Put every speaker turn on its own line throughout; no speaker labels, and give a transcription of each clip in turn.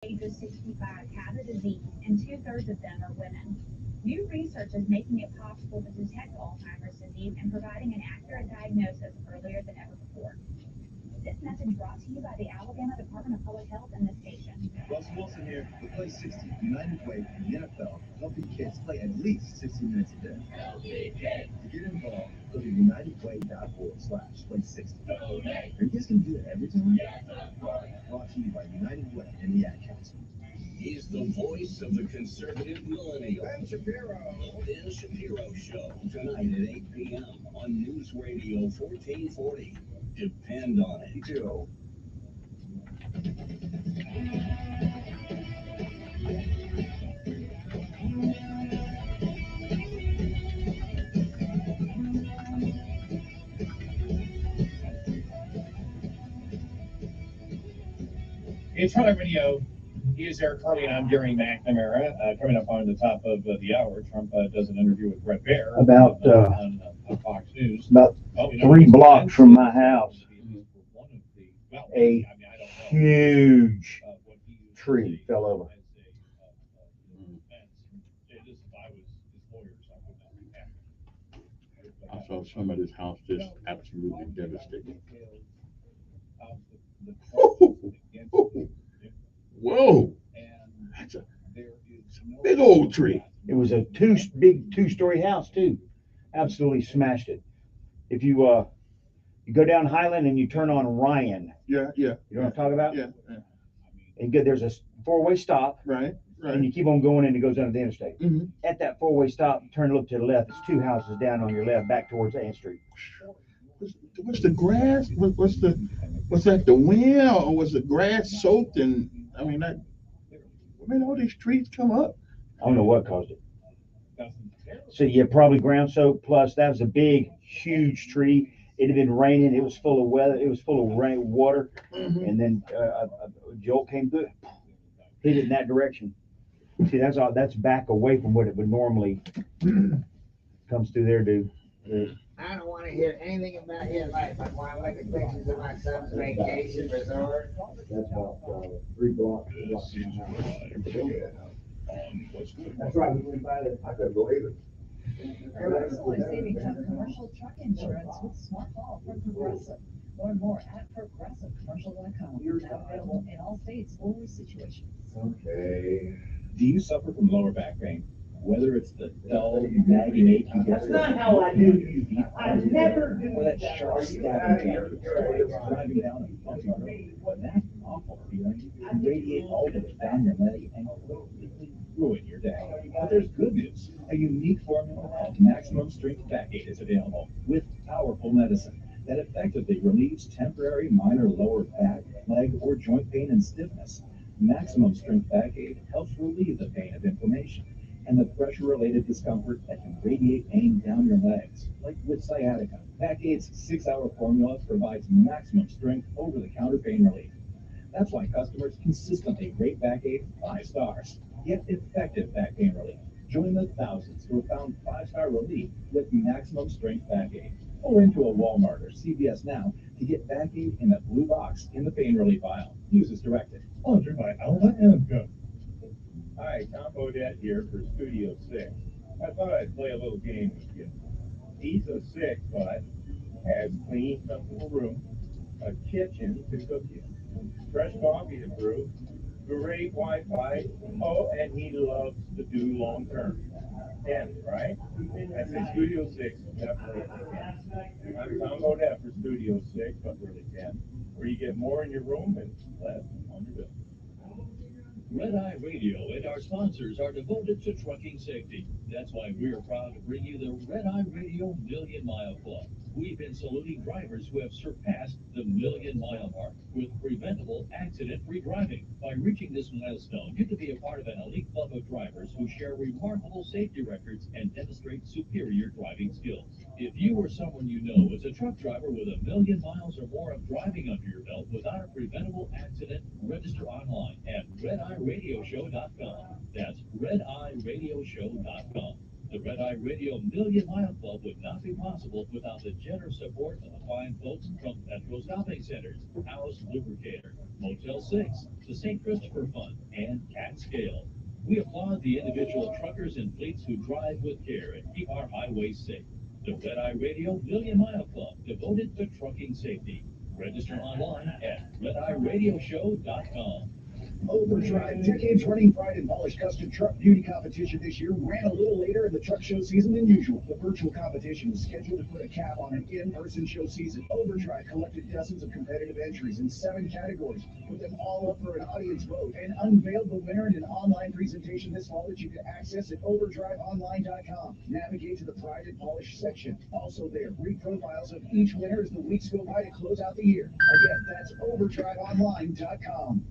ages 65 have the disease, and two-thirds of them are women. New research is making it possible to detect Alzheimer's disease and providing an accurate diagnosis earlier than ever before. This message brought to you by the Alabama Department of Public Health and this station.
Russell Wilson here with Play 60, United Way in the NFL. Healthy kids play at least 60 minutes a day. Healthy kids. To get involved, go to unitedway.org/play60. Are you guys going to do that every time? Yes, brought to you by United Way and the Ad Council.
He's the voice of the conservative millennial. Ben Shapiro. The Ben Shapiro Show, tonight at 8 p.m. on News Radio 1440. Depend on it.
Joe.
It's Red Eye Radio. He is Eric Carly, and I'm Gary McNamara. Coming up on the top of the hour, Trump does an interview with Bret Baier
about
on Fox News.
About 3 blocks from my house. A huge tree fell over.
I saw some of this house just absolutely devastated. Whoa! That's a big old tree.
It was a big two-story house too. Absolutely smashed it. If you go down Highland and you turn on Ryan.
Yeah.
You know what I'm talking about?
Yeah.
And there's a four-way stop.
Right.
And you keep on going and it goes under the interstate.
Mm-hmm.
At that four-way stop, turn look to the left. It's 2 houses down on your left, back towards Ann Street.
What's the was that the wind, or was the grass soaked? And I mean, when all these trees come up?
I don't know what caused it. So yeah, probably ground soak. Plus, that was a big, huge tree. It had been raining. It was full of weather. It was full of water.
Mm-hmm.
And then a jolt came through, hit it in that direction. See, that's back away from what it would normally comes through there, dude.
I don't want to hear anything about your life. I want to look at pictures of my son's vacation resort.
That's about 3 blocks. That's right. We went by that.
I couldn't believe it.
Personally savings on commercial truck insurance with Smart Fall from Progressive. Learn more at progressivecommercial.com. Now available in all states or situations.
Okay. Do you suffer from lower back pain? Whether it's the dull, nagging ache you get.
That's not how I do you. I never do
or that sharp stabbing pain driving down a bumpy road. When that awful feeling can radiate all the way down your leg and completely ruin your day. But there's good news. A unique formula of maximum strength back aid is available with powerful medicine that effectively relieves temporary minor lower back, leg, or joint pain and stiffness. Maximum strength back aid helps relieve the pain of inflammation and the pressure-related discomfort that can radiate pain down your legs, like with sciatica. Backaid's 6-hour formula provides maximum strength over-the-counter pain relief. That's why customers consistently rate Backaid 5 stars. Get effective back pain relief. Join the thousands who have found 5-star relief with maximum strength Backaid. Or into a Walmart or CVS now to get Backaid in the blue box in the pain relief aisle. Use as directed. Sponsored by Outlet and Co.
Hi, Tom Bodette here for Studio 6. I thought I'd play a little game with you. Pizza 6 but has clean, comfortable room, a kitchen to cook in, fresh coffee to brew, great Wi-Fi, and he loves to do long term. 10, right? I said Studio 6, definitely 10. I'm Tom Bodette for Studio 6, but really 10, where you get more in your room and less on your bill.
Red Eye Radio and our sponsors are devoted to trucking safety. That's why we're proud to bring you the Red Eye Radio Million Mile Club. We've been saluting drivers who have surpassed the million-mile mark with preventable accident-free driving. By reaching this milestone, you can be a part of an elite club of drivers who share remarkable safety records and demonstrate superior driving skills. If you or someone you know is a truck driver with 1 million miles or more of driving under your belt without a preventable accident, register online at redeyeradioshow.com. That's redeyeradioshow.com. The Red Eye Radio Million Mile Club would not be possible without the generous support of the fine folks from Petro Stopping Centers, House Lubricator, Motel 6, the St. Christopher Fund, and Cat Scale. We applaud the individual truckers and fleets who drive with care and keep our highways safe. The Red Eye Radio Million Mile Club, devoted to trucking safety. Register online at redeyeradioshow.com.
Overdrive, decades running pride and polished custom truck beauty competition this year ran a little later in the truck show season than usual. The virtual competition was scheduled to put a cap on an in-person show season. Overdrive collected dozens of competitive entries in 7 categories, put them all up for an audience vote, and unveiled the winner in an online presentation this fall that you can access at overdriveonline.com. Navigate to the pride and polish section. Also there, read profiles of each winner as the weeks go by to close out the year. Again, that's overdriveonline.com.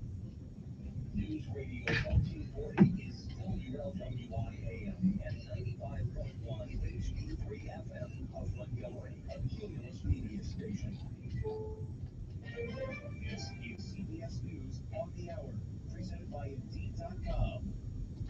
News Radio 1440 is WLWI AM and 95.1 HD3 FM of Montgomery, a Cumulus media station. This is CBS News on the Hour, presented by Indeed.com.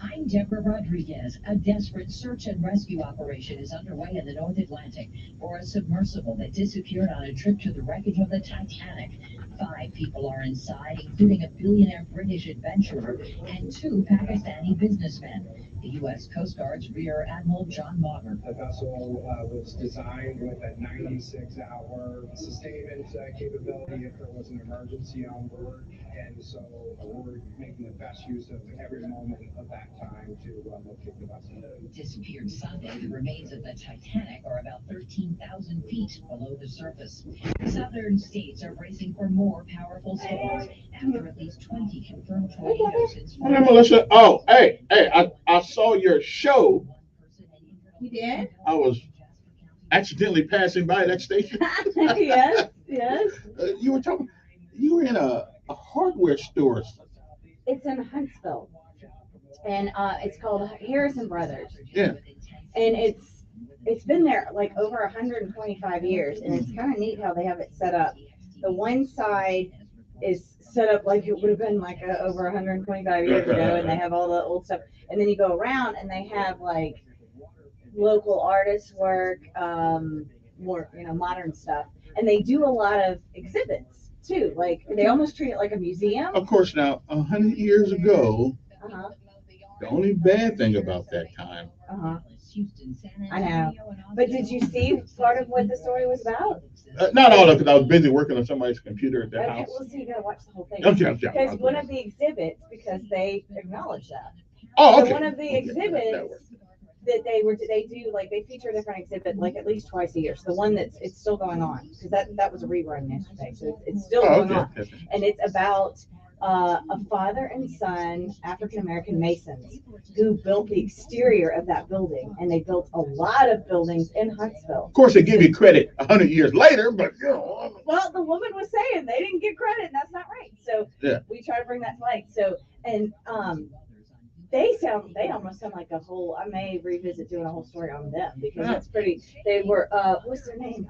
I'm Deborah Rodriguez. A desperate search and rescue operation is underway in the North Atlantic for a submersible that disappeared on a trip to the wreckage of the Titanic. 5 people are inside, including a billionaire British adventurer and 2 Pakistani businessmen. The U.S. Coast Guard's Rear Admiral John Mauger.
The vessel was designed with a 96-hour sustainment capability if there was an emergency on board, and so we're making the best use of every moment of that time to locate the vessel.
Disappeared Sunday, the remains of the Titanic are about 13,000 feet below the surface. Southern states are bracing for more powerful storms after at least 20 confirmed tornadoes since
Hey, Melissa. Oh, hey, I saw your show.
You did?
I was accidentally passing by that station.
Yes, yes.
You were in a hardware store.
It's in Huntsville, and it's called Harrison Brothers.
Yeah.
And it's been there like over 125 years, and it's kind of neat how they have it set up. The one side is set up like it would have been like over 125 years ago, and they have all the old stuff. And then you go around, and they have like local artists' work, more modern stuff, and they do a lot of exhibits too. Like they almost treat it like a museum.
Of course, now 100 years ago,
Uh-huh.
the only bad thing about that time.
Uh-huh. I know. But did you see part of what the story was about?
Not all of it, because I was busy working on somebody's computer at their
Okay,
house.
well, so you gotta watch the whole thing.
Okay.
Because one of the exhibits, because they acknowledge that.
Oh,
So
okay.
one of the
Okay,
exhibits
that works.
that they do, like, they feature a different exhibit, like, at least twice a year. So the one it's still going on, because that was a rerun yesterday, so it's still
Oh,
going on.
okay.
And it's about a father and son, African-American Masons, who built the exterior of that building. And they built a lot of buildings in Huntsville.
Of course, they give you credit 100 years later, but
Well, the woman was saying they didn't get credit, and that's not right. So
yeah.
we try to bring that to light. So, and they almost sound like a whole, I may revisit doing a whole story on them, because it's pretty, they were, what's their name?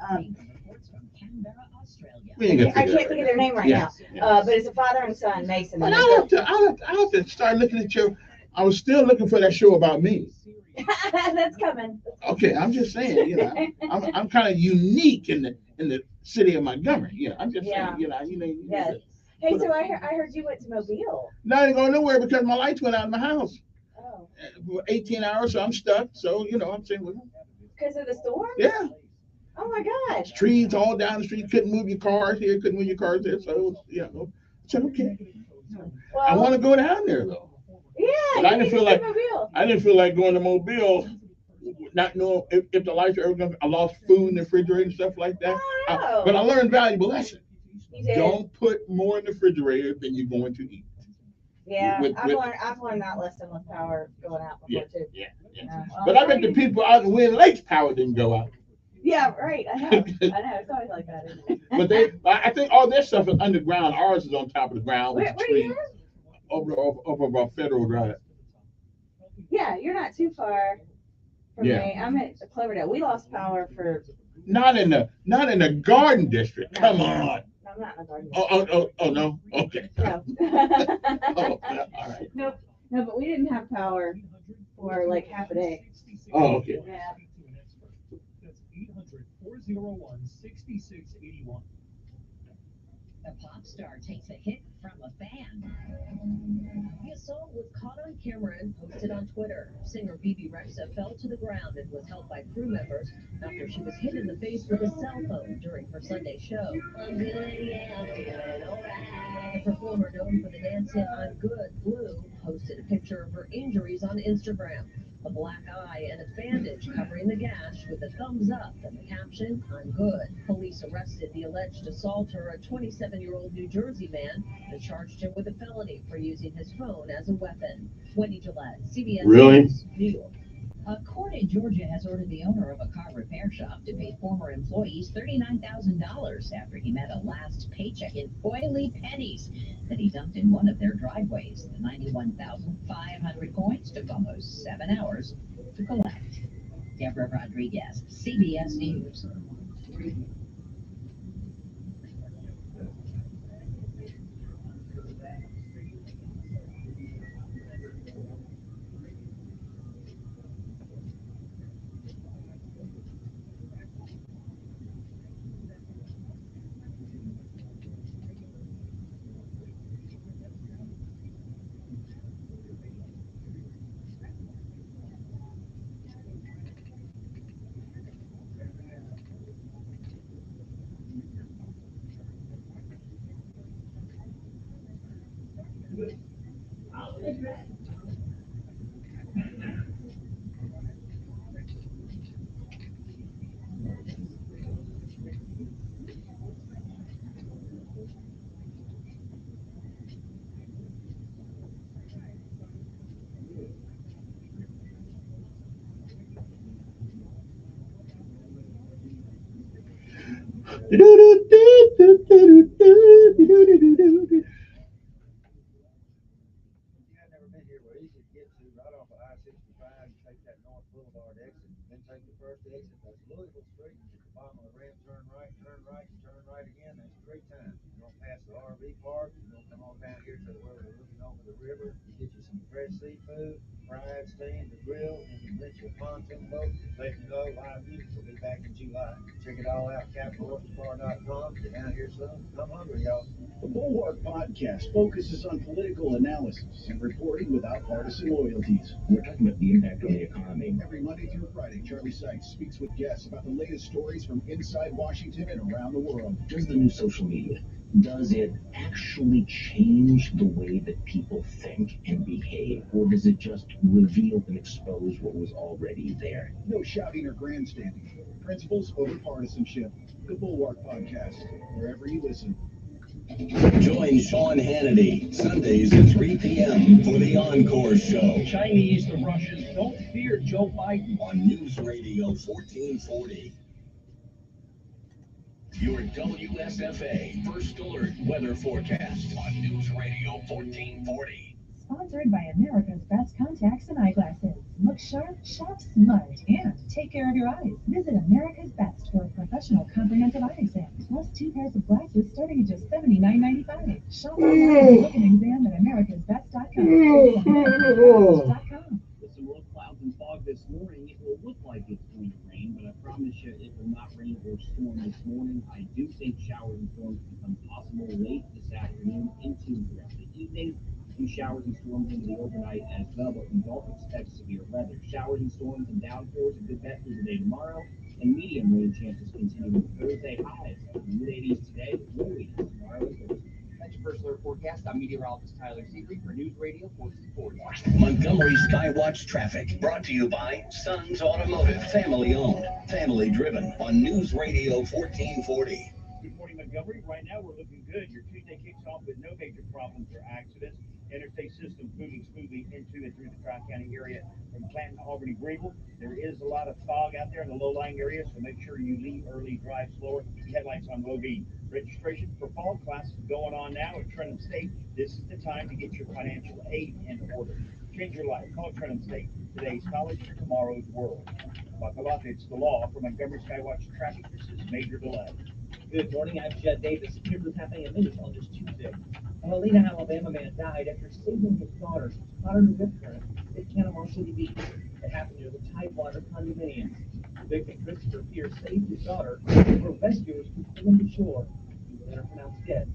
I can't think of their name right now. But it's a father and son, Mason.
But I have to start looking at I was still looking for that show about me.
That's coming.
Okay, I'm just saying, I'm kind of unique in the city of Montgomery. I'm just saying,
Yes. Hey, so I heard you went to Mobile.
No, I didn't go nowhere because my lights went out in my house.
Oh.
For 18 hours, so I'm stuck. So, I'm saying, well,
Because of the storm?
yeah.
Oh my gosh.
Trees all down the street, couldn't move your cars here, couldn't move your cars there. So, I said, okay.
Well,
I want to go down there though.
Yeah,
But I didn't feel like going to Mobile, not knowing if the lights are ever going to. I lost food in the refrigerator and stuff like that.
Oh,
But I learned a valuable lesson.
You did?
Don't put more in the refrigerator than you're going to eat.
Yeah, I've learned that lesson with power going out before too.
Yeah.
Well,
But I bet the people out in Wind Lake's power didn't go out.
Yeah, right. I know. It's always like that, isn't it?
But I think all their stuff is underground. Ours is on top of the ground.
Where do you live?
Over about Federal Drive.
Yeah, you're not too far from me. I'm at Cloverdale. We lost power for.
Not in the Garden District.
No.
Come on.
No, I'm not in the Garden.
Oh no. Okay.
No.
All right.
No, but we didn't have power for like half a day.
Oh, okay.
Yeah.
That's 800-401-6681.
The pop star takes a hit from a fan. The assault was caught on camera and posted on Twitter. Singer Bebe Rexha fell to the ground and was helped by crew members after she was hit in the face with a cell phone during her Sunday show. I'm good, yeah, I'm feeling alright. The performer, known for the dance hit I'm Good, Blue, posted a picture of her injuries on Instagram. A black eye and a bandage covering the gash with a thumbs up and the caption, I'm good. Police arrested the alleged assaulter, a 27-year-old New Jersey man, and charged him with a felony for using his phone as a weapon. Wendy Gillette, CBS
Really?
News, New York. A court in Georgia has ordered the owner of a car repair shop to pay former employees $39,000 after he met a last paycheck in oily pennies that he dumped in one of their driveways. The 91,500 coins took almost 7 hours to collect. Deborah Rodriguez, CBS News.
I've never been here, we're easy to get to, right off of I-65, you take that North Boulevard exit, then take the first exit, that's Louisville Street, at the bottom of the ramp, turn right again, that's great time. You're gonna pass the RV park, you're gonna come on down here to where we're looking over the river, get you some fresh seafood, fried, steamed, the grill, and you rent your pontoon boat, let you know live music will be back in July. Check it all out, CapitolOysterBar.com. Get down here soon, come hungry, y'all.
The Bulwark Podcast focuses on political analysis and reporting without partisan loyalties. We're talking about the impact on the economy. Every Monday through Friday, Charlie Sykes speaks with guests about the latest stories from inside Washington and around the world.
Does the new social media, does it actually change the way that people think and behave? Or does it just reveal and expose what was already there?
No shouting or grandstanding. Principles over partisanship. The Bulwark Podcast, wherever you listen.
Join Sean Hannity Sundays at 3 p.m. for the Encore Show.
Chinese, the Russians, don't fear Joe Biden.
On News Radio 1440. Your WSFA First Alert Weather Forecast on News Radio 1440.
Sponsored by America's Best Contacts and Eyeglasses. Look sharp, shop smart, and take care of your eyes. Visit America's Best for a professional comprehensive eye exam, plus 2 pairs of glasses starting at just $79.95. Shop online and book an exam at americasbest.com.
With some low clouds and fog this morning, it will look like it's going to rain, but I promise you it will not rain or storm this morning. I do think showers and storms become possible late this afternoon into throughout the evening. Few showers and storms into the overnight as well, but we don't expect severe weather. Showers and storms and downpours a good bet through the day tomorrow, and medium rain chances continue with Thursday highs in the mid-80s today, low 80s tomorrow and Thursday. That's your First Alert forecast. I'm meteorologist Tyler Seagreen for News Radio 1440.
Montgomery Skywatch traffic brought to you by Sons Automotive, family owned, family driven on News Radio 1440.
Good morning, Montgomery. Right now, we're looking good. Your Tuesday kicks off with no major problems or accidents. Interstate system moving smoothly into and through the Tri-County area from Clanton, Albany, Greenville. There is a lot of fog out there in the low-lying areas, so make sure you leave early, drive slower, keep headlights on low beam. Registration for fall classes going on now at Trenton State. This is the time to get your financial aid in order. Change your life. Call Trenton State. Today's college, tomorrow's world. Buckle up. It's the law. For Montgomery Skywatch traffic, this is Major Delay.
Good morning, I'm Jed Davis. The funeral is happening in Minnesota on this Tuesday. A Helena, Alabama man died after saving his daughter caught in a rip current at Panama City Beach. It happened near the Tidewater condominium. The victim, Christopher Pierce, saved his daughter before rescuers could pull him to shore. He was later pronounced dead.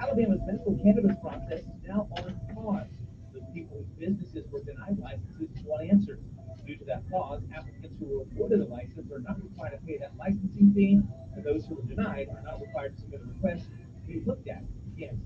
Alabama's medical cannabis process is now on pause. Those people whose businesses were denied licenses want answers. Due to that pause, applicants who were awarded a license are not required to pay that licensing fee, and those who were denied are not required to submit a request to be looked at again.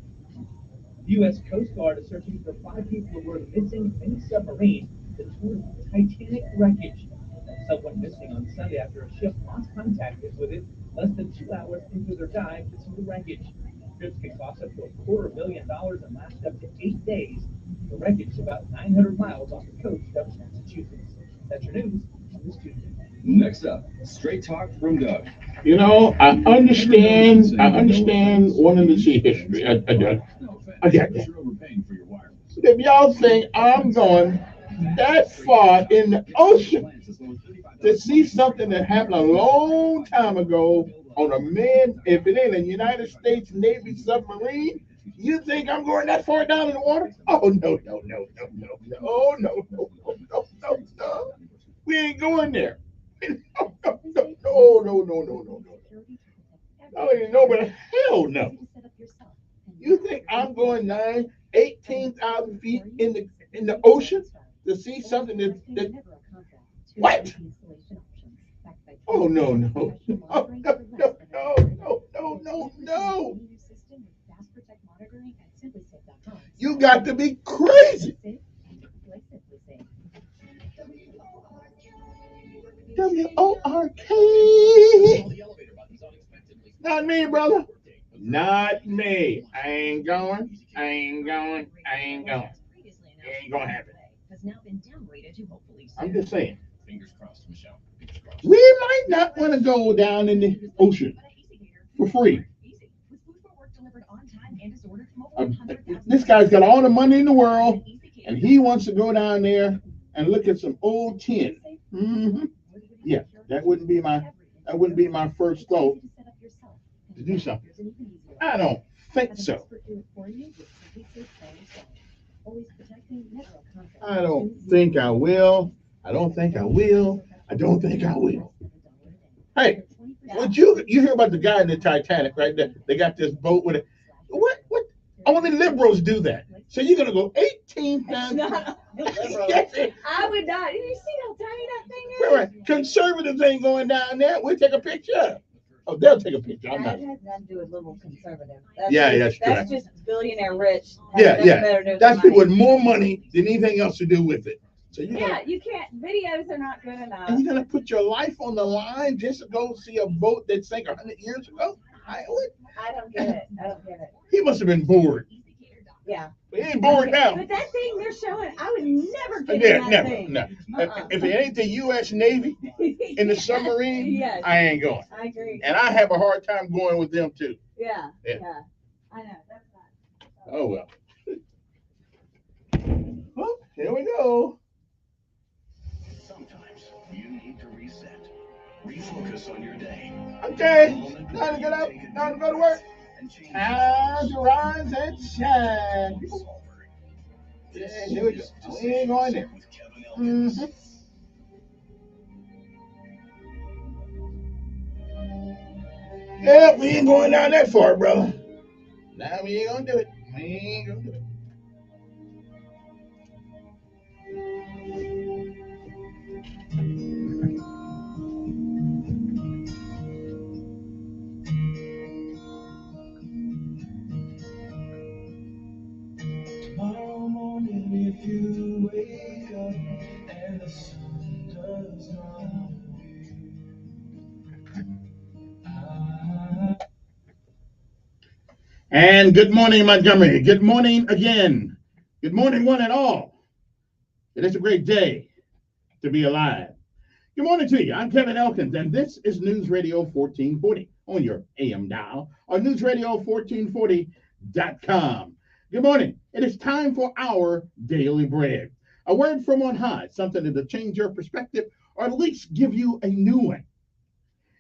The U.S. Coast Guard is searching for 5 people who were missing mini submarine that toured Titanic wreckage. That sub went missing on Sunday after a ship lost contact with it less than 2 hours into their dive to see the wreckage. Trips can cost up to $250,000 and last up to 8 days. The wreckage is about 900 miles off the coast of Massachusetts. That's your news on this Tuesday.
Next up, Straight Talk from Doug.
You know, I understand wanting to see history. I get that. If y'all think I'm going that far in the ocean to see something that happened a long time ago on a man, if it ain't a United States Navy submarine, you think I'm going that far down in the water? Oh, no. We ain't going there. No. I don't even know, but hell no. You think I'm going 18,000 feet in the ocean to see something that what? Oh no. You got to be crazy. WORK. Not me, brother. Not me. I ain't going. It ain't gonna happen. I'm just saying.
Fingers crossed, Michelle.
We might not want to go down in the ocean for free. This guy's got all the money in the world, and he wants to go down there and look at some old tin. Mm-hmm. Yeah, that wouldn't be my first thought to do something. I don't think so. I don't think I will. Hey, would you hear about the guy in the Titanic, right? They got this boat with it. What? Only liberals do that. So you're gonna go 18,000.
I would not. You see how tiny that thing is?
Right. Conservatives ain't going down there. We'll take a picture. Oh, they'll take a picture. I'm not.
That has nothing to do with liberal conservative. That's just billionaire rich.
That's people with more money than anything else to do with it. So
you can't. Videos are not good enough.
And you're gonna put your life on the line just to go see a boat that sank 100 years ago?
I don't get it.
He must have been bored.
Yeah.
But he ain't bored now.
But that thing they're showing, I would never get in that thing.
No. If it ain't the U.S. Navy in the submarine,
yes.
I ain't going.
I agree.
And I have a hard time going with them too.
Yeah. I know. That's not.
Oh well. Well, here we go.
Sometimes you need to reset. Refocus on your day.
Okay. Time to get up. Time to go to work. Time to rise and shine. Yeah, here we go. We ain't going there. Mm-hmm. Yeah, we ain't going down that far, brother. Nah, we ain't gonna do it.
Tomorrow morning, if you wake up and the sun does not appear.
And good morning, Montgomery. Good morning again. Good morning, one and all. It is a great day to be alive. Good morning to you. I'm Kevin Elkins, and this is News Radio 1440 on your AM dial or newsradio1440.com. Good morning. It is time for our daily bread. A word from on high, something that'll change your perspective or at least give you a new one.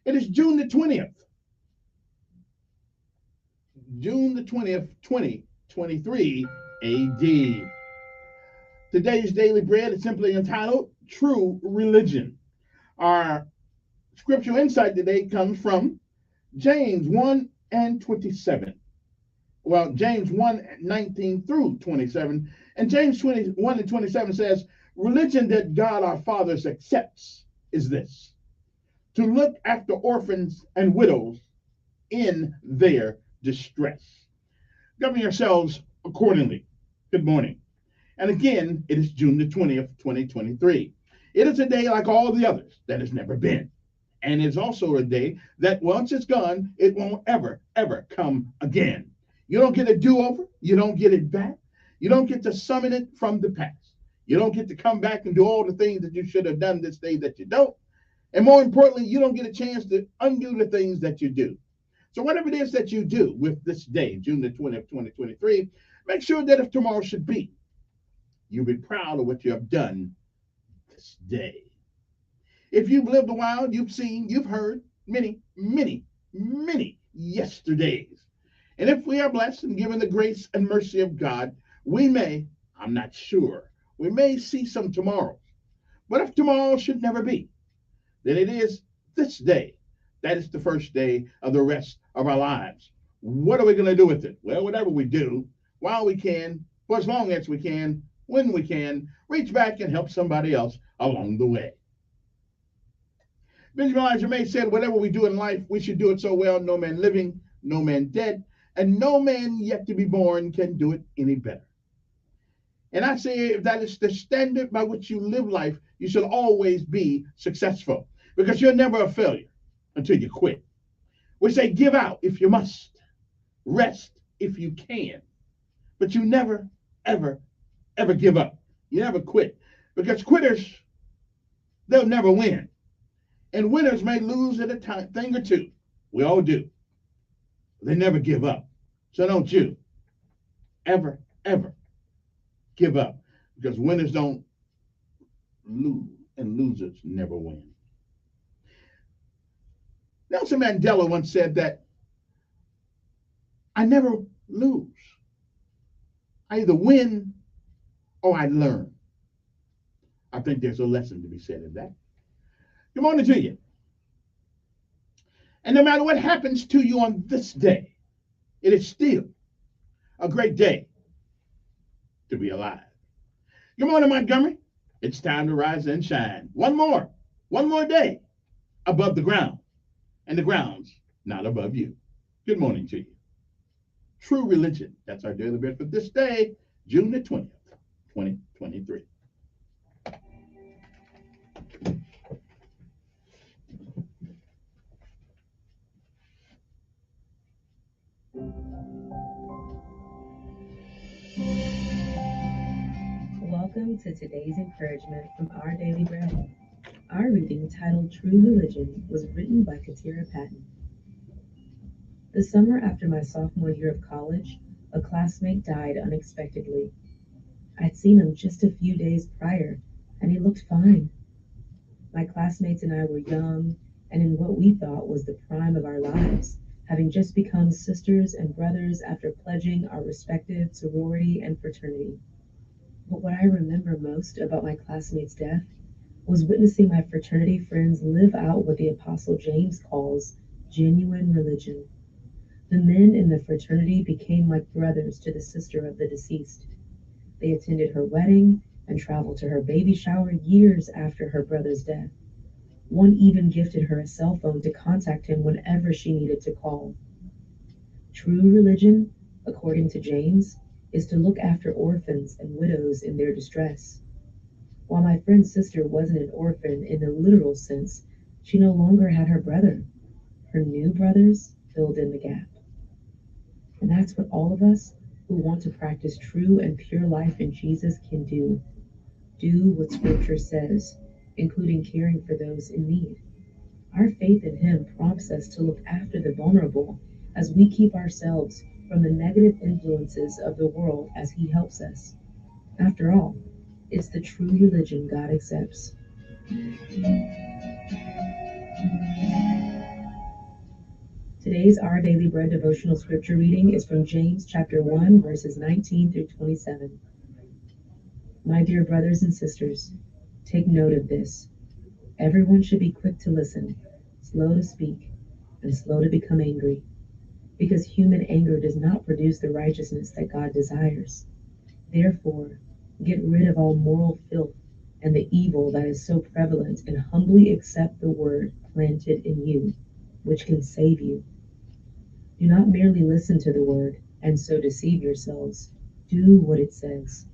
It is June the 20th. June the 20th, 2023 AD. Today's daily bread is simply entitled True Religion. Our scriptural insight today comes from James 1:27. well, James 1:19 through 27. And James 1:27 says, religion that God our fathers accepts is this: to look after orphans and widows in their distress. Govern yourselves accordingly. Good morning. And again, it is June the 20th, 2023. It is a day like all the others that has never been. And it's also a day that once it's gone, it won't ever, ever come again. You don't get a do-over. You don't get it back. You don't get to summon it from the past. You don't get to come back and do all the things that you should have done this day that you don't. And more importantly, you don't get a chance to undo the things that you do. So whatever it is that you do with this day, June the 20th, 2023, make sure that if tomorrow should be, you'll be proud of what you have done this day. If you've lived a while, you've seen, you've heard many, many, many yesterdays. And if we are blessed and given the grace and mercy of God, we may, I'm not sure, we may see some tomorrows. But if tomorrow should never be, then it is this day. That is the first day of the rest of our lives. What are we going to do with it? Well, whatever we do, while we can, for as long as we can, when we can, reach back and help somebody else along the way. Benjamin Elijah May said, whatever we do in life, we should do it so well, no man living, no man dead, and no man yet to be born can do it any better. And I say, if that is the standard by which you live life, you should always be successful, because you're never a failure until you quit. We say, give out if you must, rest if you can, but you never, ever, ever give up. You never quit, because quitters, they'll never win. And winners may lose at a thing or two. We all do. They never give up. So don't you ever, ever give up, because winners don't lose and losers never win. Nelson Mandela once said that I never lose. I either win or I learn. I think there's a lesson to be said in that. Good morning to you. And no matter what happens to you on this day, it is still a great day to be alive. Good morning, Montgomery. It's time to rise and shine. One more day above the ground, and the ground's not above you. Good morning to you. True religion. That's our daily bread for this day, June the 20th, 2023.
Welcome to today's encouragement from Our Daily Bread. Our reading, titled True Religion, was written by Katira Patton. The summer after my sophomore year of college, a classmate died unexpectedly. I'd seen him just a few days prior, and he looked fine. My classmates and I were young, and in what we thought was the prime of our lives, having just become sisters and brothers after pledging our respective sorority and fraternity. But what I remember most about my classmate's death was witnessing my fraternity friends live out what the Apostle James calls genuine religion. The men in the fraternity became like brothers to the sister of the deceased. They attended her wedding and traveled to her baby shower years after her brother's death. One even gifted her a cell phone to contact him whenever she needed to call. True religion, according to James, is to look after orphans and widows in their distress. While my friend's sister wasn't an orphan in the literal sense, she no longer had her brother. Her new brothers filled in the gap. And that's what all of us who want to practice true and pure life in Jesus can do. Do what Scripture says, including caring for those in need. Our faith in Him prompts us to look after the vulnerable as we keep ourselves from the negative influences of the world as He helps us. After all, it's the true religion God accepts. Today's Our Daily Bread devotional scripture reading is from James chapter 1, verses 19 through 27. My dear brothers and sisters, take note of this. Everyone should be quick to listen, slow to speak, and slow to become angry. because human anger does not produce the righteousness that God desires. Therefore, get rid of all moral filth and the evil that is so prevalent, and humbly accept the word planted in you, which can save you. Do not merely listen to the word and so deceive yourselves. Do what it says.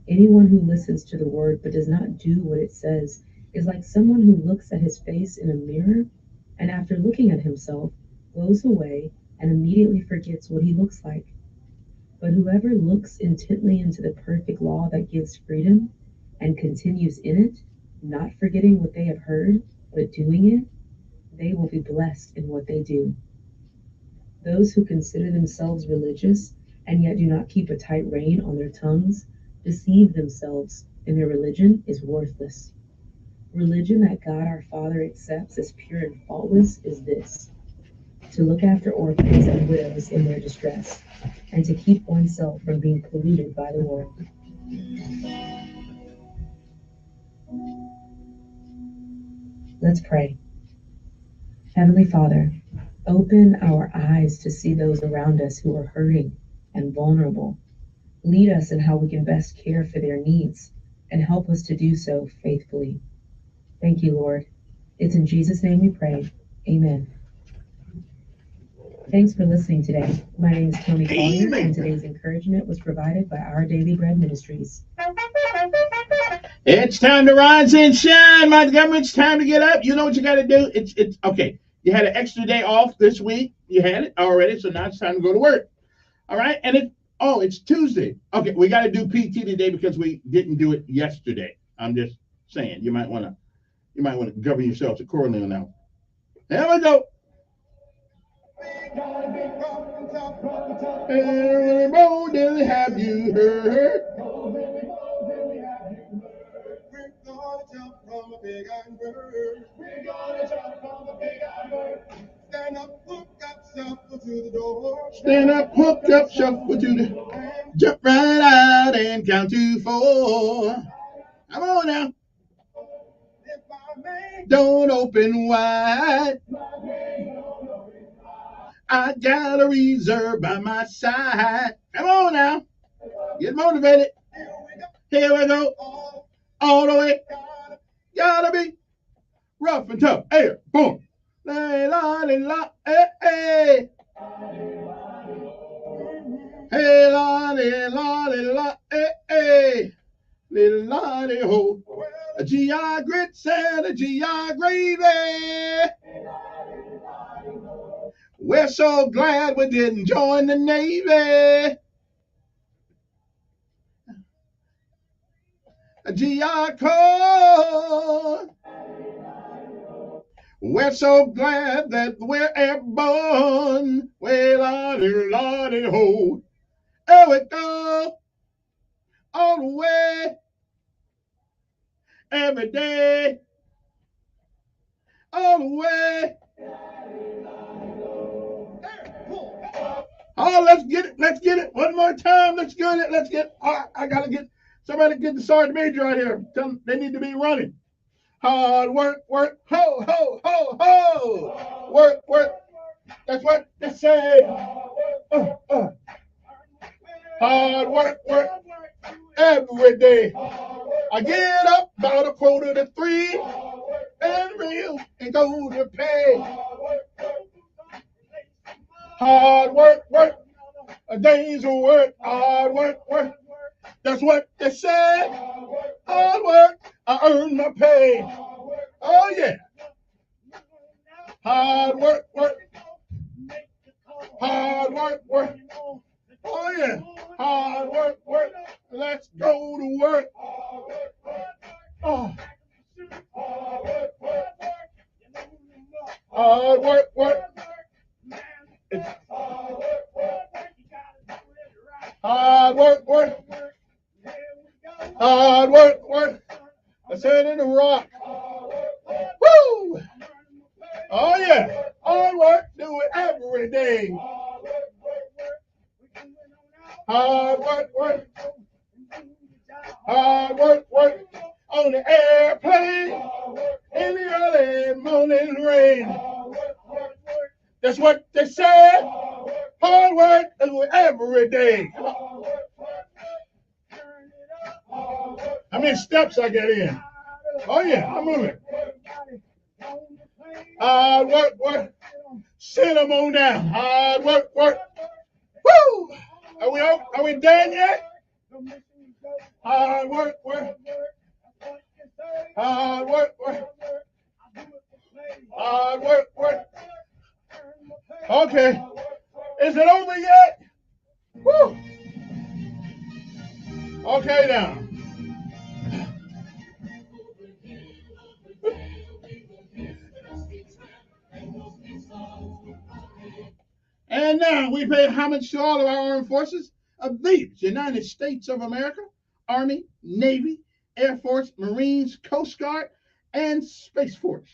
Anyone who listens to the word but does not do what it says is like someone who looks at his face in a mirror and after looking at himself goes away and immediately forgets what he looks like. But whoever looks intently into the perfect law that gives freedom and continues in it, not forgetting what they have heard, but doing it, they will be blessed in what they do. Those who consider themselves religious and yet do not keep a tight rein on their tongues deceive themselves, and their religion is worthless. Religion that God our Father accepts as pure and faultless is this: to look after orphans and widows in their distress, and to keep oneself from being polluted by the world. Let's pray. Heavenly Father, open our eyes to see those around us who are hurting and vulnerable. Lead us in how we can best care for their needs, and help us to do so faithfully. Thank you, Lord. It's in Jesus' name we pray. Amen. Thanks for listening today. My name is Tony Collier, and today's encouragement was provided by Our Daily Bread Ministries.
It's time to rise and shine, Montgomery. It's time to get up. You know what you got to do? It's okay. You had an extra day off this week. You had it already, so now it's time to go to work. All right, and it's Tuesday. Okay, we got to do PT today because we didn't do it yesterday. I'm just saying, you might want to govern yourselves accordingly on that. There we go. Everybody, have you heard? From a big iron bird. We're gonna jump from a big iron bird. Stand up, hook up, shuffle to the door. Stand up, hook up, shuffle to the door. Jump right out and count to 4. Come on now. Don't open wide. I got a reserve by my side. Come on now. Get motivated. Here we go. All the way. Gotta be rough and tough. Hey, boom. Hey, la, la, hey, hey. Hey, la, la, hey, hey. Little la, ho. A GI grits and a GI gravy. We're so glad we didn't join the Navy. A GI code. We're so glad that we're airborne. Well, lordy, ho. There we go. All the way. Every day. All the way. Oh, let's get it. Let's get it. One more time. Let's get it. Let's get it. I got to get somebody get the sergeant major out here. Tell them they need to be running. Hard work, work, ho, ho, ho, ho. Work, work. That's what they say. Hard work, work. Every day. I get up about 2:45 and real and go to pay. Hard work, work. A day's work. Hard work, work. That's what they say. Hard work. I earn my pay. Oh, yeah. Hard work, work. Hard work, work. Oh, yeah. Hard work, work. Let's go to work. Oh. Hard work, work. Hard work, work. Hard work, work. Let's head in the rock. Woo! Oh, yeah. Hard work, do it every day. Hard work, work. Hard work, work. On the airplane. In the early morning rain. That's what they said. How many steps I got in? Oh yeah, I'm moving. Hard work. Send them on down. Hard work. Woo! Are we done yet? Hard work. Hard work. Hard work. Okay. Is it over yet? Woo! Okay now. And now we pay homage to all of our armed forces of these United States of America, Army, Navy, Air Force, Marines, Coast Guard, and Space Force.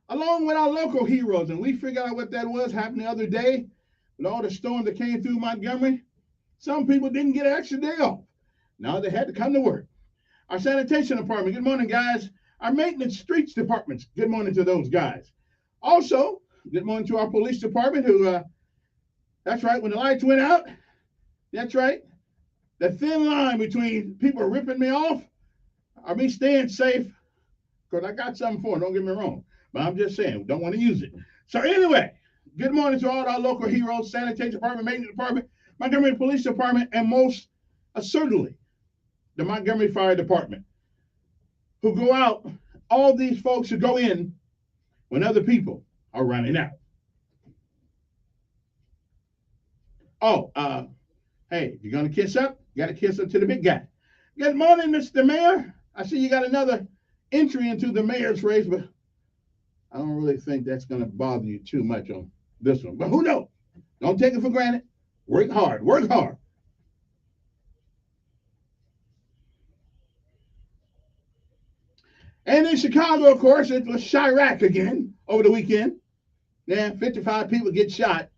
Along with our local heroes, and we figured out what that was happened the other day with all the storm that came through Montgomery. Some people didn't get an extra day off. Now they had to come to work. Our sanitation department, good morning, guys. Our maintenance streets departments, good morning to those guys. Also, good morning to our police department who, that's right, when the lights went out, that's right, the thin line between people ripping me off or me staying safe, because I got something for it, don't get me wrong. But I'm just saying, don't want to use it. So anyway, good morning to all our local heroes, sanitation department, maintenance department, Montgomery Police Department, and most certainly the Montgomery Fire Department, who go out, all these folks who go in when other people are running out. Oh, hey, if you're going to kiss up, you got to kiss up to the big guy. Good morning, Mr. Mayor. I see you got another entry into the mayor's race, but I don't really think that's going to bother you too much on this one. But who knows? Don't take it for granted. Work hard. And in Chicago, of course, it was Chirac again over the weekend. Yeah, 55 people get shot.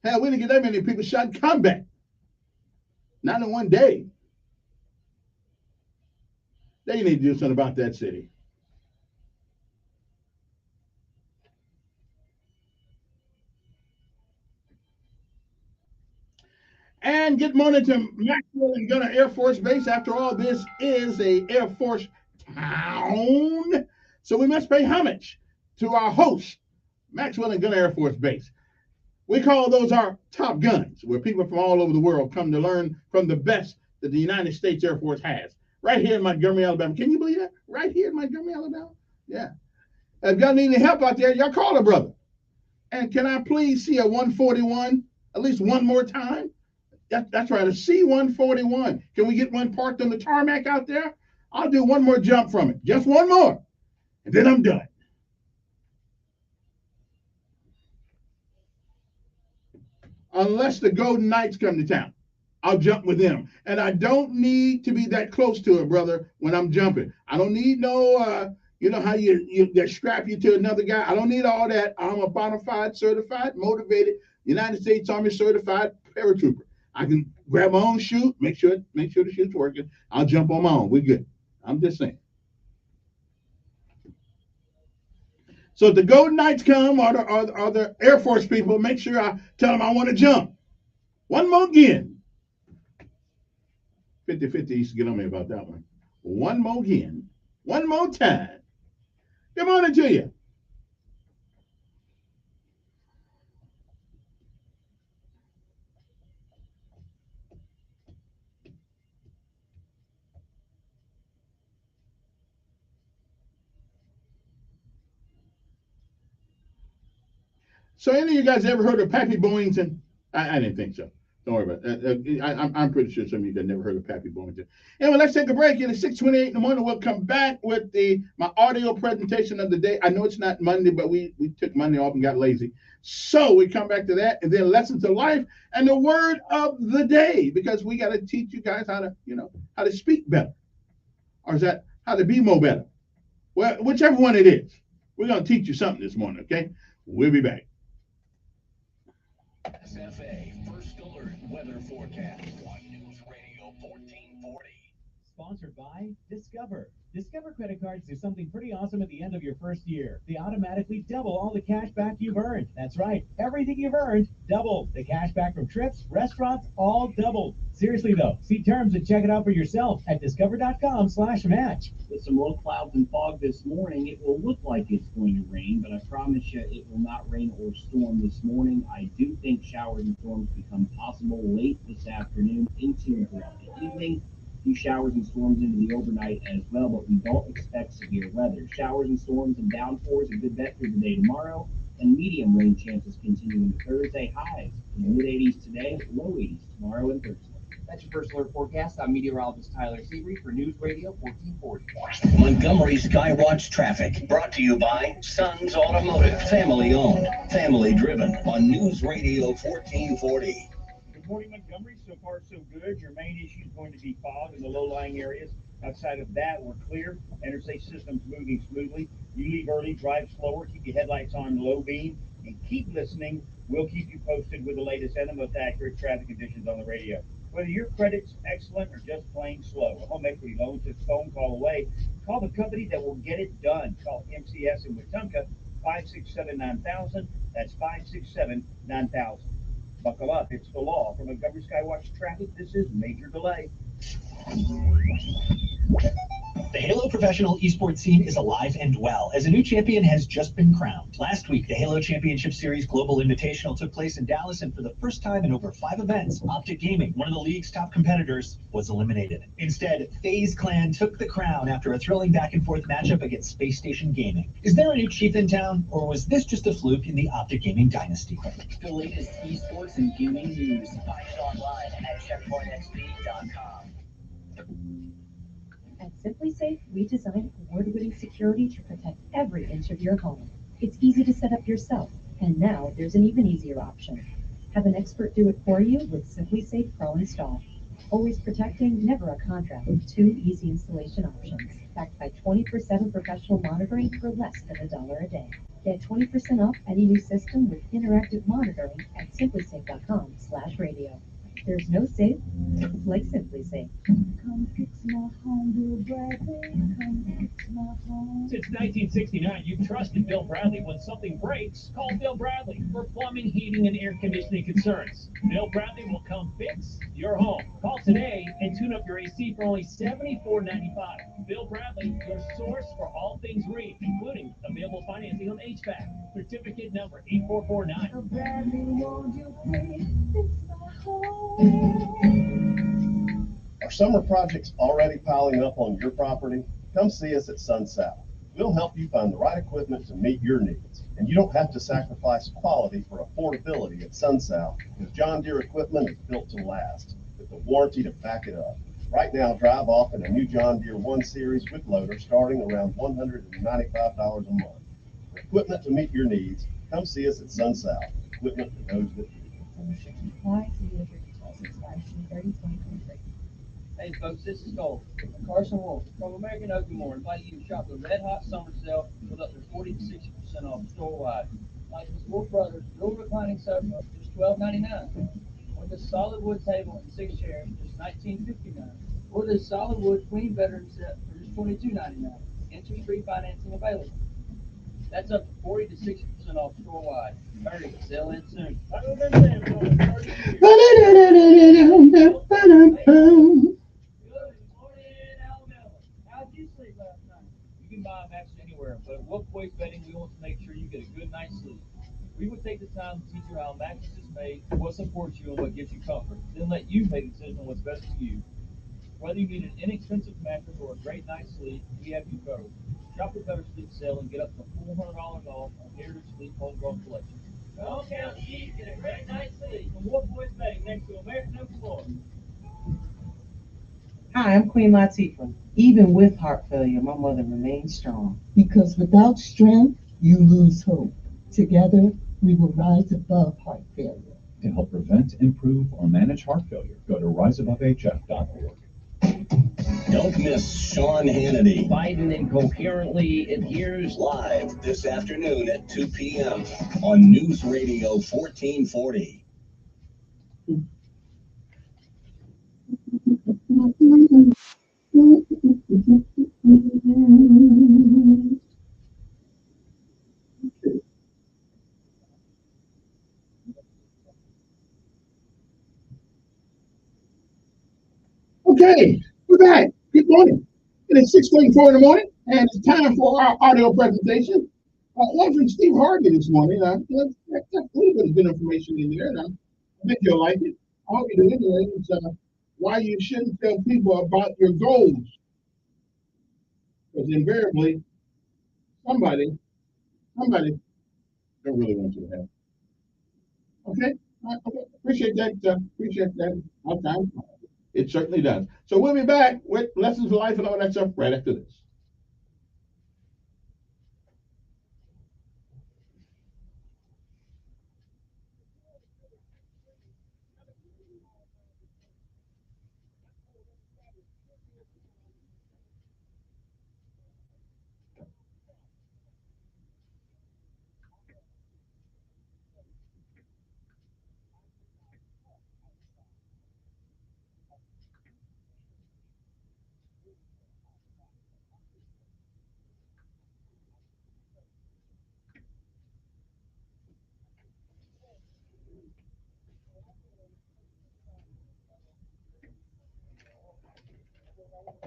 Hell, we didn't get that many people shot in combat. Not in one day. They need to do something about that city. And good morning to Maxwell and Gunner Air Force Base. After all, this is a Air Force town. So we must pay homage to our host, Maxwell and Gunner Air Force Base. We call those our top guns, where people from all over the world come to learn from the best that the United States Air Force has. Right here in Montgomery, Alabama. Can you believe that? Right here in Montgomery, Alabama? Yeah. If y'all need any help out there, y'all call a brother. And can I please see a 141 at least one more time? That's right, a C-141. Can we get one parked on the tarmac out there? I'll do one more jump from it. Just one more. And then I'm done. Unless the Golden Knights come to town, I'll jump with them. And I don't need to be that close to it, brother, when I'm jumping. I don't need no, you know how they strap you to another guy. I don't need all that. I'm a bona fide, certified, motivated, United States Army certified paratrooper. I can grab my own chute, make sure the chute's working. I'll jump on my own. We're good. I'm just saying. So if the Golden Knights come or the Air Force people, make sure I tell them I want to jump. One more again. 50-50 used to get on me about that one. One more again. One more time. Good morning to you. So any of you guys ever heard of Pappy Boyington? I didn't think so. Don't worry about it. I'm pretty sure some of you guys never heard of Pappy Boyington. Anyway, let's take a break. It's 6:28 in the morning. We'll come back with my audio presentation of the day. I know it's not Monday, but we took Monday off and got lazy. So we come back to that, and then lessons of life and the word of the day, because we got to teach you guys how to speak better, or is that how to be more better? Well, whichever one it is, we're going to teach you something this morning. Okay, we'll be back.
SFA First Alert Weather Forecast on News Radio 1440.
Sponsored by Discover. Discover credit cards do something pretty awesome at the end of your first year. They automatically double all the cash back you've earned. That's right. Everything you've earned, double. The cash back from trips, restaurants, all doubled. Seriously though, see terms and check it out for yourself at discover.com/match.
With some low clouds and fog this morning, it will look like it's going to rain, but I promise you it will not rain or storm this morning. I do think showers and storms become possible late this afternoon into and throughout the evening. Few showers and storms into the overnight as well, but we don't expect severe weather. Showers and storms and downpours a good bet for the day tomorrow, and medium rain chances continue into Thursday. Highs in the mid-80s today, low 80s tomorrow and Thursday.
That's your first alert forecast. I'm meteorologist Tyler Seabury for News Radio 1440.
Montgomery Skywatch traffic brought to you by Sons Automotive, family owned, family driven on News Radio 1440.
Good morning, Montgomery. So far, so good. Your main issue is going to be fog in the low-lying areas. Outside of that, we're clear. Interstate system's moving smoothly. You leave early, drive slower, keep your headlights on low beam, and keep listening. We'll keep you posted with the latest and the most accurate traffic conditions on the radio. Whether your credit's excellent or just plain slow, a home equity loan's just a phone call away. Call the company that will get it done. Call MCS in Wetumpka, 567-9000. That's 567-9000. Buckle up, it's the law. From Montgomery Skywatch Traffic, this is Major Delay.
The Halo Professional Esports scene is alive and well, as a new champion has just been crowned. Last week, the Halo Championship Series Global Invitational took place in Dallas, and for the first time in over 5 events, Optic Gaming, one of the league's top competitors, was eliminated. Instead, FaZe Clan took the crown after a thrilling back-and-forth matchup against Space Station Gaming. Is there a new chief in town, or was this just a fluke in the Optic Gaming dynasty?
The latest esports and gaming news.
Find it online at checkpointxp.com.
At SimpliSafe, we design award-winning security to protect every inch of your home. It's easy to set up yourself, and now there's an even easier option. Have an expert do it for you with SimpliSafe Pro Install. Always protecting, never a contract, with 2 easy installation options, backed by 24/7 professional monitoring for less than $1 a day. Get 20% off any new system with interactive monitoring at simplisafe.com/radio. There's no safe like SimpliSafe. Come fix my home, Bill Bradley. Come fix my home.
Since 1969, you've trusted Bill Bradley. When something breaks, call Bill Bradley for plumbing, heating, and air conditioning concerns. Bill Bradley will come fix your home. Call today and tune up your AC for only $74.95. Bill Bradley, your source for all things green, including available financing on HVAC. Certificate number 8449.
Bill Bradley, won't you please fix my home?
Are summer projects already piling up on your property? Come see us at SunSouth. We'll help you find the right equipment to meet your needs. And you don't have to sacrifice quality for affordability at SunSouth, because John Deere equipment is built to last, with the warranty to back it up. Right now, drive off in a new John Deere 1 Series with loader starting around $195 a month. For equipment to meet your needs, come see us at SunSouth. Equipment for those that need it.
Apply to the expires June 30, 2023.
Hey folks, this is Cole. Carson Wolf from American Oklahoma inviting you to shop the Red Hot Summer Sale with up to 40 to 60% off store-wide. Like this Wolf Brothers dual reclining sofa, just $12.99. Or this solid wood table and 6 chairs, just $19.59. Or this solid wood queen bedroom set for just $22.99. Interest-free financing available. That's up to 40 to 60% off store-wide. Hurry, sale ends soon. You can buy a mattress anywhere, but at Wolf Boys Bedding, we want to make sure you get a good night's sleep. We will take the time to teach you how a mattress is made, what supports you, and what gives you comfort. Then let you make a decision on what's best for you. Whether you need an inexpensive mattress or a great night's sleep, we have you covered. Shop the Better Sleep sale and get up to $400 off on Heritage Sleep Homegrown Collection. Don't count sheep, get a great night's sleep from Wolf Boys Bedding next to American Oak Florida.
Hi, I'm Queen Latifah. Even with heart failure, my mother remains strong.
Because without strength, you lose hope. Together, we will rise above heart failure.
To help prevent, improve, or manage heart failure, go to riseabovehf.org.
Don't miss Sean Hannity.
Biden incoherently adheres
Live this afternoon at 2 p.m. on News Radio 1440.
Okay, we're back. Good morning. It is 6:34 in the morning, and it's time for our audio presentation. One from Steve Harvey this morning. That's a little bit of good information in there. I think you'll like it. I hope you do anyway. It's why you shouldn't tell people about your goals. Because invariably, somebody don't really want you to have. Okay? Okay. Appreciate that. My time. It certainly does. So we'll be back with lessons of life and all that stuff right after this.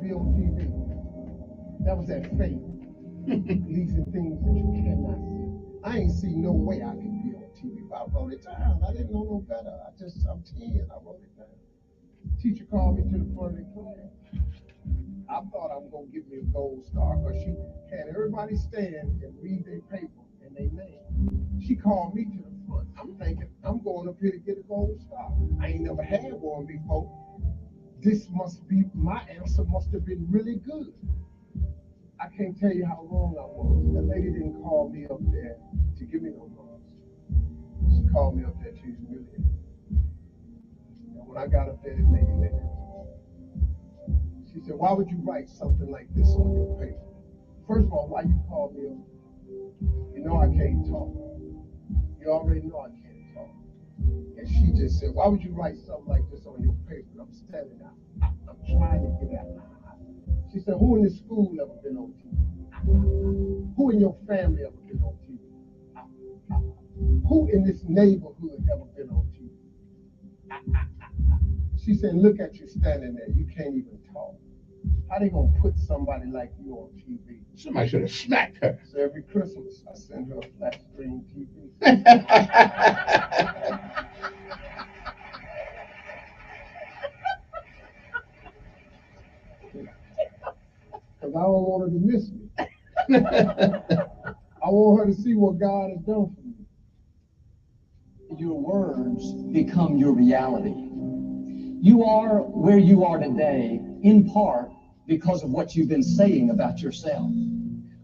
Be on TV. That was that fate. Leasing things that you cannot see. I ain't see no way I could be on TV, but I wrote it down. I didn't know no better. I'm 10. I wrote it down. Teacher called me to the front of the class. I thought I was gonna give me a gold star, because she had everybody stand and read their paper and their name. She called me to the front. I'm thinking I'm going up here to get a gold star. I ain't never had one before. This must be, my answer must have been really good. I can't tell you how wrong I was. That lady didn't call me up there to give me no gold. She called me up there to humiliate me. And when I got up there, the lady looked at me. She said, why would you write something like this on your paper? First of all, why you called me up? You know I can't talk. You already know I can't talk. And she just said, why would you write something like this on your paper? And I'm standing out. I'm trying to get out. She said, who in this school ever been on TV? Who in your family ever been on TV? Who in this neighborhood ever been on TV? She said, look at you standing there. You can't even talk. How they gonna put somebody like you on TV?
Somebody should have smacked her.
So every Christmas, I send her a flat screen TV. Because I don't want her to miss me. I want her to see what God has done for me.
Your words become your reality. You are where you are today, in part because of what you've been saying about yourself.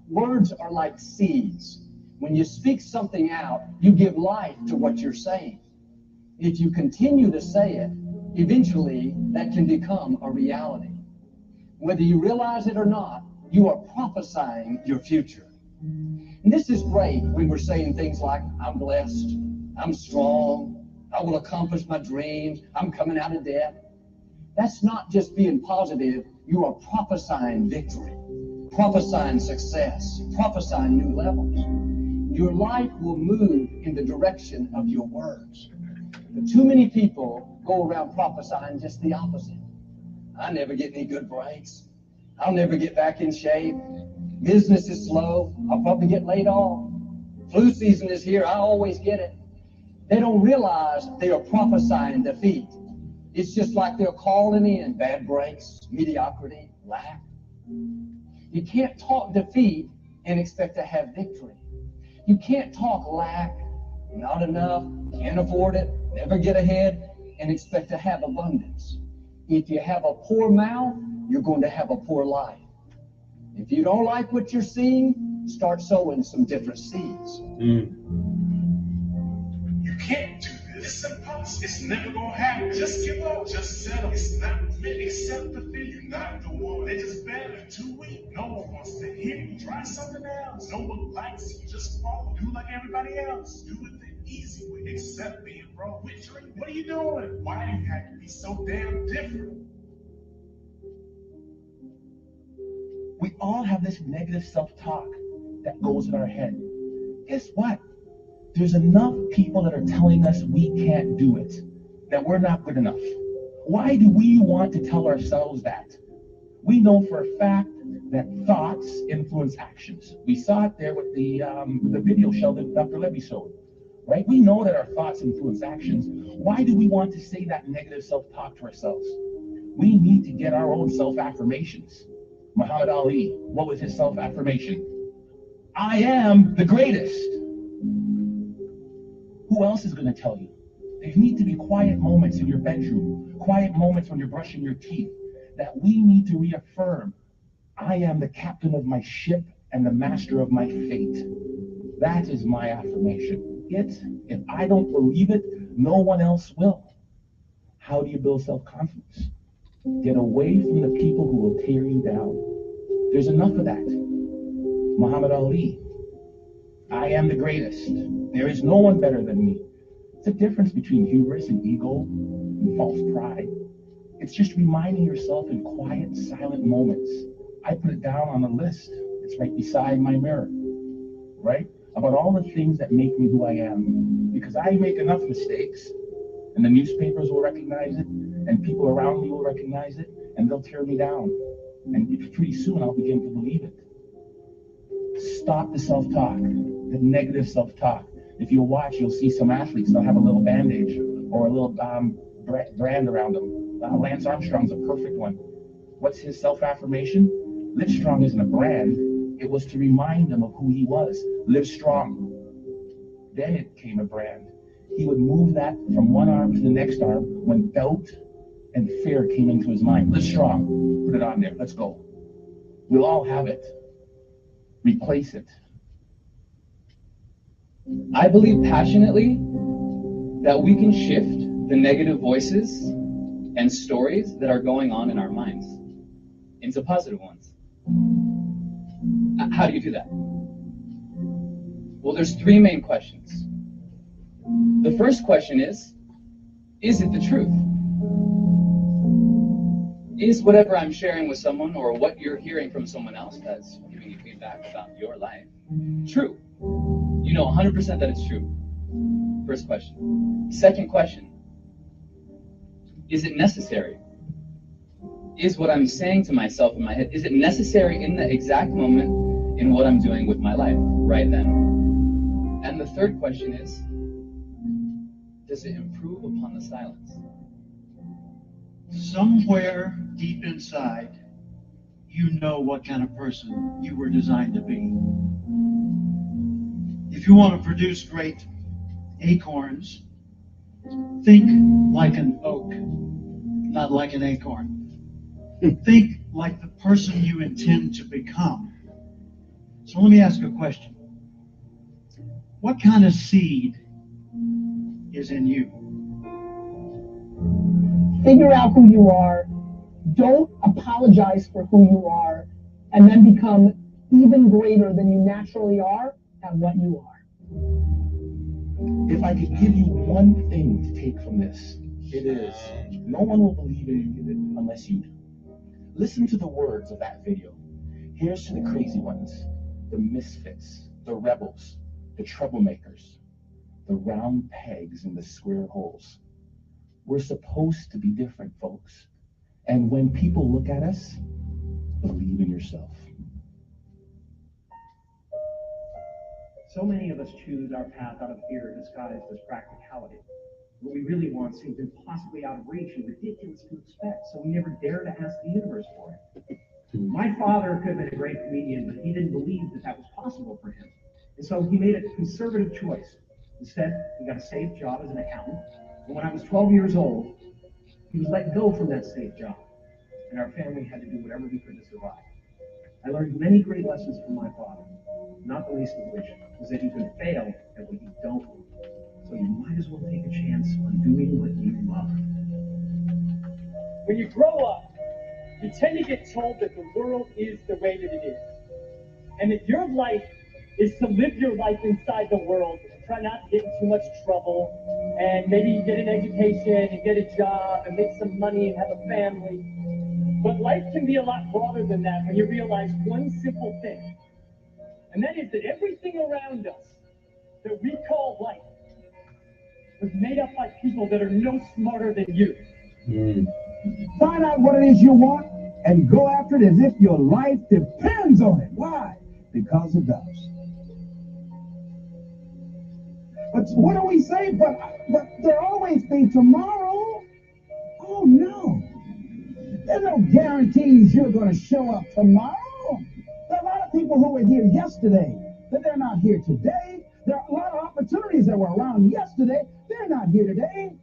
Words are like seeds. When you speak something out, you give life to what you're saying. If you continue to say it, eventually that can become a reality. Whether you realize it or not, you are prophesying your future. And this is great when we're saying things like, I'm blessed, I'm strong, I will accomplish my dreams, I'm coming out of debt. That's not just being positive, you are prophesying victory, prophesying success, prophesying new levels. Your life will move in the direction of your words. But too many people go around prophesying just the opposite. I never get any good breaks. I'll never get back in shape. Business is slow. I'll probably get laid off. Flu season is here. I always get it. They don't realize they are prophesying defeat. It's just like they're calling in bad breaks, mediocrity, lack. You can't talk defeat and expect to have victory. You can't talk lack, not enough, can't afford it, never get ahead, and expect to have abundance. If you have a poor mouth, you're going to have a poor life. If you don't like what you're seeing, start sowing some different seeds.
You can't do this. It's impossible. It's never gonna happen. Just give up. Just settle. It's not meant. Accept the fear. You're not the one. They're just better. Too weak. No one wants to hear you. Try something else. No one likes you. Just follow. Do like everybody else. Do it the easy way. Accept being broke. Quit drinking. What are you doing? Why do you have to be so damn different?
We all have this negative self-talk that goes in our head. Guess what? There's enough people that are telling us we can't do it, that we're not good enough.
Why do we want to tell ourselves that? We know for a fact that thoughts influence actions. We saw it there with the video show that Dr. Levy showed, right? We know that our thoughts influence actions. Why do we want to say that negative self-talk to ourselves? We need to get our own self-affirmations. Muhammad Ali, what was his self-affirmation? I am the greatest. Who else is going to tell you? There need to be quiet moments in your bedroom, quiet moments when you're brushing your teeth, that we need to reaffirm, I am the captain of my ship and the master of my fate. That is my affirmation. If I don't believe it, no one else will. How do you build self-confidence? Get away from the people who will tear you down. There's enough of that. Muhammad Ali, I am the greatest. There is no one better than me. It's a difference between hubris and ego and false pride. It's just reminding yourself in quiet, silent moments. I put it down on a list. It's right beside my mirror, right? About all the things that make me who I am. Because I make enough mistakes, and the newspapers will recognize it, and people around me will recognize it, and they'll tear me down. And pretty soon I'll begin to believe it. Stop the self-talk, the negative self-talk. If you watch, you'll see some athletes, they'll have a little bandage or a little brand around them. Lance Armstrong's a perfect one. What's his self-affirmation? Live Strong isn't a brand. It was to remind him of who he was. Live strong. Then it became a brand. He would move that from one arm to the next arm when doubt and fear came into his mind. Live strong. Put it on there. Let's go. We'll all have it. Replace it.
I believe passionately that we can shift the negative voices and stories that are going on in our minds into positive ones. How do you do that? Well, there's three main questions. The first question is it the truth? Is whatever I'm sharing with someone or what you're hearing from someone else that's giving you feedback about your life true? You know 100% that it's true. First question. Second question. Is it necessary? Is what I'm saying to myself in my head, is it necessary in the exact moment in what I'm doing with my life right then? And the third question is, does it improve upon the silence?
Somewhere deep inside, you know what kind of person you were designed to be. If you want to produce great acorns, think like an oak, not like an acorn. Think like the person you intend to become. So let me ask a question. What kind of seed is in you?
Figure out who you are. Don't apologize for who you are, and then become even greater than you naturally are at what you are.
If I could give you one thing to take from this, it is no one will believe in you unless you do. Listen to the words of that video. Here's to the crazy ones, the misfits, the rebels, the troublemakers, the round pegs in the square holes. We're supposed to be different, folks. And when people look at us, believe in yourself.
So many of us choose our path out of fear disguised as practicality. What we really want seems impossibly out of reach and ridiculous to expect, so we never dare to ask the universe for it. My father could have been a great comedian, but he didn't believe that that was possible for him. And so he made a conservative choice. Instead, he got a safe job as an accountant. And when I was 12 years old, he was let go from that safe job. And our family had to do whatever we could to survive. I learned many great lessons from my father, not the least of which was that you can fail at what you don't want. So you might as well take a chance on doing what you love.
When you grow up, you tend to get told that the world is the way that it is. And that your life is to live your life inside the world, try not to get in too much trouble, and maybe you get an education and get a job and make some money and have a family. But life can be a lot broader than that when you realize one simple thing. And that is that everything around us that we call life was made up by people that are no smarter than you.
Find out what it is you want and go after it as if your life depends on it. Why? Because it does. But what do we say? But there'll always be tomorrow. Oh, no. There's no guarantees you're going to show up tomorrow. There are a lot of people who were here yesterday, but they're not here today. There are a lot of opportunities that were around yesterday. They're not here today.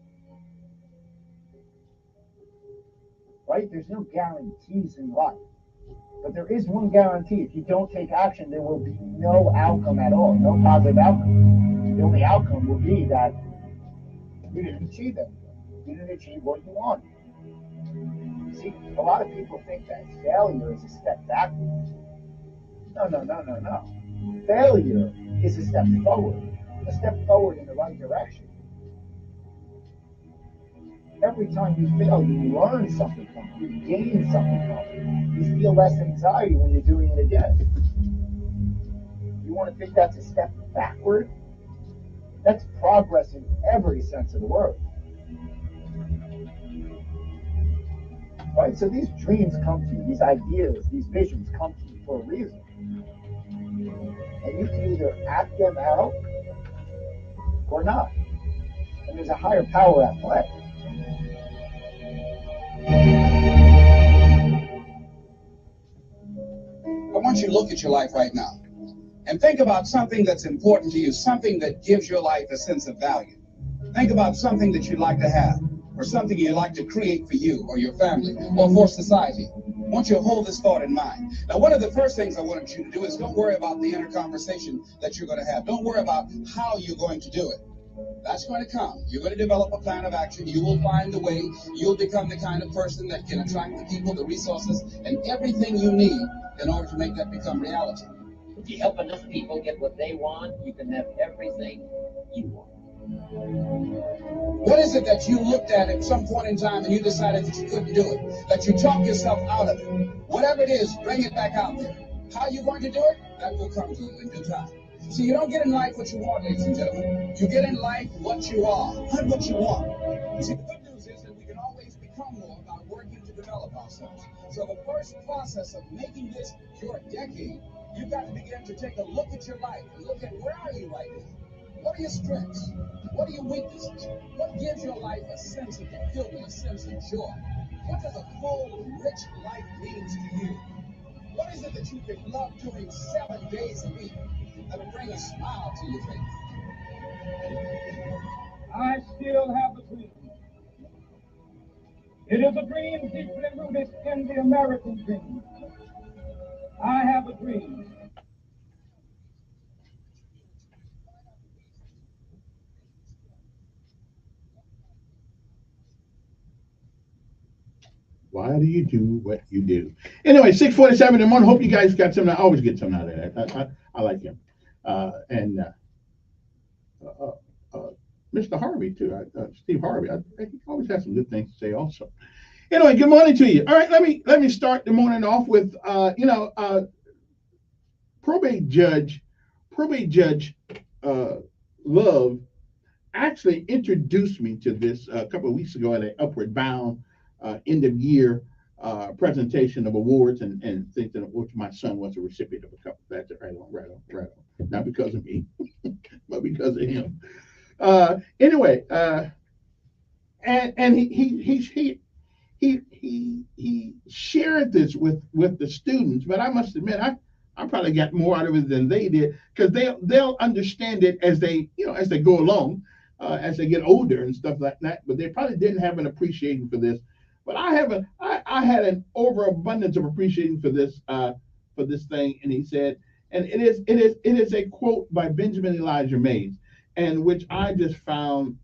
Right? There's no guarantees in life. But there is one guarantee. If you don't take action, there will be no outcome at all, no positive outcome. The only outcome will be that you didn't achieve it. You didn't achieve what you wanted. See, a lot of people think that failure is a step backwards. No. Failure is a step forward in the right direction. Every time you fail, you learn something from it, you gain something from it. You feel less anxiety when you're doing it again. You want to think that's a step backward? That's progress in every sense of the word. Right? So these dreams come to you, these ideas, these visions come to you for a reason. And you can either act them out or not. And there's a higher power at play.
I want you to look at your life right now and think about something that's important to you, something that gives your life a sense of value. Think about something that you'd like to have, or something you'd like to create for you or your family or for society. I want you to hold this thought in mind. Now, one of the first things I want you to do is don't worry about the inner conversation that you're going to have. Don't worry about how you're going to do it. That's going to come. You're going to develop a plan of action. You will find the way. You'll become the kind of person that can attract the people, the resources, and everything you need in order to make that become reality.
If you help enough people get what they want, you can have everything you want.
What is it that you looked at some point in time and you decided that you couldn't do it? That you talked yourself out of it? Whatever it is, bring it back out there. How are you going to do it? That will come to you in due time. See, you don't get in life what you want, ladies and gentlemen. You get in life what you are, not what you want. See, the good news is that we can always become more by working to develop ourselves. So the first process of making this your decade, you've got to begin to take a look at your life and look at where are you right now? What are your strengths? What are your weaknesses? What gives your life a sense of fulfillment, a sense of joy? What does a full, rich life mean to you? What is it that you could love doing 7 days a week that would bring a smile to your face?
I still have a dream. It is a dream deeply rooted in the American dream. I have a dream.
Why do you do what you do? Anyway, 6:47 in the morning. Hope you guys got something. I always get something out of that. I like him. Mr. Harvey, too. Steve Harvey. I think he always has some good things to say also. Anyway, good morning to you. All right, let me start the morning off with, probate judge Love actually introduced me to this a couple of weeks ago at an Upward Bound end of year presentation of awards and things that which my son was a recipient of a couple. That's right on. Not because of me, but because of him. Anyway, and he shared this with the students, but I must admit I probably got more out of it than they did, because they'll understand it as they go along, as they get older and stuff like that. But they probably didn't have an appreciation for this. But I had an overabundance of appreciation for this thing. And he said, and it is a quote by Benjamin Elijah Mays, and which I just found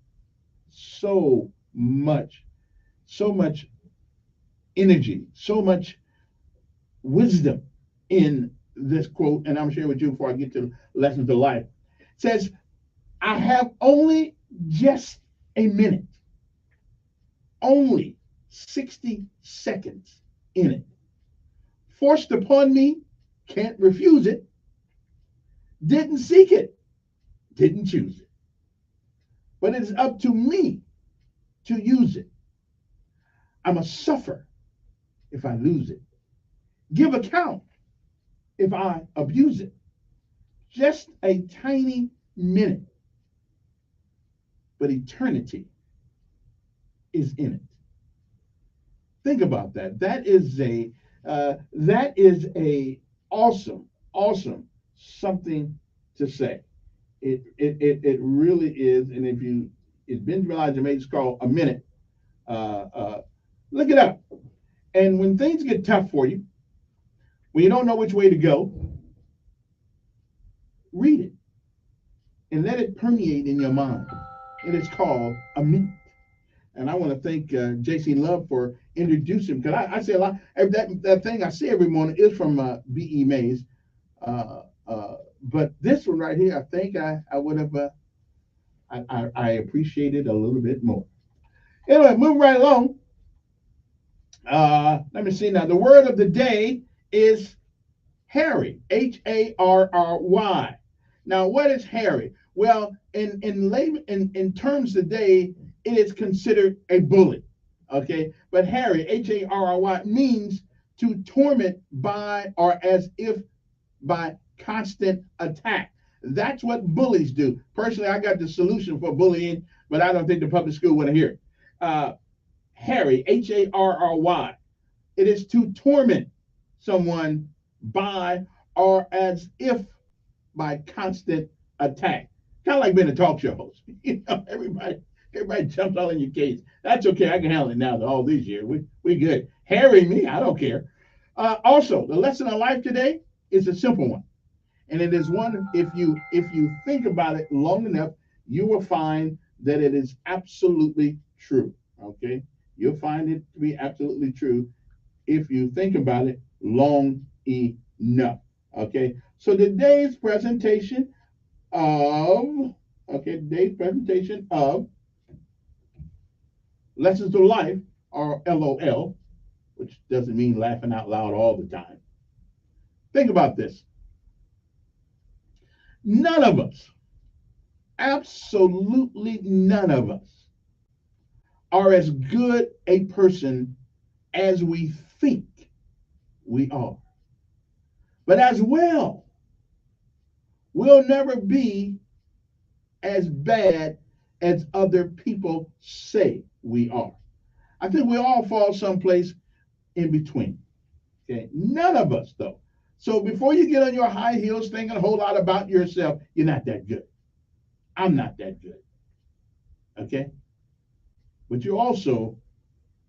so much energy, so much wisdom in this quote, and I'm sharing with you before I get to lessons of life. It says, I have only just a minute, only 60 seconds in it. Forced upon me, can't refuse it. Didn't seek it, didn't choose it. But it's up to me to use it. I must suffer if I lose it. Give account if I abuse it. Just a tiny minute, but eternity is in it. Think about that. That is a awesome something to say. It really is. And it's Benjamin Elijah Mays called A Minute. Look it up. And when things get tough for you, when you don't know which way to go, read it and let it permeate in your mind. It is called A Minute. And I want to thank J.C. Love for introducing, because I say a lot. That thing I see every morning is from B.E. Mays. But this one right here, I think I would have, I appreciate it a little bit more. Anyway, moving right along. Let me see now. The word of the day is Harry, Harry. Now, what is Harry? Well, in terms today, it is considered a bully. Okay, but Harry, Harry, means to torment by or as if by constant attack. That's what bullies do. Personally, I got the solution for bullying, but I don't think the public school want to hear it. Harry, Harry. It is to torment someone by or as if by constant attack. Kind of like being a talk show host. You know, everybody jumps all in your case. That's okay. I can handle it now. All these years, we good. Harry me, I don't care. Also, the lesson of life today is a simple one, and it is one. If you think about it long enough, you will find that it is absolutely true. Okay, you'll find it to be absolutely true if you think about it long enough. Okay, so today's presentation of Lessons of Life, or LOL, which doesn't mean laughing out loud all the time. Think about this. None of us, absolutely none of us, are as good a person as we think we are. But as well, we'll never be as bad as other people say we are. I think we all fall someplace in between. Okay, none of us though. So before you get on your high heels thinking a whole lot about yourself, you're not that good. I'm not that good. Okay? But you also,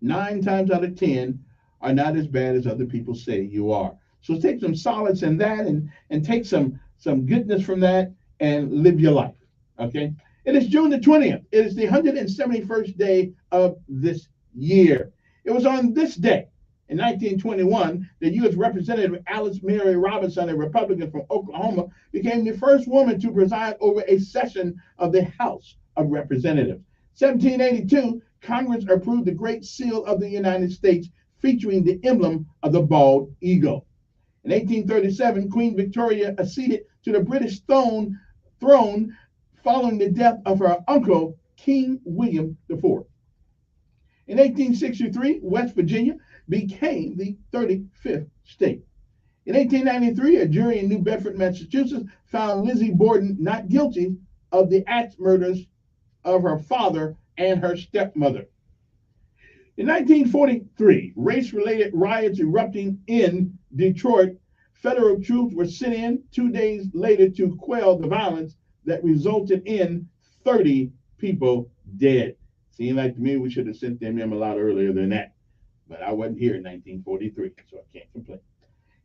9 times out of 10, are not as bad as other people say you are. So take some solace in that and take some goodness from that and live your life. Okay? It is June the 20th. It is the 171st day of this year. It was on this day in 1921 that U.S. Representative Alice Mary Robinson, a Republican from Oklahoma, became the first woman to preside over a session of the House of Representatives. 1782, Congress approved the Great Seal of the United States, featuring the emblem of the bald eagle. In 1837, Queen Victoria acceded to the British throne following the death of her uncle, King William IV. In 1863, West Virginia became the 35th state. In 1893, a jury in New Bedford, Massachusetts, found Lizzie Borden not guilty of the axe murders of her father and her stepmother. In 1943, race-related riots erupting in Detroit, federal troops were sent in 2 days later to quell the violence that resulted in 30 people dead. Seemed like to me we should have sent them in a lot earlier than that. But I wasn't here in 1943, so I can't complain.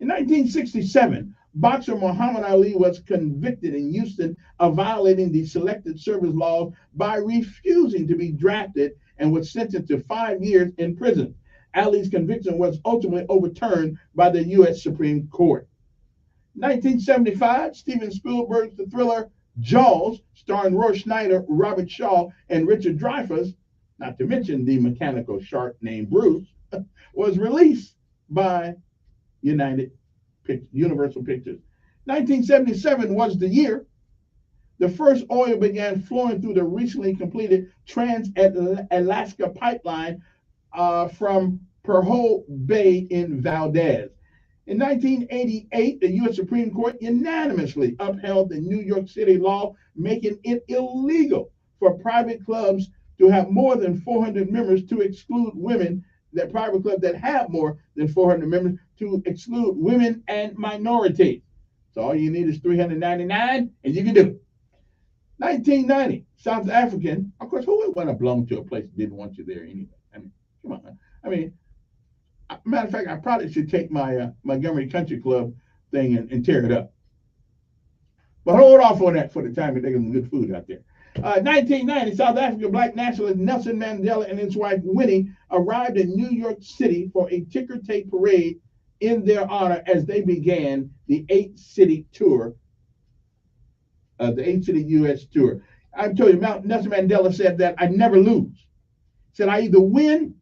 In 1967, boxer Muhammad Ali was convicted in Houston of violating the Selected Service Laws by refusing to be drafted and was sentenced to 5 years in prison. Ali's conviction was ultimately overturned by the U.S. Supreme Court. 1975, Steven Spielberg's the thriller Jaws, starring Roy Schneider, Robert Shaw, and Richard Dreyfuss, not to mention the mechanical shark named Bruce, was released by Universal Pictures. 1977 was the year the first oil began flowing through the recently completed Trans-Alaska Pipeline from Perho Bay in Valdez. In 1988, the U.S. Supreme Court unanimously upheld the New York City law making it illegal for private clubs to have more than 400 members to exclude women, that private clubs that have more than 400 members to exclude women and minorities. So all you need is 399 and you can do it. 1990, South African. Of course, who would want to belong to a place that didn't want you there anyway? I mean, come on. I mean, matter of fact, I probably should take my Montgomery Country Club thing and tear it up. But hold off on that for the time, because there's some good food out there. 1990, South African black nationalist Nelson Mandela and his wife Winnie arrived in New York City for a ticker tape parade in their honor as they began the 8-city tour, the 8-city U.S. tour. I told you, Nelson Mandela said that I never lose. He said I either win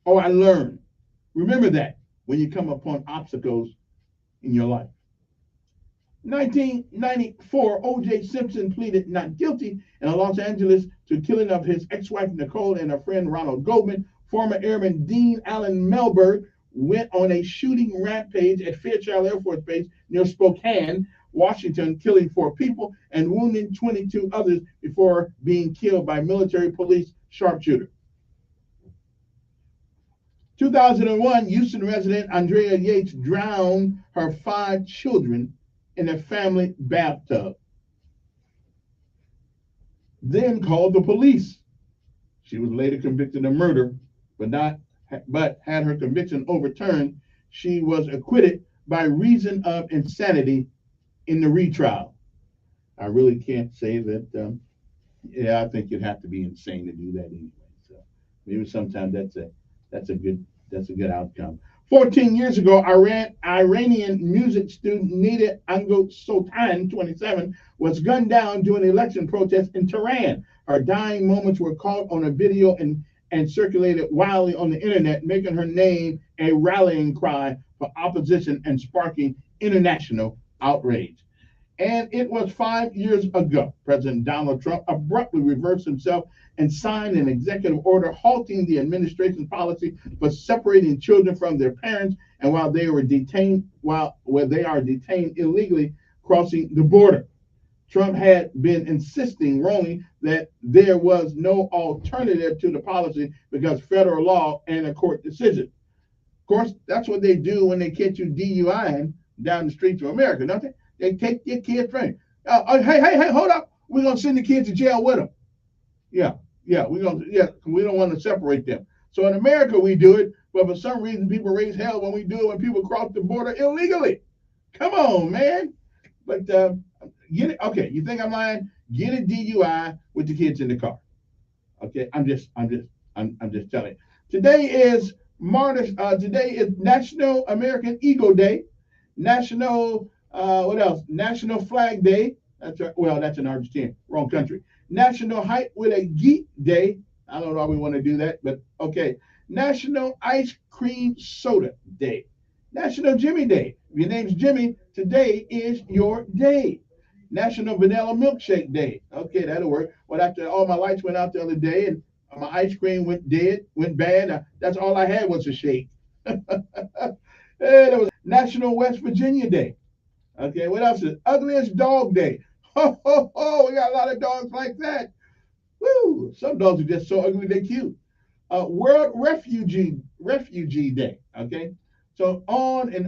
or I learn. Remember that when you come upon obstacles in your life. 1994, O.J. Simpson pleaded not guilty in Los Angeles to killing of his ex-wife Nicole and her friend Ronald Goldman. Former Airman Dean Allen Melberg went on a shooting rampage at Fairchild Air Force Base near Spokane, Washington, killing 4 people and wounding 22 others before being killed by military police sharpshooter. 2001, Houston resident Andrea Yates drowned her 5 children in a family bathtub, then called the police. She was later convicted of murder, but had her conviction overturned. She was acquitted by reason of insanity in the retrial. I really can't say that. Yeah, I think you'd have to be insane to do that anyway. So maybe sometimes that's a good outcome. 14 years ago, Iranian music student Nida Ango Sultan, 27, was gunned down during an election protest in Tehran. Her dying moments were caught on a video and circulated wildly on the internet, making her name a rallying cry for opposition and sparking international outrage. And it was 5 years ago, President Donald Trump abruptly reversed himself and signed an executive order halting the administration's policy for separating children from their parents, and while they are detained illegally crossing the border. Trump had been insisting wrongly that there was no alternative to the policy because federal law and a court decision. Of course, that's what they do when they catch you DUIing down the streets of America, don't they? They take your kids from you. Hey, hold up. We're going to send the kids to jail with them. We don't want to separate them. So in America, we do it, but for some reason, people raise hell when we do it when people cross the border illegally. Come on, man. But get it. Okay, you think I'm lying? Get a DUI with the kids in the car. Okay, I'm just telling you. Today is National American Eagle Day, National what else? National Flag Day. That's in Argentina. Wrong country. National Hike with a Geek Day. I don't know why we want to do that, but okay. National Ice Cream Soda Day. National Jimmy Day. If your name's Jimmy, today is your day. National Vanilla Milkshake Day. Okay, that'll work. Well, after all my lights went out the other day and my ice cream went bad, that's all I had was a shake. There was National West Virginia Day. Okay, what else is Ugliest Dog Day? Ho, ho, ho, we got a lot of dogs like that. Woo, some dogs are just so ugly they're cute. World Refugee Day, okay? So on and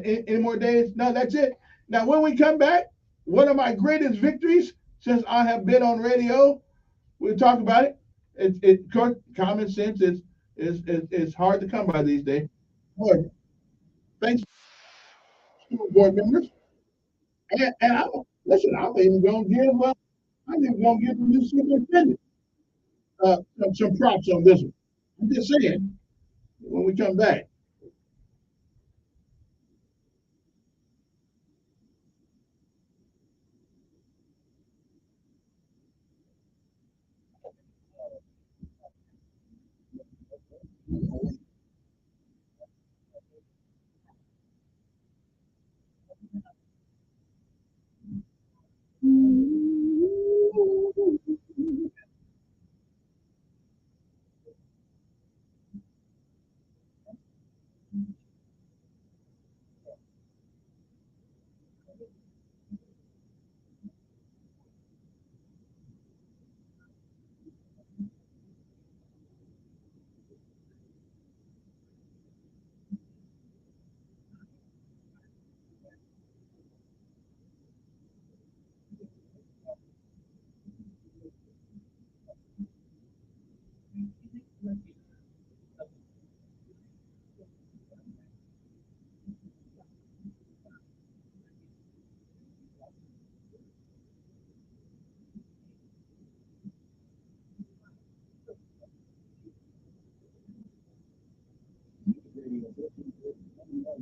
any more days? No, that's it. Now, when we come back, one of my greatest victories since I have been on radio, we'll talk about it. Common sense is hard to come by these days. Board. Thanks, board members. And I'm even going to give the new superintendent some props on this one. I'm just saying, when we come back.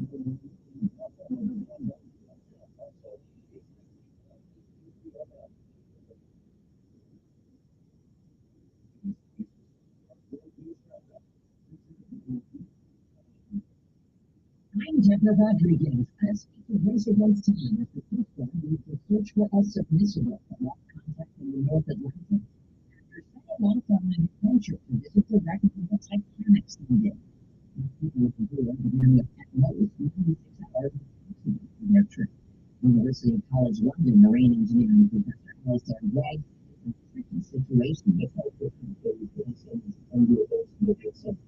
I'm Deborah Rodriguez. I speak to Race Against Time as the first one used to search for a submissible from all contact in the North Atlantic. After setting off on an adventure to visit the wreck of the Titanic Sunday, people who began with at most 96 hours for their trip. University College London marine engineering professor Alistair Gregg is in a tricky situation with health communications and the communications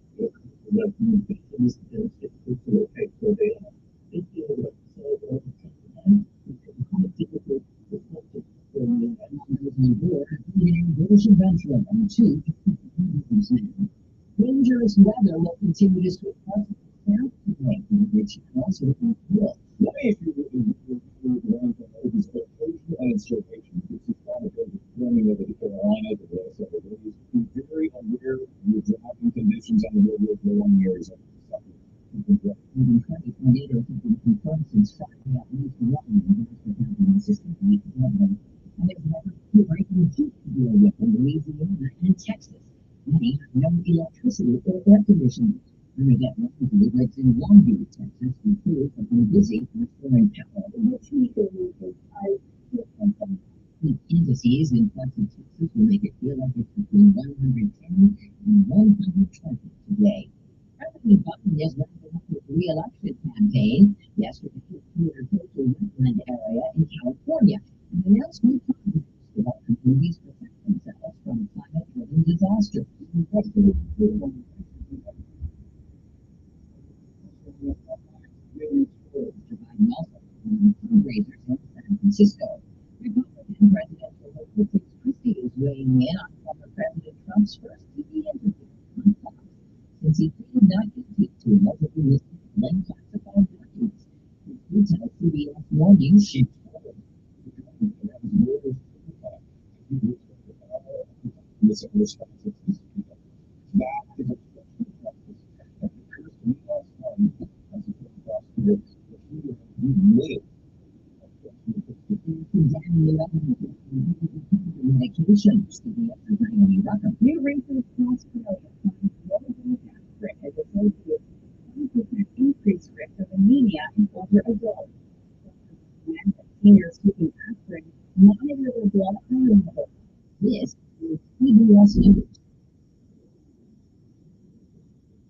communications skills difficult to locate so they are. They feel that over 10 quite difficult to focus on the board leading British adventurer on two dangerous weather will continue to sweep parts of the south today, which also will cool. Why if you going from overstation and insertion, this is kind of running over the Carolinas, the rest of the cities, be very aware of your driving conditions on the road along the areas of the south. Even 20 tornadoes have been confirmed since Friday at least one consistently and there's never been breaking heat to deal with in Louisiana and Texas. Many have no electricity or air conditioning. Bernadette Ramsey lives in Longview, Texas, and crews have been busy restoring power. Heat indices in parts of Texas will make it feel like it's between 110 and 120 today. President Biden is wrapping up his re-election campaign yesterday to a coastal wetland area in California and announced new projects to help communities protect themselves from climate-driven disasters. Fundraisers in San Francisco. Republican presidential hopeful Christie is weighing in on former President Trump's first TV interview on Fox since he pleaded not guilty to allegedly mishandling classified documents. He tells CBS Morning she medications to be new research from Australia has associated 20% increased risk of anemia in older adults. Seniors taking aspirin monitor their blood iron level. This is CBS News.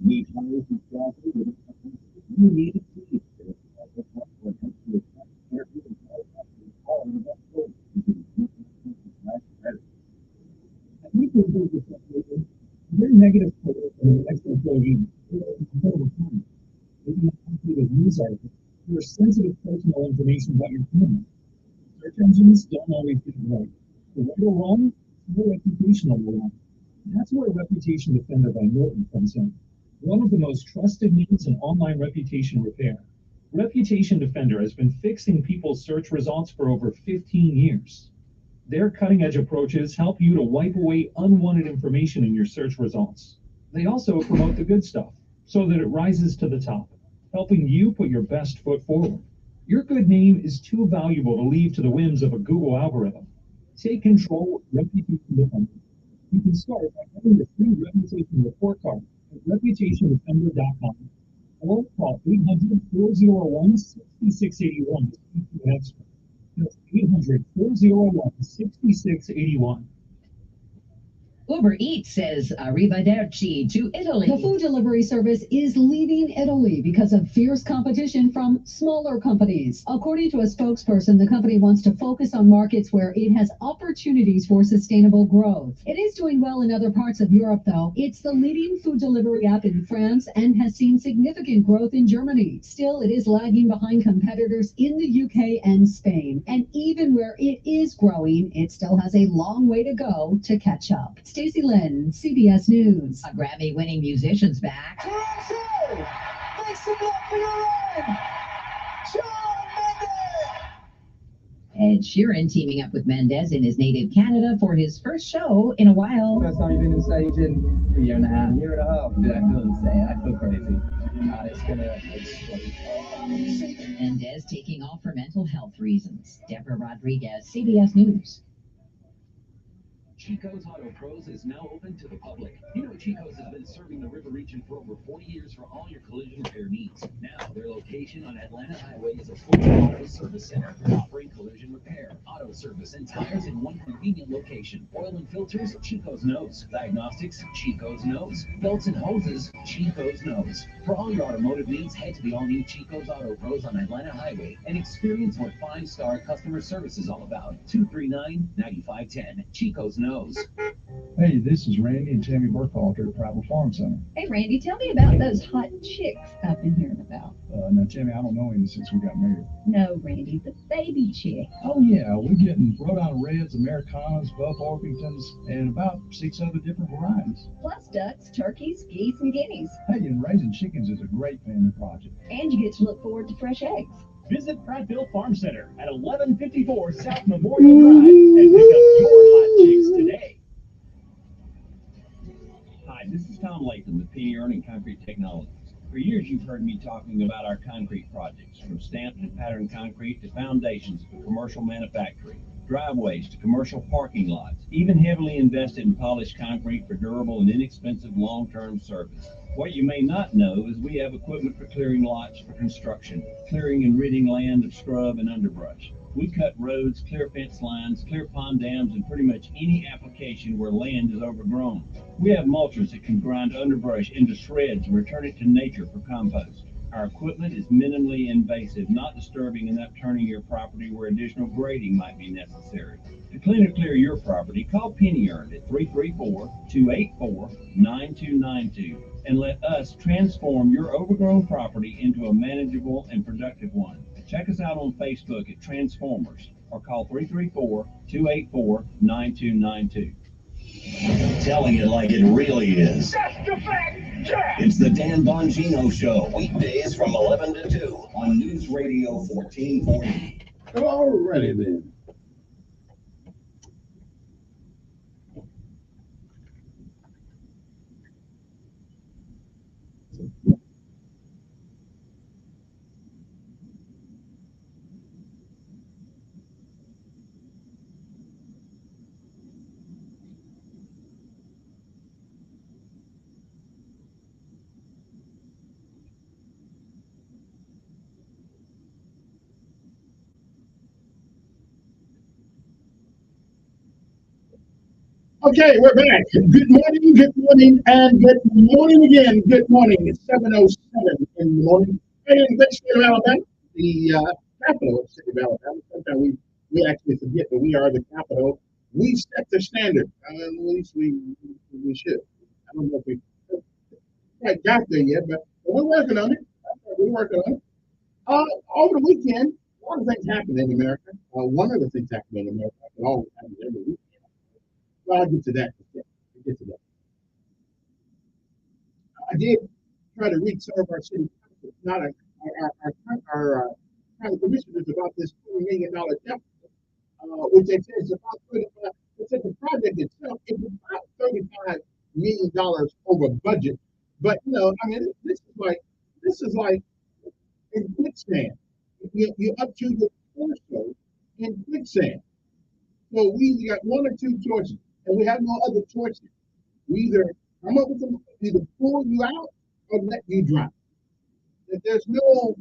Need hires and travel with you need to see your negative and exploitation total time. Maybe you completed news articles. Your sensitive personal information about your family. Search engines don't always get it right. For right or wrong, your reputation on the line. That's where Reputation Defender by Norton comes in. One of the most trusted names in online reputation repair. Reputation Defender has been fixing people's search results for over 15 years. Their cutting-edge approaches help you to wipe away unwanted information in your search results. They also promote the good stuff, so that it rises to the top, helping you put your best foot forward. Your good name is too valuable to leave to the whims of a Google algorithm. Take control with Reputation Defender. You can start by getting the free reputation report card at reputationdefender.com or call 800-401-6681 to speak to an expert. That's 800-401-6681.
Uber Eats says arrivederci to Italy.
The food delivery service is leaving Italy because of fierce competition from smaller companies. According to a spokesperson, the company wants to focus on markets where it has opportunities for sustainable growth. It is doing well in other parts of Europe, though. It's the leading food delivery app in France and has seen significant growth in Germany. Still, it is lagging behind competitors in the UK and Spain. And even where it is growing, it still has a long way to go to catch up. Stacey Lynn, CBS News.
A Grammy-winning musician's back.
Thanks a lot for your ride, Shawn Mendes.
Ed Sheeran teaming up with Mendez in his native Canada for his first show in a while.
First time you've been on stage in a year and a half. Dude, I feel insane. I feel crazy. It's gonna explode.
Mendez taking off for mental health reasons. Deborah Rodriguez, CBS News.
Chico's Auto Pros is now open to the public. You know Chico's has been serving the river region for over 40 years for all your collision repair needs. Now, their location on Atlanta Highway is a full auto service center offering collision repair, auto service, and tires in one convenient location. Oil and filters, Chico's knows. Diagnostics, Chico's knows. Belts and hoses, Chico's knows. For all your automotive needs, head to the all-new Chico's Auto Pros on Atlanta Highway and experience what 5-star customer service is all about. 239-9510. Chico's knows.
Hey, this is Randy and Tammy Burkhalter at Prattville Farm Center.
Hey, Randy, tell me about those hot chicks I've been hearing about.
Now, Tammy, I don't know any since we got married.
No, Randy, the baby chick.
Oh, yeah, we're getting Rhode Island Reds, Americanas, Buff Orpingtons, and about 6 other different varieties.
Plus ducks, turkeys, geese, and guineas.
Hey, and raising chickens is a great family project.
And you get to look forward to fresh eggs.
Visit Prattville Farm Center at 1154 South Memorial Drive and pick up your hot chicks today. Hi, this is Tom Latham with Penny Earning Concrete Technologies. For years, you've heard me talking about our concrete projects, from stamped and patterned concrete to foundations for commercial manufacturing, driveways to commercial parking lots, even heavily invested in polished concrete for durable and inexpensive long-term service. What you may not know is we have equipment for clearing lots for construction, clearing and ridding land of scrub and underbrush. We cut roads, clear fence lines, clear pond dams, and pretty much any application where land is overgrown. We have mulchers that can grind underbrush into shreds and return it to nature for compost. Our equipment is minimally invasive, not disturbing and upturning your property where additional grading might be necessary. To clean or clear your property, call Penny Earned at 334-284-9292 and let us transform your overgrown property into a manageable and productive one. Check us out on Facebook at Transformers or call 334-284-9292.
Telling it like it really is.
That's the fact, Jack!
It's the Dan Bongino Show, weekdays from 11 to 2 on News Radio 1440.
All righty then. Okay, we're back. Good morning, and good morning again. Good morning. It's 7:07 in the morning. Hey, in the state of Alabama, the capital of the state of Alabama. Sometimes we actually forget that we are the capital. We set the standard. At least we should. I don't know if we quite got there yet, but we're working on it. We're working on it. Over the weekend, a lot of things happened in America. One of the things happened in America, it always happens every weekend. Well, I'll get to that. I did try to reach some of our city council, not our county commissioners, about this $20 million deficit, which they say is about 35. They said the project itself is about $35 million over budget. But I mean, this is like in quicksand. You're up to the torso in quicksand. So we got one or two choices, and we have no other choices. We either come up with them, either pull you out or let you drop. There's no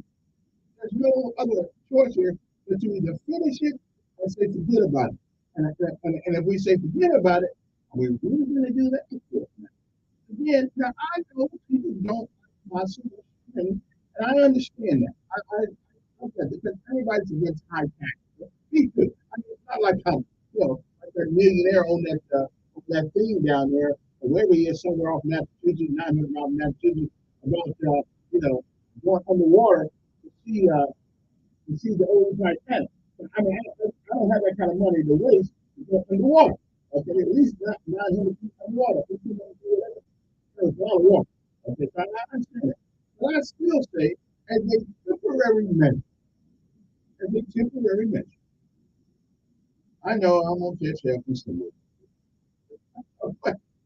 other choice here but to either finish it or say forget about it. And if we say forget about it, are we really going to do that? Of course not. Again, now I know people don't buy so much things, and I understand that. I because everybody's against high taxes. People, I mean, it's not like I'm like that millionaire on that thing down there, or wherever he is, somewhere off Massachusetts, 900 miles from Massachusetts, about going underwater to see the old Titanic. I mean, I don't have that kind of money to waste to go underwater. Okay, at least not 900 feet underwater. There's a lot of water. Okay, so I understand that. But I still say, as a temporary measure, I know I'm gonna catch hell from somewhere.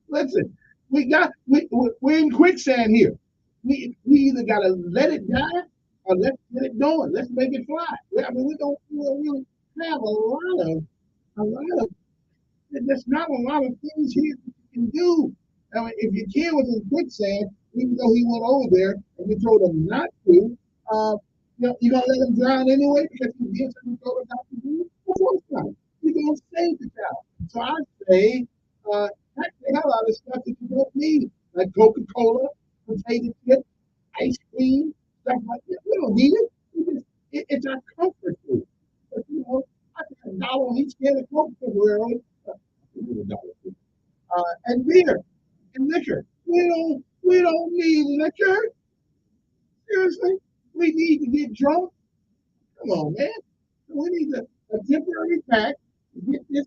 Listen, we're in quicksand here. We either gotta let it die or let's get it going. Let's make it fly. I mean, we don't really have a lot of there's not a lot of things here that you can do. I mean, if your kid was in quicksand, even though he went over there and you told him not to, you're gonna let him drown anyway because he did something you told him not to do? Of course not. You're gonna save the child. So I say, heck the hell out of stuff that you don't need, like Coca-Cola, potato chips, ice cream, stuff like that. We don't need it. It's our comfort food. But, I think $1 on each can of Coke somewhere. And beer and liquor. We don't need liquor. Seriously, we need to get drunk. Come on, man. We need a temporary pack to get this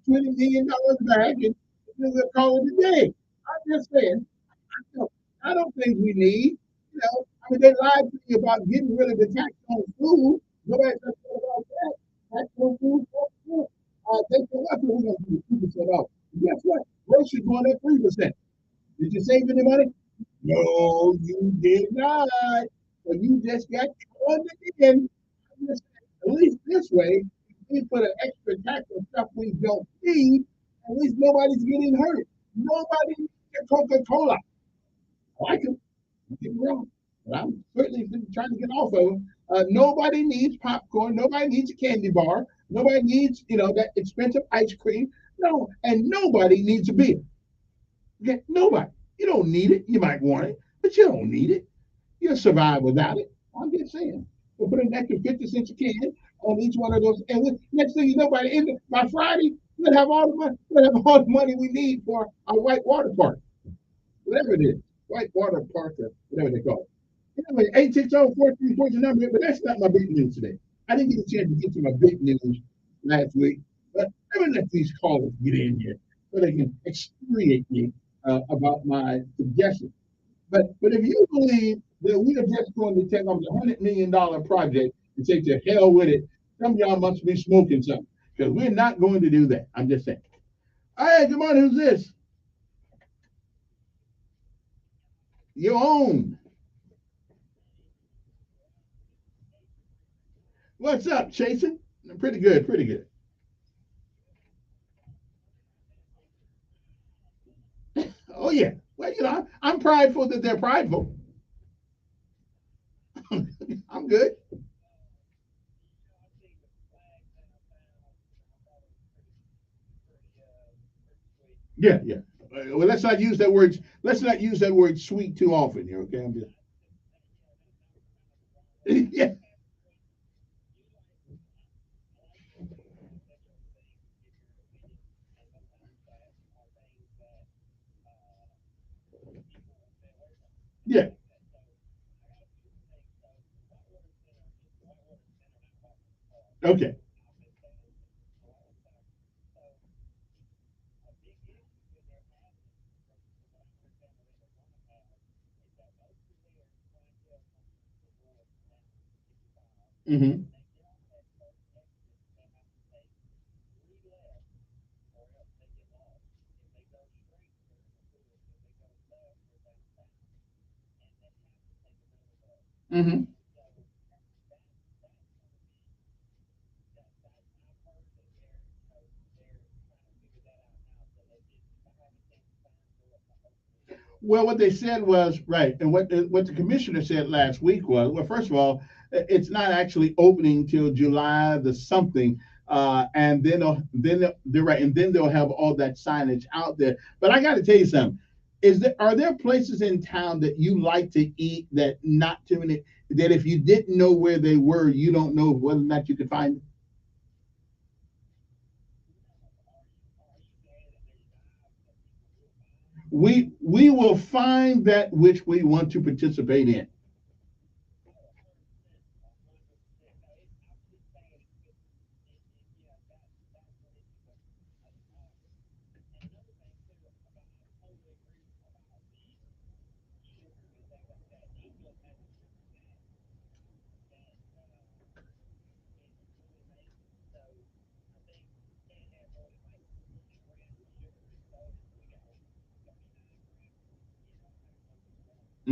$20 million back, and then we'll call it a day. I'm just saying. I don't think we need. I mean, they lied to me about getting rid of the tax on food. Nobody said about that. Tax on food. They said, what we're going to do 2% off. Guess what? Groceries going up 3%. Did you save any money? No, you did not. So you just got caught in. At least this way, we put an extra tax on stuff we don't need. At least nobody's getting hurt. Nobody needs Coca-Cola. I like them. Don't get me wrong. But I'm certainly trying to get off of them. Nobody needs popcorn. Nobody needs a candy bar. Nobody needs, that expensive ice cream. No, and nobody needs a beer. Okay, nobody. You don't need it. You might want it, but you don't need it. You'll survive without it. I'm just saying. We'll put an extra 50 cents a can on each one of those. And next thing you know, by Friday, we'll have all the money. We'll have all the money we need for our white water park, whatever it is, white water park or whatever they call it. Anyway, 860-4340 number, but that's not my big news today. I didn't get a chance to get to my big news last week, but let me let these callers get in here so they can excoriate me about my suggestion. But if you believe that we are just going to take on a $100 million project and say to hell with it, some of y'all must be smoking something because we're not going to do that. I'm just saying. All right, come on, who's this? Your own. What's up, Chasen? Pretty good, pretty good. Oh, yeah. Well, I'm prideful that they're prideful. I'm good. Yeah, yeah. Well, let's not use that word. Let's not use that word "sweet" too often here. Okay, I'm just. Yeah. Yeah. Okay. Mm-hmm. Mm-hmm. Well, what they said was right, and what the commissioner said last week was, well, first of all, it's not actually opening till July the something, and they're right, and then they'll have all that signage out there. But I got to tell you something: are there places in town that you like to eat that not too many that if you didn't know where they were, you don't know whether or not you could find them? We will find that which we want to participate in.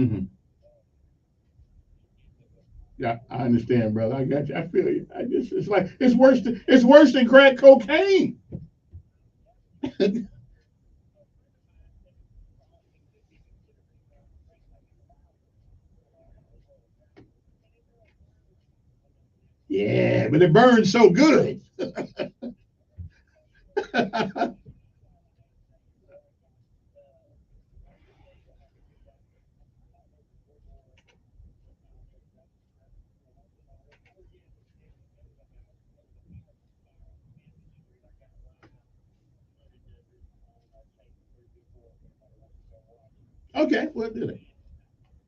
Mm-hmm. Yeah, I understand, brother. I got you. I feel you. It's like it's worse than crack cocaine. Yeah, but it burns so good. Okay, we'll do that.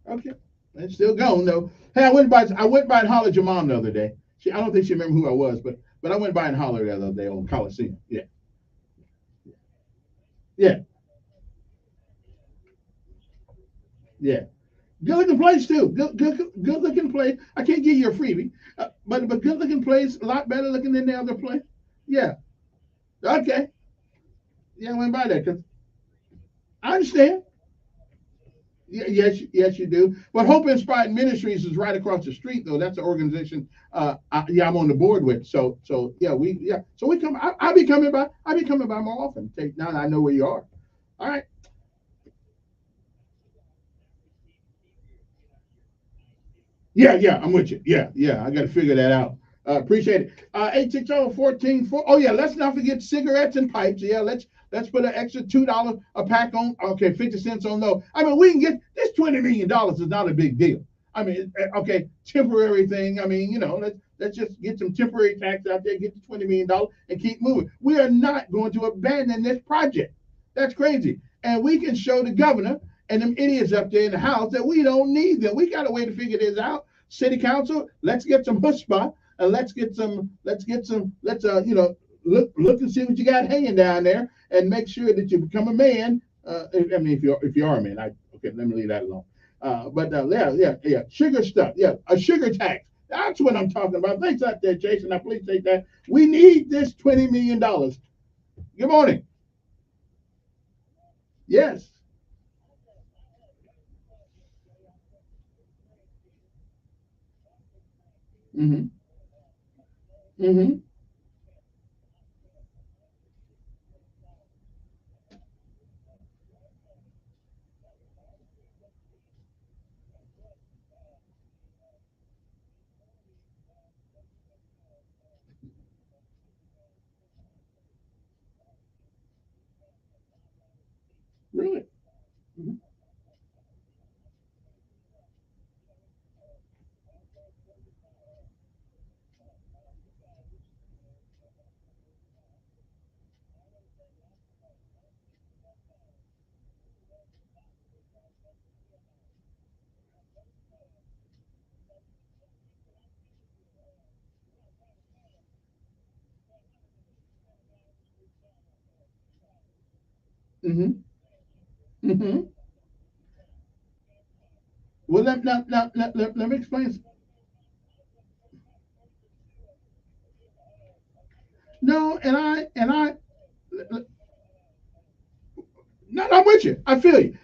Okay, it's still going though. Hey, I went by and hollered your mom the other day. I don't think she remembered who I was, but I went by and hollered the other day on Coliseum. Yeah, yeah, yeah. Good looking place too. Good looking place. I can't give you a freebie, but good looking place. A lot better looking than the other place. Yeah. Okay. Yeah, I went by there because I understand. Yes, you do. But Hope Inspired Ministries is right across the street, though. That's an organization. I'm on the board with. So yeah. So we come. I be coming by. I be coming by more often. Now I know where you are. All right. Yeah. I'm with you. Yeah. I got to figure that out. Appreciate it. 860-14. Oh yeah. Let's not forget cigarettes and pipes. Yeah. Let's put an extra $2 a pack on. Okay, 50 cents on those. I mean, we can get this $20 million is not a big deal. I mean, okay, temporary thing. I mean, let's just get some temporary tax out there, get the $20 million and keep moving. We are not going to abandon this project. That's crazy. And we can show the governor and them idiots up there in the House that we don't need them. We got a way to figure this out. City Council, let's get some chutzpah and let's look and see what you got hanging down there and make sure that you become a man. I mean, if you are a man, okay, let me leave that alone. Yeah, sugar stuff. Yeah, a sugar tax. That's what I'm talking about. Thanks out there, Jason. I appreciate that. We need this $20 million. Good morning. Yes. Mm-hmm. Mm-hmm. Really? Mm-hmm. Mm-hmm. Well, let me explain. No, no, I'm with you. I feel you.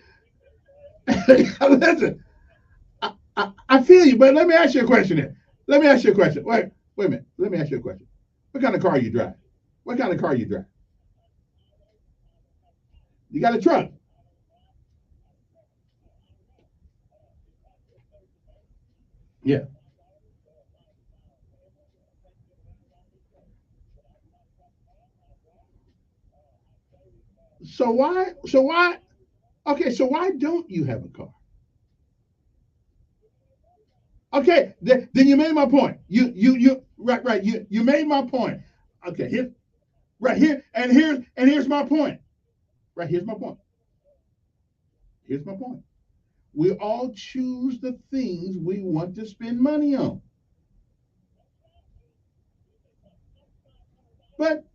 Listen, I feel you, but let me ask you a question here. Let me ask you a question. Wait a minute. Let me ask you a question. What kind of car you drive? What kind of car you drive? You got a truck. Yeah. Okay, so why don't you have a car? Okay, then you made my point. Right. You made my point. Okay, here's my point. Right, here's my point. Here's my point. We all choose the things we want to spend money on. But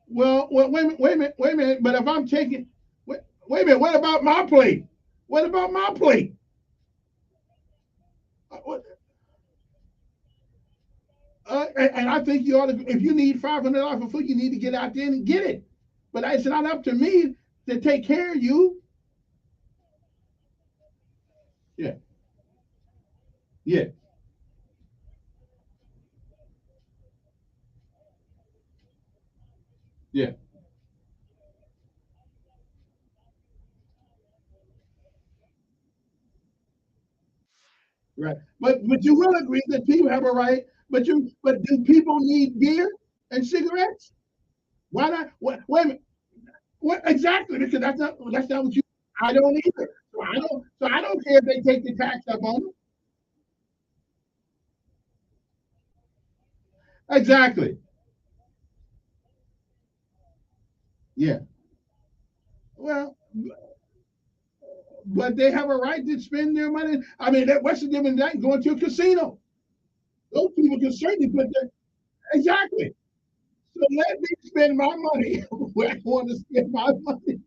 wait a minute. But if I'm taking, wait a minute. What about my plate? What about my plate? What? And I think you ought to, if you need $500 for food, you need to get out there and get it. But it's not up to me to take care of you. Yeah. Yeah. Yeah. Right. But you will agree that people have a right. But do people need beer and cigarettes? Why not? Wait a minute. What exactly? Because that's not what you. I don't either. So I don't care if they take the tax up on them. Exactly. Yeah. Well, but they have a right to spend their money. I mean, what's the difference in that and going to a casino? Those people can certainly put their exactly. So let me spend my money where I want to spend my money.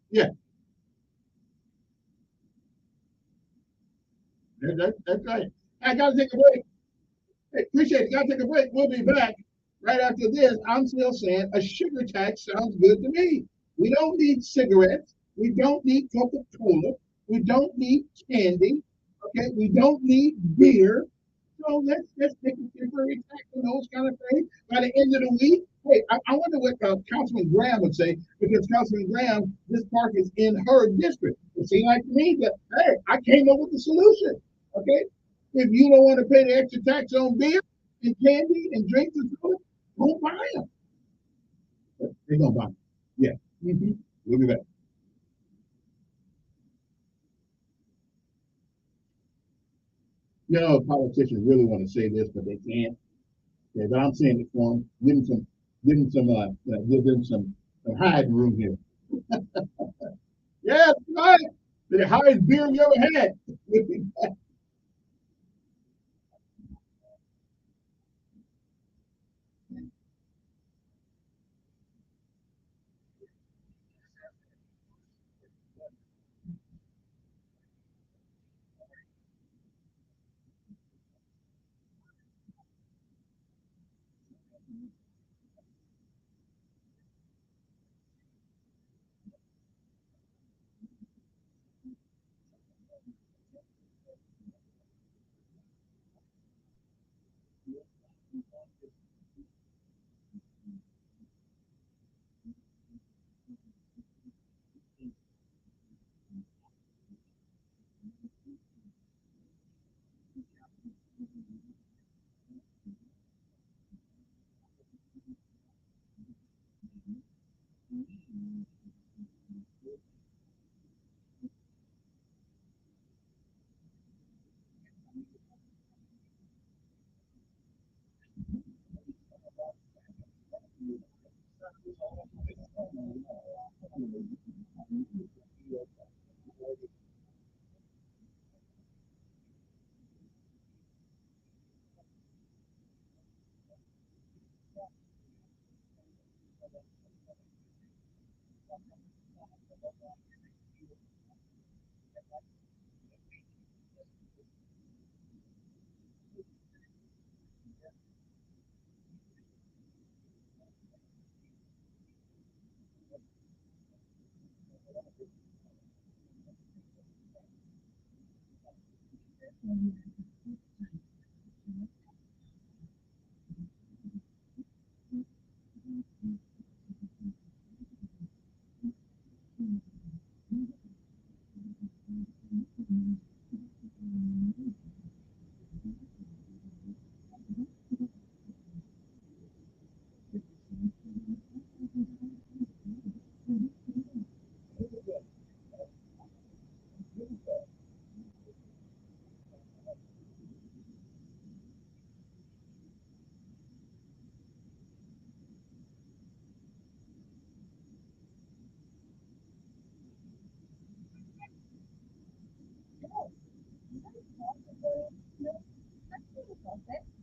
Yeah, that's right. I gotta take a break. Hey, appreciate it. Gotta take a break. We'll be back right after this. I'm still saying a sugar tax sounds good to me. We don't need cigarettes. We don't need Coca-Cola. We don't need candy. Okay, we don't need beer. So let's take a temporary tax on those kind of things. By the end of the week, hey, I wonder what Councilman Graham would say, because Councilman Graham, this park is in her district. It seems like to me that hey, I came up with the solution. Okay, if you don't want to pay the extra tax on beer and candy and drinks and soda, don't buy them. They're gonna buy them. Yeah. We'll be back. You know, politicians really want to say this, but they can't. Yeah, but I'm saying it for them. Give them some hiding room here. Yeah, that's right. The highest beer you ever had.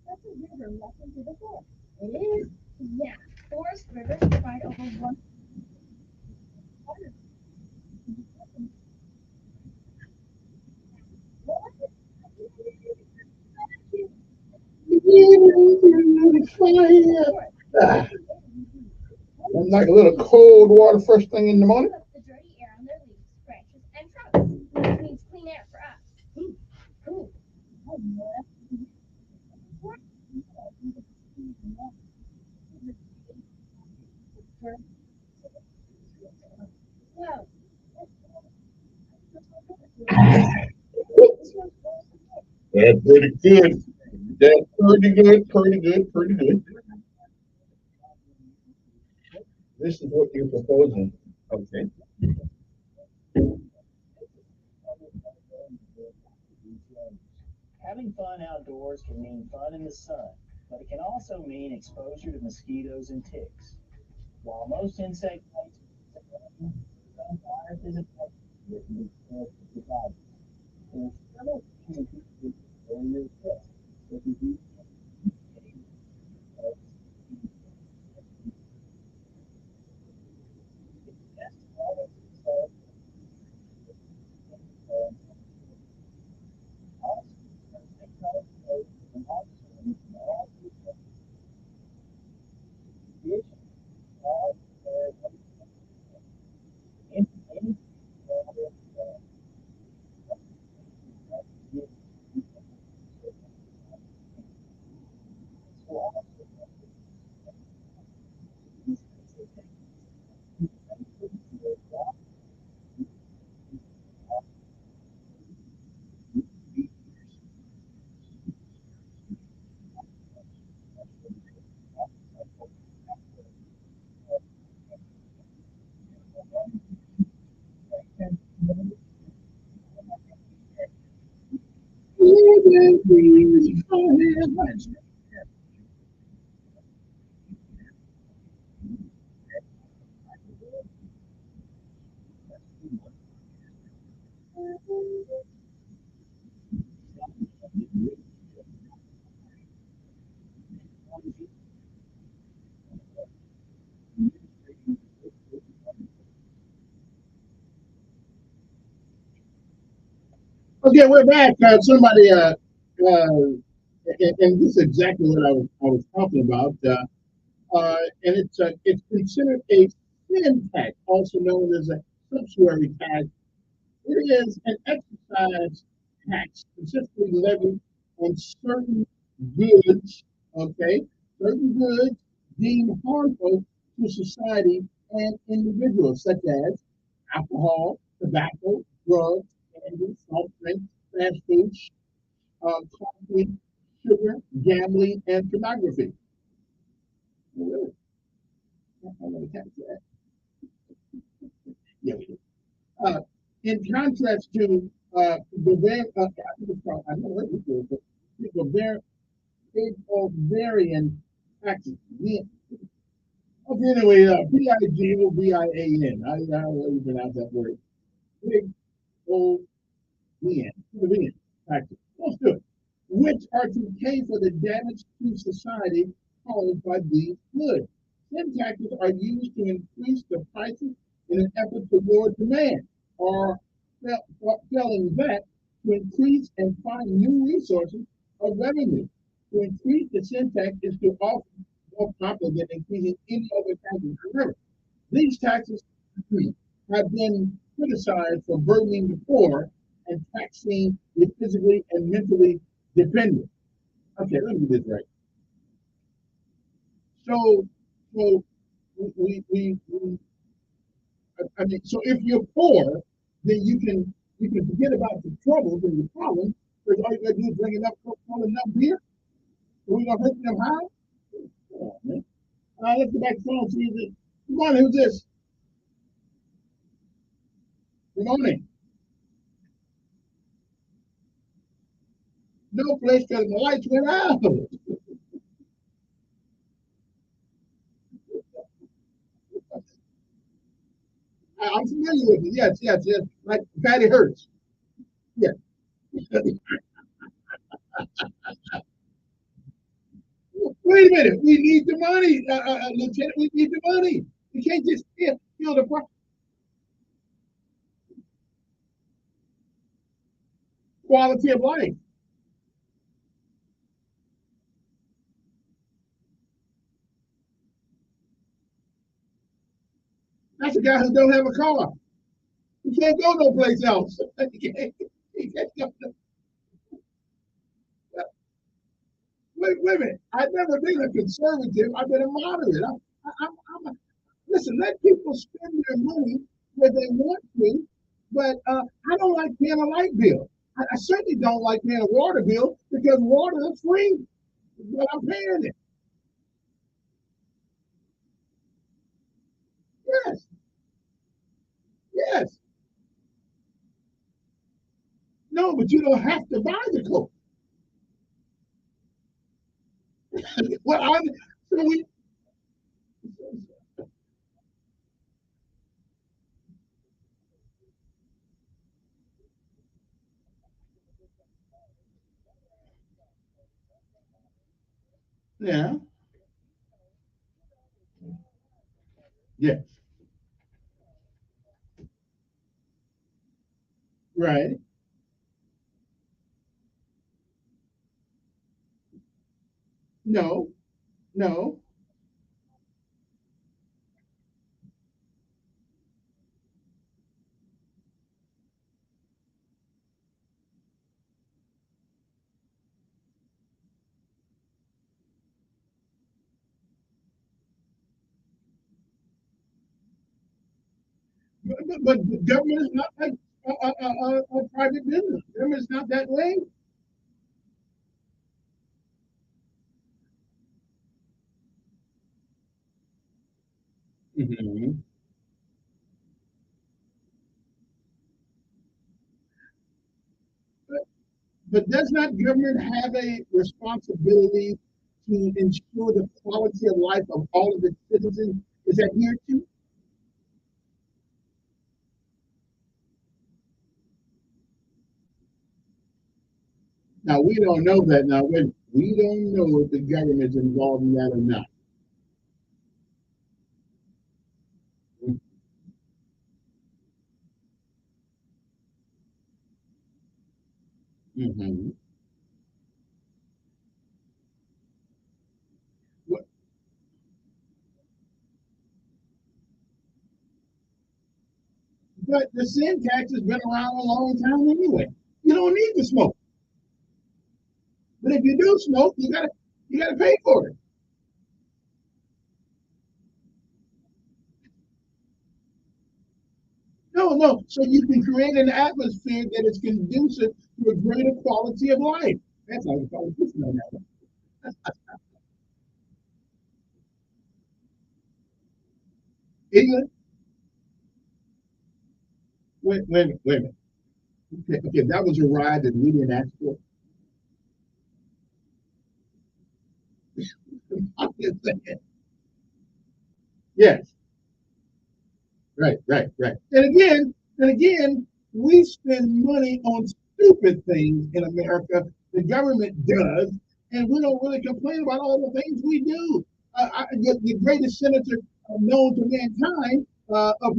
That's a river rushing through the forest. It is? Yeah. Forest rivers provide over 100.
I'm like a little cold water first thing in the morning.
The dirty air on their leaves, branches, and trunks, which means clean air for us. Cool. Whoa.
That's pretty good. That's pretty good, pretty good, pretty good. This is what you're proposing. Okay.
Having fun outdoors can mean fun in the sun, but it can also mean exposure to mosquitoes and ticks. While most insect bites is effective, there are several things you can do during your trip. If you do
Okay, we're back. Somebody, and this is exactly what I was talking about. And it's considered a sin tax, also known as a sumptuary tax. It is an exercise tax specifically levied on certain goods, okay, certain goods deemed harmful to society and individuals, such as alcohol, tobacco, drugs, candy, soft drinks, fast food, coffee, sugar, gambling, and pornography. Really? I'm going to catch that. Yeah, we do. In contrast to Bavarian, I know what it is, but Bavarian taxes. Yeah. Okay, anyway, P-I-G-O-V-I-A-N. I don't pronounce that word. Big old Bavarian taxes. Let's do it. Which are to pay for the damage to society caused by these goods. Sin taxes are used to increase the prices in an effort to lower demand, or failing that, to increase and find new resources of revenue. To increase the sin tax is to often more popular than increasing any other taxes. Remember, these taxes have been criticized for burdening the poor and taxing the physically and mentally dependent. Okay, let me get this right. So I mean, so if you're poor, then you can forget about the troubles and the problems, because all you gotta do is bring enough cola, enough beer. So we gonna hurt them how? Oh, man. Let's go back to the phone. See this. Good morning, who's this? Good morning. No place because the lights went out. I'm familiar with it. Yes, yes, yes. Like Patty Hurts. Yeah. Wait a minute. We need the money, Lieutenant. We need the money. We can't just kill the problem. Quality of life. That's a guy who don't have a car. He can't go no place else. He can't go. Wait a minute. I've never been a conservative. I've been a moderate. Listen, let people spend their money where they want to, but I don't like paying a light bill. I certainly don't like paying a water bill because water is free, but I'm paying it. Yes, yes. No, but you don't have to buy the Coke. Well, so we, yeah, yes, right. No, no. But government is not like a private business. Government is not that way. Mhm. But, but does not government have a responsibility to ensure the quality of life of all of its citizens is adhered to? Now we don't know that. Now we don't know if the government's involved in that or not. Mhm. But the sin tax has been around a long time anyway. You don't need to smoke. But if you do smoke, you gotta pay for it. No, no. So you can create an atmosphere that is conducive to a greater quality of life. That's how the politicians know that. England, wait a minute. Okay, that was a ride that we didn't ask for. I'm just saying. Yes, right. And again, we spend money on stupid things in America. The government does, and we don't really complain about all the things we do. The greatest senator known to mankind, of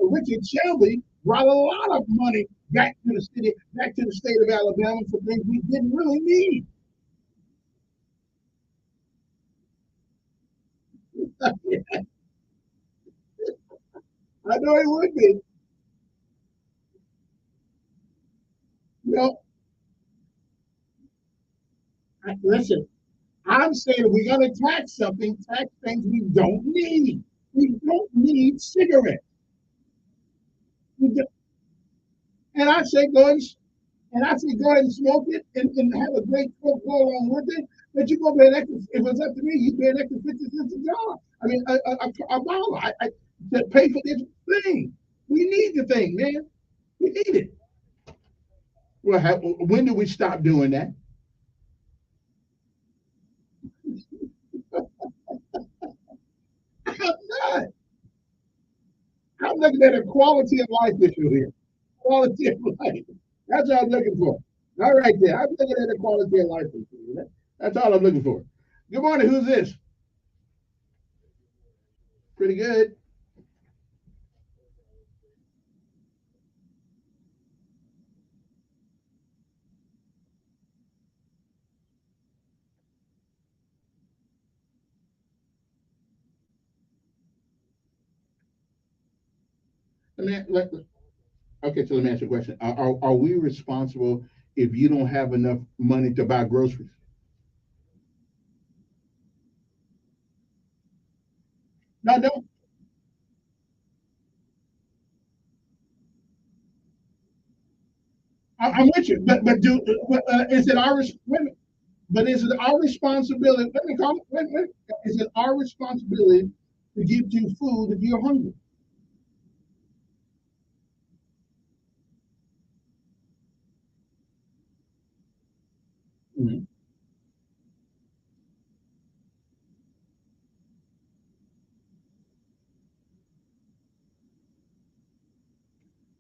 Richard Shelby, brought a lot of money back to the state of Alabama for things we didn't really need. I know it would be. You know, listen, I'm saying if we're going to tax something, tax things we don't need. We don't need cigarettes. And I say go ahead and smoke it and have a great coke go along with it. But you go pay an extra. If it's up to me, you pay an extra 50 cents a jar. I mean, a bottle. To pay for this thing. We need the thing, man. We need it. Well, when do we stop doing that? I'm not. I'm looking at a quality of life issue here. Quality of life. That's what I'm looking for. All right, there. I'm looking at a quality of life issue. That's all I'm looking for. Good morning. Who's this? Pretty good. Okay, so let me ask you a question. Are we responsible if you don't have enough money to buy groceries? No, no. I'm with you, but is it our but is it our responsibility? Let me call. Wait. Is it our responsibility to give you food if you're hungry? Mhm.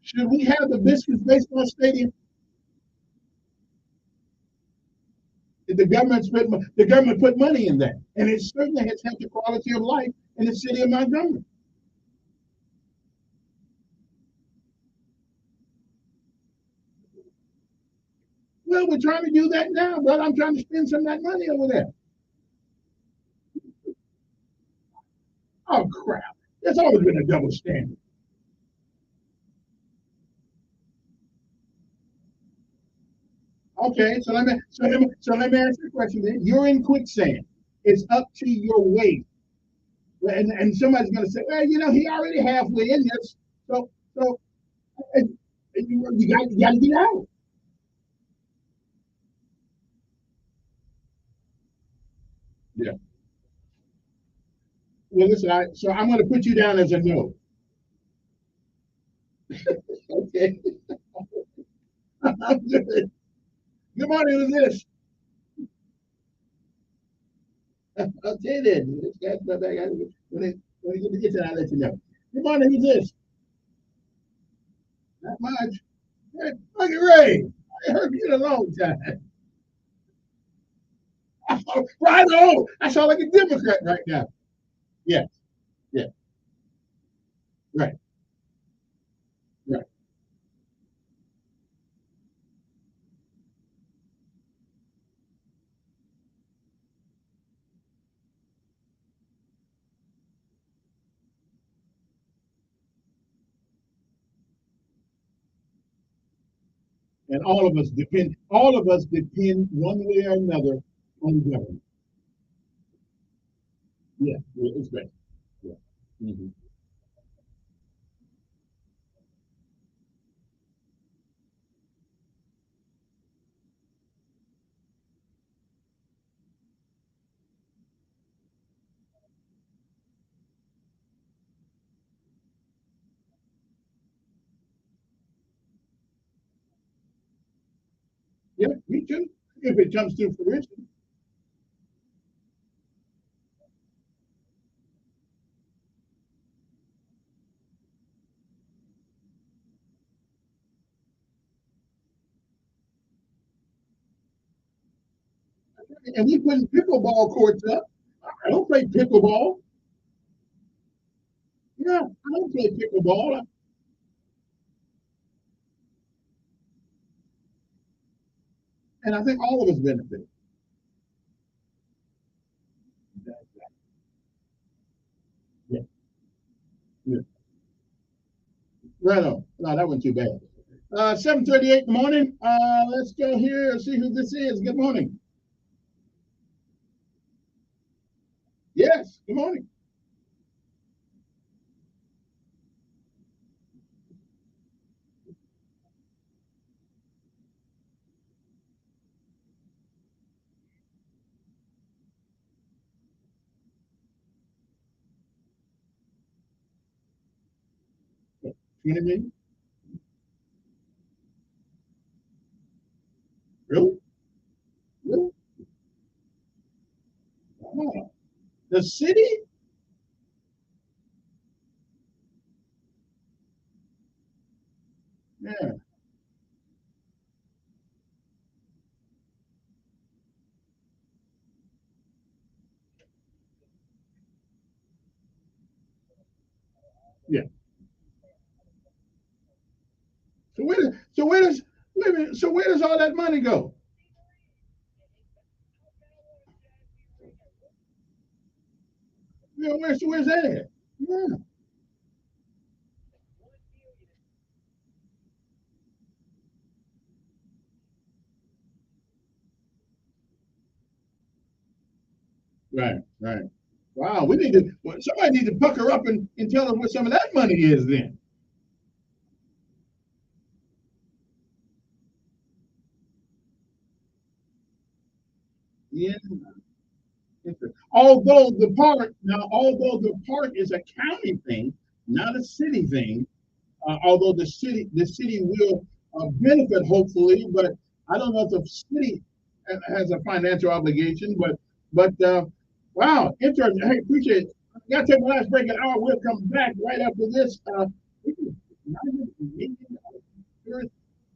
Should we have the Biscuits baseball stadium? The government put money in that, and it certainly has helped the quality of life in the city of Montgomery. Well, we're trying to do that now, but I'm trying to spend some of that money over there. Oh crap! There's always been a double standard. Okay, so let me ask you a question. Then you're in quicksand. It's up to your waist, and somebody's going to say, well, he already halfway in this, so you got to get out. Yeah. Well, listen. So I'm going to put you down as a no. Okay. I'm good. Good morning. Who's this? Okay then. When it gets it, I'll let you know. Good morning. Who's this? Not much. Hey, look at Ray. I heard you in a long time. Right on. I sound like a Democrat right now. Yes. Yeah. Right. Right. And all of us depend. All of us depend one way or another on government. Yeah. Yeah, it's great. Yeah. Hmm. Yeah. Me too. If it comes to fruition. And we putting pickleball courts up. I don't play pickleball. Yeah, I don't play pickleball. And I think all of us benefit. Yeah. Yeah. Right on. No, that wasn't too bad. 7:38 in the morning. Let's go here and see who this is. Good morning. Yes. Good morning. 20 million? Really? Really? Wow. The city? Yeah. Yeah. Wait a minute, so where does all that money go? Where's that at? Yeah. Right, right. Wow, we need to. Well, somebody needs to pucker up and tell us what some of that money is then. Yeah. Although the park is a county thing, not a city thing. Although the city will benefit hopefully, but I don't know if the city has a financial obligation. But wow, interesting. Hey, appreciate it. I got to take my last break an hour. We'll come back right after this.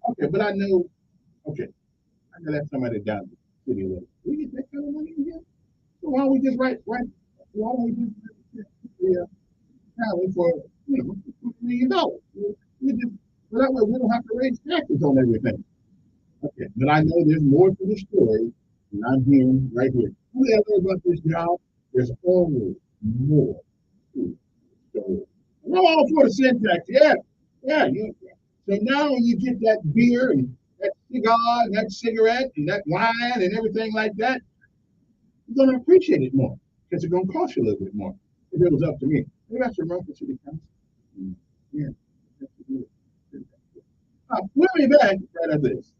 Okay, but I know. Okay, I know that's somebody down the city level. We get that kind of money in here. So why don't we just write? Why don't we just the salary for $2 million? We just, so that way we don't have to raise taxes on everything. Okay, but I know there's more to the story than I'm hearing right here. Whoever about this job, there's always more to the story. And I'm all for the syntax, yeah. Yeah, so now when you get that beer and that cigar and that cigarette and that wine and everything like that, you're gonna appreciate it more because it's gonna cost you a little bit more. If it was up to me, maybe I should run for city council. Yeah, that's a good. We'll be back right after this.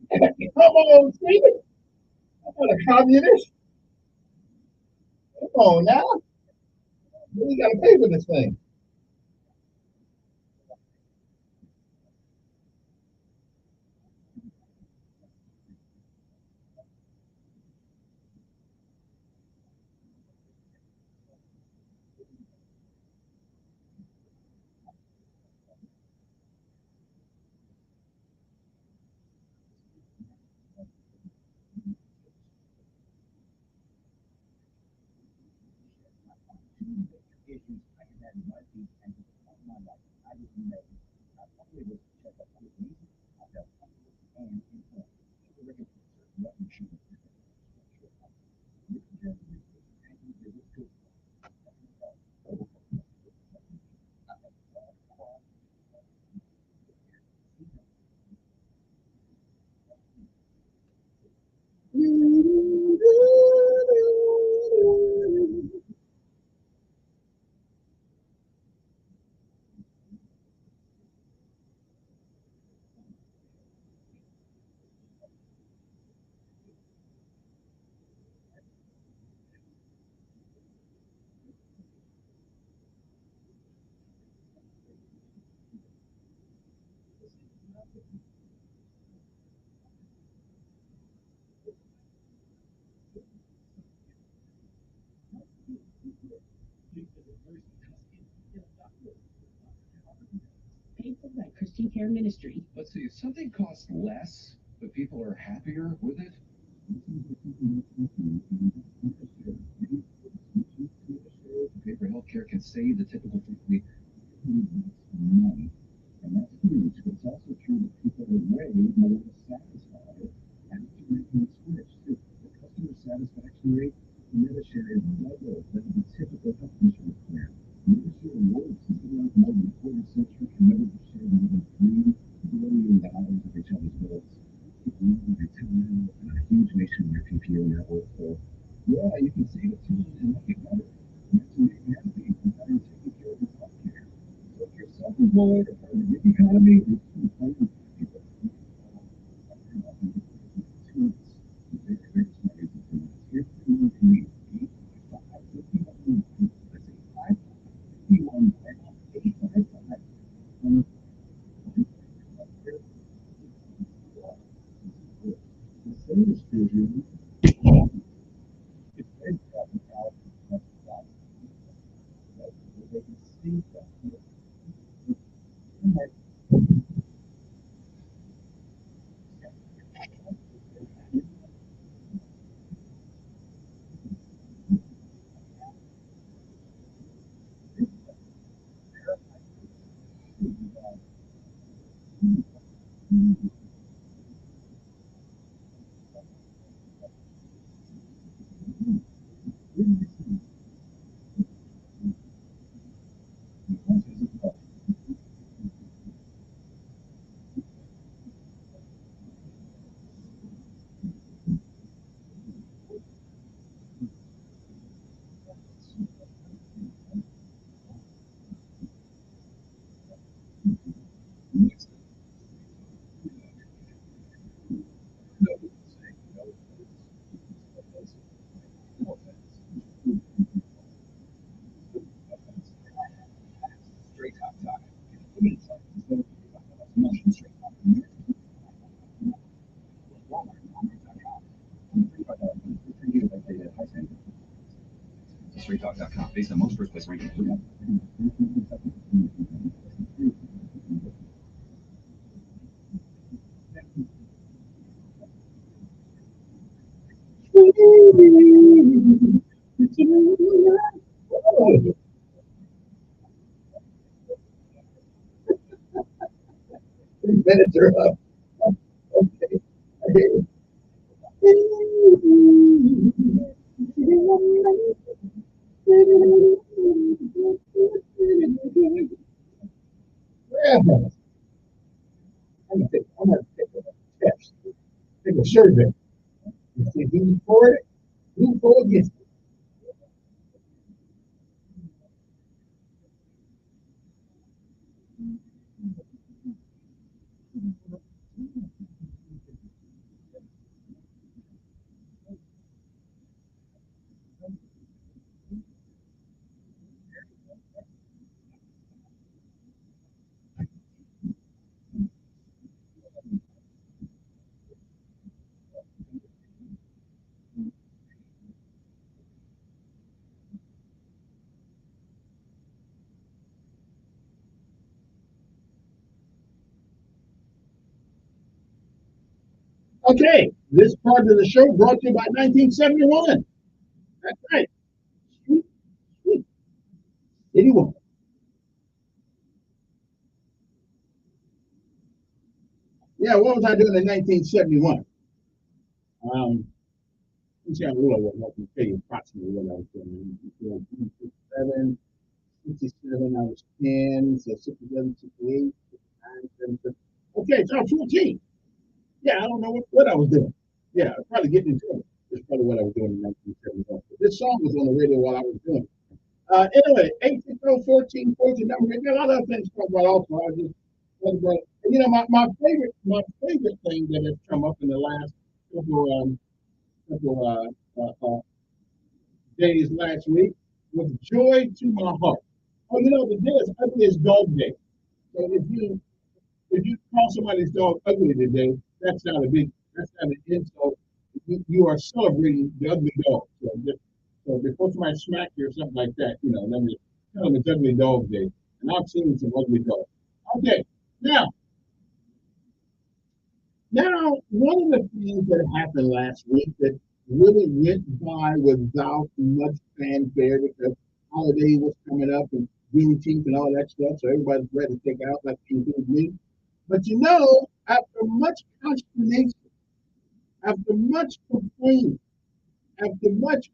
Come on, Stephen. I'm not a communist. Come on now. We got to pay for this thing.
Paid for by Christian Care Ministry.
Let's see, if something costs less, but people are happier with it. Pay for healthcare can save the typical family money, and that's huge. But it's also true that people are way more satisfied after making the switch. The customer satisfaction rate in Medishare is double than the typical health insurance plan. Medishare Rewards has been around for more than a quarter century, and Medishare more than 3 self-employed, or the gig economy,
StraightTalk.com, based on most first place rankings.
Minutes are up. Okay. I'm gonna take a test, take a survey, and see who's for it, who's for against it. Okay, this part of the show brought to you by 1971. That's right. Sweet, sweet. City Woman. Yeah, what was I doing in 1971? Let's see, I'm a little what I can tell you approximately what I was doing. 67, I was 10, so 67, 68, 69, 70. Okay, so I'm 14. Yeah, I don't know what I was doing. Yeah, I was probably getting into it. That's probably what I was doing in 1971. This song was on the radio while I was doing it. Anyway, 860-1440 number. There are a lot of things to talk about also. I just want to, you know, my favorite thing that has come up in the last couple days last week was joy to my heart. Oh, you know, the day is ugly as dog day. So if you call somebody's dog ugly today, that's not an insult. You are celebrating the ugly dog. So before somebody smack you or something like that, you know, let me tell them it's ugly dog day. And I've seen some ugly dogs. Okay, now one of the things that happened last week that really went by without much fanfare because holiday was coming up and Juneteenth and all that stuff, so everybody's ready to take out like you did me. But you know, after much consternation, after much complaining, after much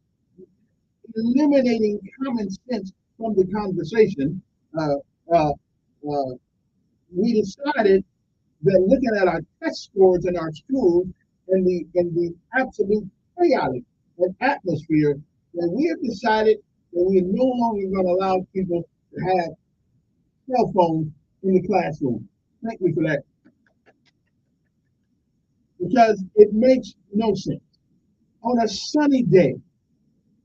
eliminating common sense from the conversation, we decided that looking at our test scores in our schools and the absolute chaotic atmosphere, that we have decided that we are no longer going to allow people to have cell phones in the classroom. Thank you for that. Because it makes no sense. On a sunny day,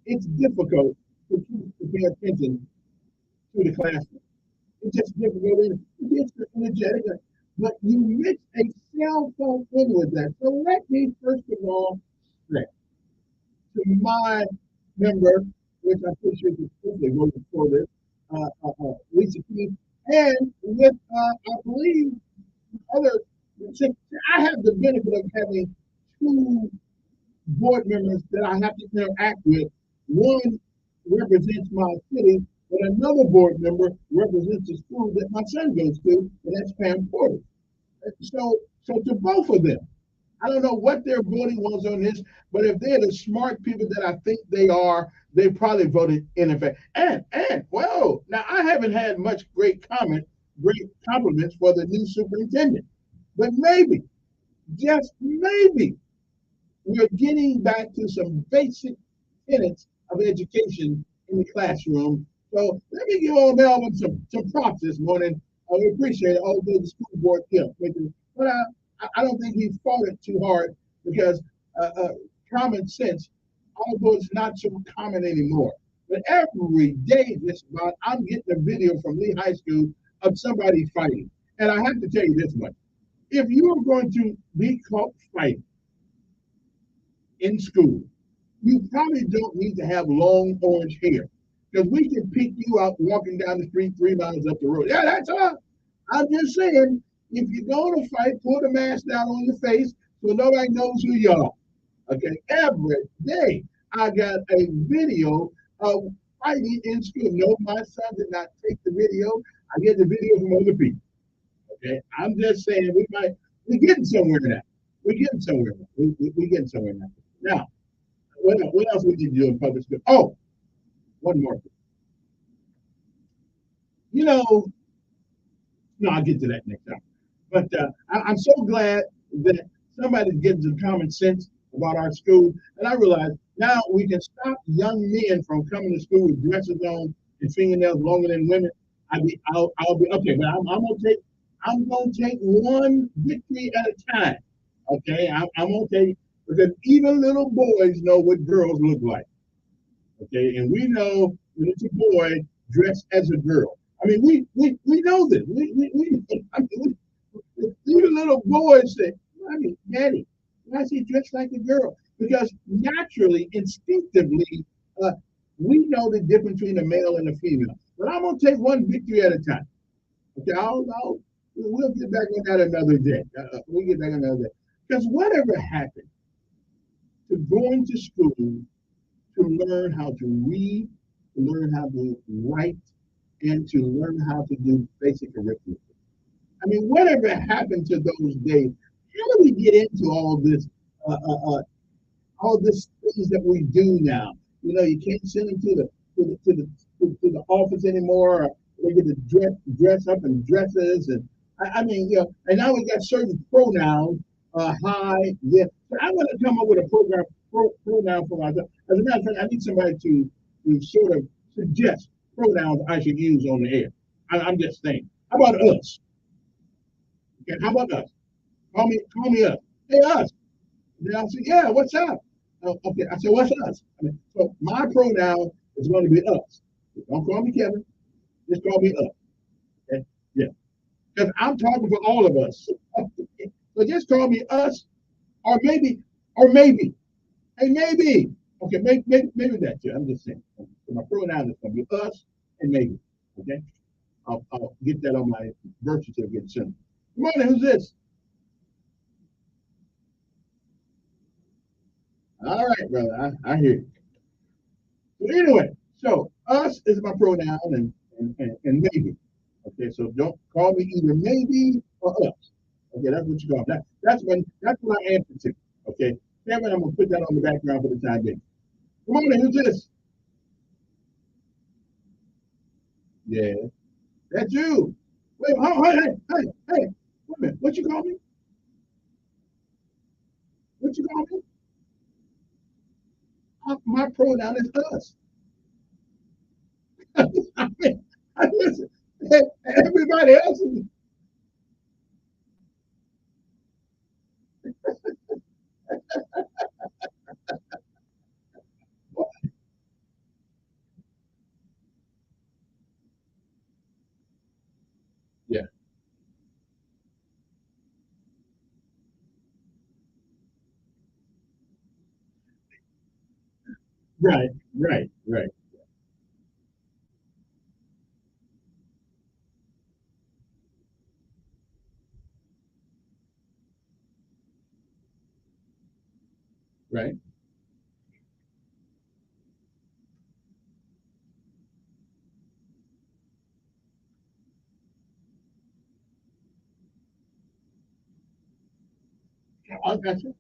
it's difficult for kids to pay attention to the classroom. It's just difficult and it's energetic, but you mix a cell phone in with that. So let me first of all say to my member, which I appreciate you quickly voted for this, Lisa Keith, and with I believe other. I have the benefit of having two board members that I have to interact with. One represents my city, but another board member represents the school that my son goes to, and that's Pam Porter. So to both of them, I don't know what their voting was on this, but if they're the smart people that I think they are, they probably voted in effect. And whoa, now I haven't had much great compliments for the new superintendent, but maybe, just maybe, we're getting back to some basic tenets of education in the classroom. So let me give old Melvin some props this morning. I appreciate it, although the school board killed. But I don't think he fought it too hard because common sense, although it's not so common anymore. But every day, just about, I'm getting a video from Lee High School of somebody fighting. And I have to tell you this much. If you're going to be caught fighting in school, you probably don't need to have long orange hair because we can pick you out walking down the street 3 miles up the road. Yeah, that's all. I'm just saying, if you're going to fight, put a mask down on your face so nobody knows who you are. Okay, every day I got a video of fighting in school. No, my son did not take the video. I get the video from other people. Okay, I'm just saying we're getting somewhere now. We're getting somewhere now. We're getting somewhere now. Now, what else we need to do in public school? Oh, one more thing. You know, no, I'll get to that next time. But I'm so glad that somebody gives some common sense about our school. And I realize now we can stop young men from coming to school with dresses on and fingernails longer than women. I'll be okay, but I'm gonna take one victory at a time. Okay, I'm gonna take, because even little boys know what girls look like. Okay, and we know when it's a boy dressed as a girl. I mean, we know this. Even little boys say, "Mommy, Daddy, why is he dressed like a girl?" Because naturally, instinctively, we know the difference between a male and a female. But I'm gonna take one victory at a time. Okay, we'll get back on that another day. We'll get back another day. Because whatever happened to going to school to learn how to read, to learn how to write, and to learn how to do basic arithmetic? I mean, whatever happened to those days? How do we get into all this things that we do now? You know, you can't send them to the office anymore. They get to dress up in dresses, and I mean, you know, and now we got certain pronouns, hi, yeah. So I'm going to come up with a pronoun for myself. As a matter of fact, I need somebody to sort of suggest pronouns I should use on the air. I'm just saying. How about us? Okay, how about us? Call me us. Hey, us. Then I'll say, yeah, what's up? Okay, I said, what's us? I mean, so my pronoun is going to be us. Don't call me Kevin. Just call me us. Okay? Yeah. Because I'm talking for all of us. So just call me us, or maybe. Hey, maybe. Okay, maybe that's it. I'm just saying. So my pronoun is going to be us and maybe. Okay? I'll get that on my birth certificate soon. Good morning, who's this? All right, brother, I hear you. So anyway, so us is my pronoun and maybe. Okay, so don't call me either maybe or us. Okay, that's what you call that. That's what I answer to. Okay, Kevin, I'm gonna put that on the background for the time being. Good morning, who's this? Yeah, that's you. Wait, hey, wait a minute. What you call me? What you call me? My pronoun is us. I mean, listen, Everybody else is. Yeah. Right, right, right. Right. I got you.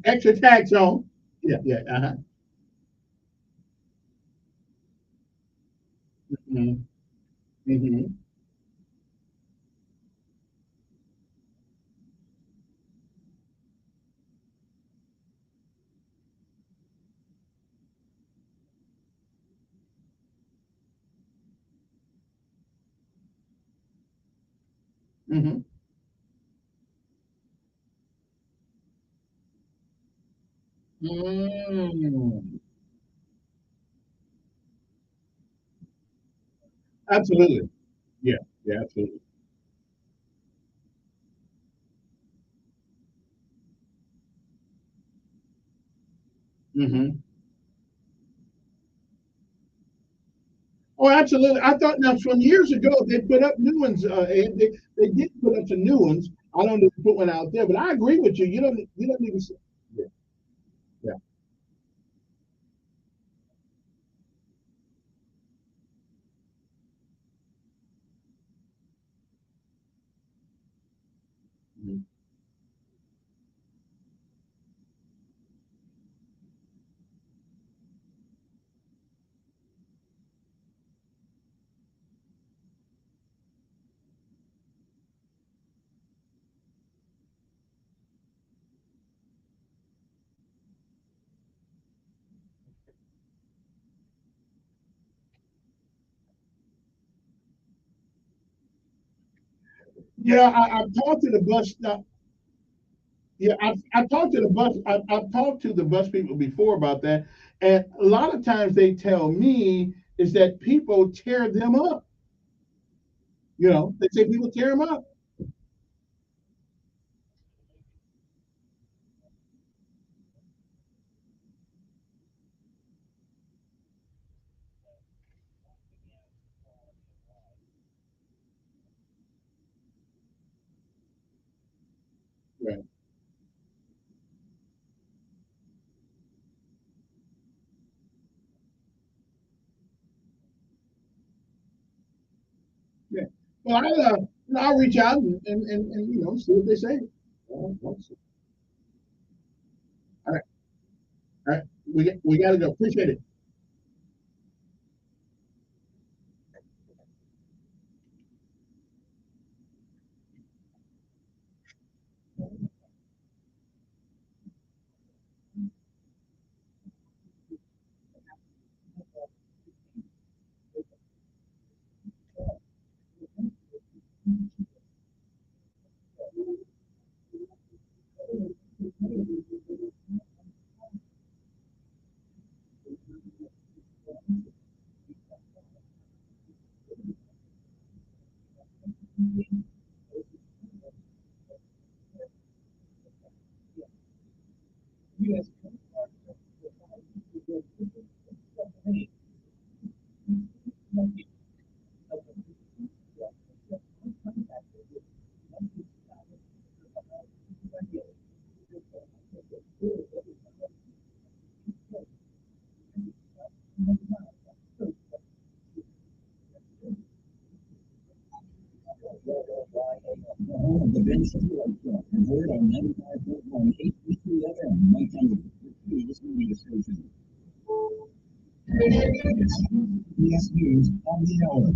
Extra tax on. Yeah, yeah. Uh-huh. Mm-hmm. Mm-hmm. Mm-hmm. Mm. Absolutely. Yeah, yeah, absolutely. Mm-hmm. Oh, absolutely. I thought now from years ago they put up new ones, and they did put up some new ones. I don't know if they put one out there, but I agree with you. You don't even see. Yeah, yeah. Mhm. Yeah, I've talked to the bus. Yeah, I've talked to the bus. I've talked to the bus people before about that, and a lot of times they tell me is that people tear them up. They say people tear them up. Right. Yeah. Well, I'll reach out and see what they say. Well, all right, all right. We got to go. Appreciate it.
Home of the Ben Shapiro Show, and heard on 95.1 HBC FM, nighttime this media station. Yes, news on the hour.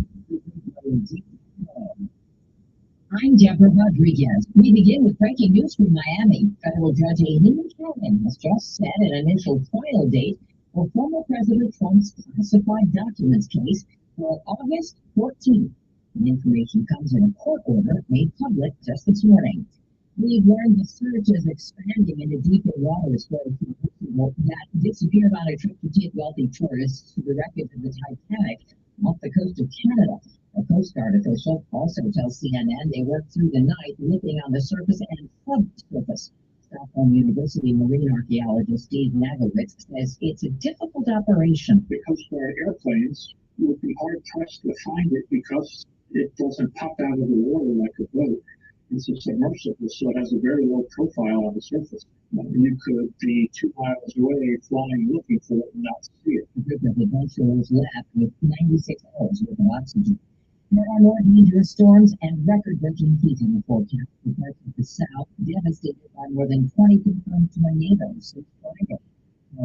I'm Deborah Rodriguez. We begin with breaking news from Miami. Federal Judge Aileen Cannon has just set an initial trial date for former President Trump's classified documents case for August 14th. The information comes in a court order made public just this morning. We've learned the search is expanding into deeper waters for people that disappeared on a trip to take wealthy tourists to the wreckage of the Titanic off the coast of Canada. A Coast Guard official also tells CNN they worked through the night looking on the surface and subsurface. Stockholm University marine archaeologist Steve Naglowitz says it's a difficult operation.
The Coast Guard airplanes would be hard pressed to find it because it doesn't pop out of the water like a boat. It's a submersible, so it has a very low profile on the surface. You could be 2 miles away flying looking for it and not see it.
The group of adventurers left with 96 hours worth of oxygen. There are more dangerous storms and record-breaking heat in the forecast for parts of the south, devastated by more than 20 confirmed tornadoes since Friday.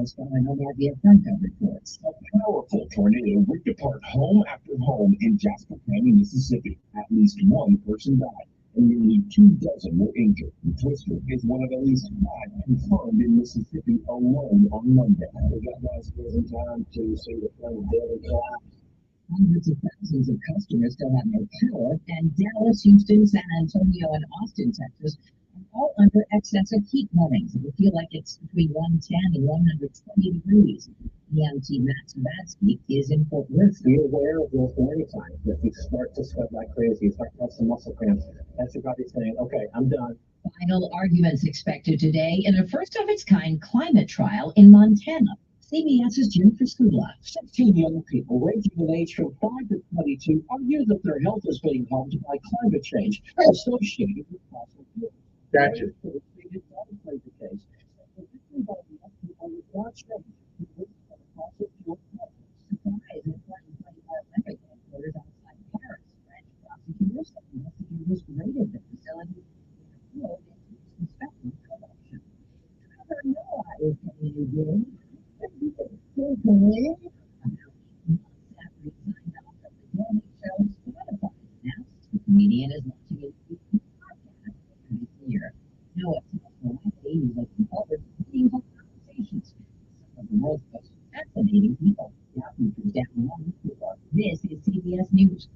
As far as Via Franco reports.
A powerful tornado ripped apart home after home in Jasper County, Mississippi. At least one person died, and nearly 24 were injured. The twister is one of at least 5 confirmed in Mississippi alone on Monday. We got last in time to see the plane daily collapse.
Hundreds of thousands of customers still have no power, and Dallas, Houston, San Antonio, and Austin, Texas, are all under excessive heat warnings. It will feel like it's between 110 and 120 degrees. EMT Matt Sabatsky is in Fort Worth.
Be aware of those warning signs. If you start to sweat like crazy, you start to have some muscle cramps, that's your body saying, okay, I'm done.
Final arguments expected today in a first-of-its-kind climate trial in Montana. CBS's Jennifer Skula.
16 young people ranging in age from 5 to 22 argue that their health is being harmed by climate change associated with fossil fuels.
Gotcha.
They did not play the case. The victim by the young people was not strange to fossil fuel projects.
Surprise at 2024 Olympic headquarters outside Paris. French prosecutors have investigators raided the facility with a probe into suspected corruption. Trevor Noah is getting a game. Comedian is launching a new podcast this year. Noah tells me he's looking forward to meaningful conversations with some of the world's most fascinating people. Now features down one floor. This is CBS News.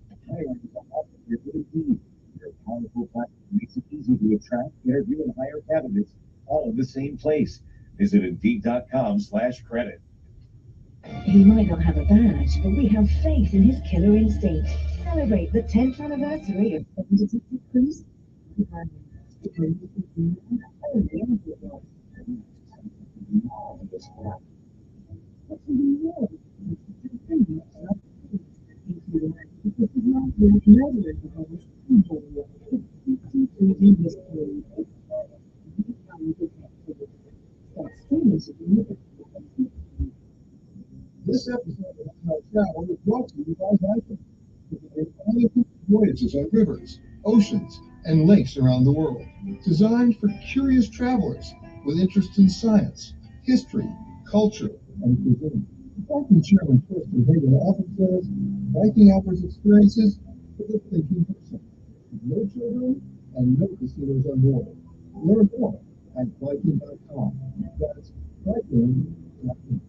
Your powerful platform makes it easy to attract, interview, and hire candidates all in the same place. Visit Indeed.com/credit.
He might not have a badge, but we have faith in his killer instinct. Celebrate the 10th anniversary of Detective Cruise.
This episode of Unknown Travel is brought to you by Viking. Voyages on rivers, oceans, and lakes around the world, designed for curious travelers with interest in science, history, culture, and cuisine. Viking Chairman Kirsten Hagen often says, Viking offers experiences for the thinking person. No children and no casinos on board. Learn more at Viking.com. That's Viking.com.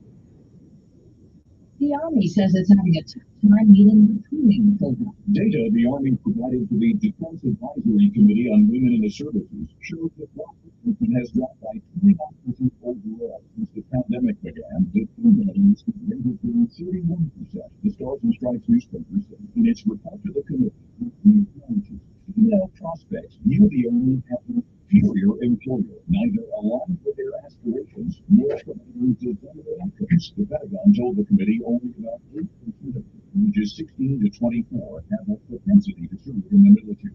The Army says it's having a tough time meeting recruiting program.
Data the Army provided to the Defense Advisory Committee on Women in the Services shows that black recruitment has dropped by 29% overall since the pandemic began. The female is rated than 31%. The Stars and Stripes newspaper said in its report to the committee, female prospects view the Army as an inferior employer, neither aligned with their aspirations nor trying to better applicants. The Pentagon told the committee only about 8% of ages 16 to 24 have a propensity to serve in the military.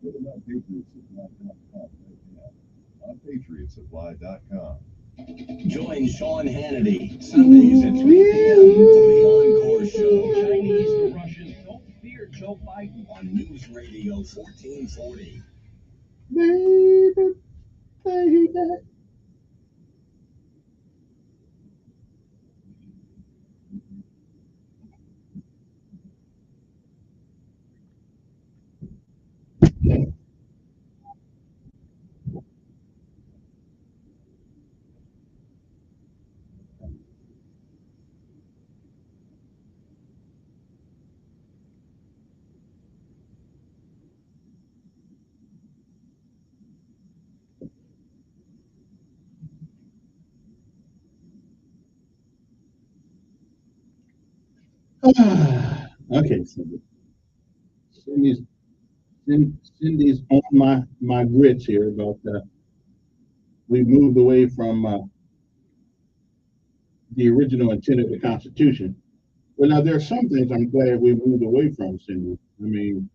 What about PatriotSupply.com right now? On PatriotSupply.com.
Join Sean Hannity Sundays at 3 p.m. for the Encore Show.
Chinese, the Russians, don't fear Joe Biden.
On News Radio 1440.
Baby, baby. Okay, Cindy's on my grits here about we've moved away from the original intent of the Constitution. Well, now there are some things I'm glad we moved away from, Cindy. I mean,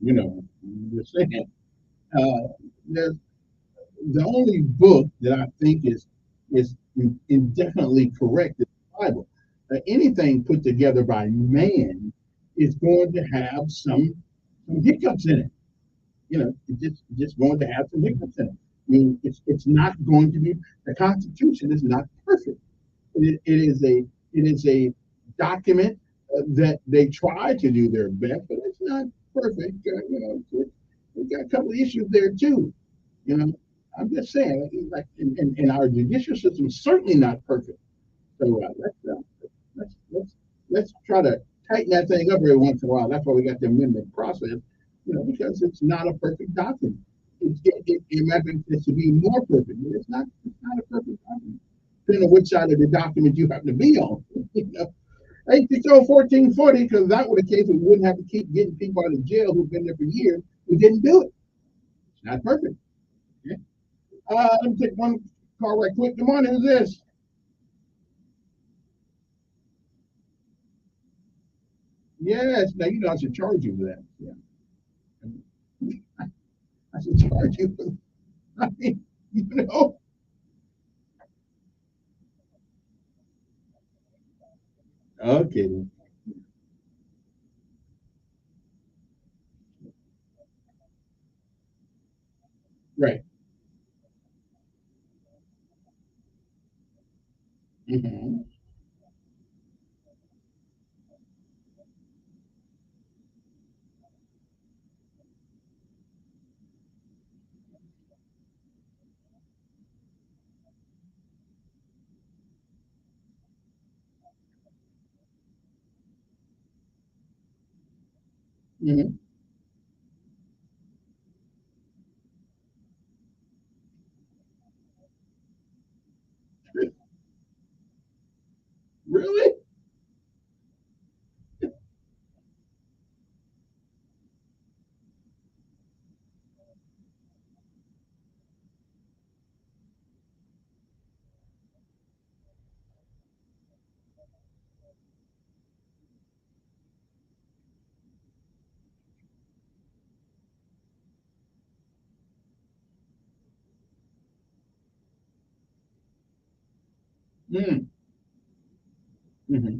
you know, I'm just saying. There's the only book that I think is indefinitely correct is the Bible. Anything put together by man is going to have some hiccups in it. You know, it's just going to have some hiccups in it. I mean, it's not going to be, the Constitution is not perfect. It is a document that they try to do their best, but it's not perfect. You know, we've got a couple of issues there too. You know, I'm just saying, like, in our judicial system is certainly not perfect. So let's try to tighten that thing up every once in a while. That's why we got the amendment process, you know, because it's not a perfect document. Imagine it to be more perfect, but it's not a perfect document. Depending on which side of the document you happen to be on. You know, 860-1440, because that were the case, we wouldn't have to keep getting people out of jail who've been there for years who didn't do it. It's not perfect. Okay. Let me take one call right quick. Good morning. Who's this? Yes. Now you know I should charge you for that. Yeah. I should charge you for that. I mean, you know. Okay. Right. Mm-hmm. Mm-hmm. Really? Mm. Mm-hmm.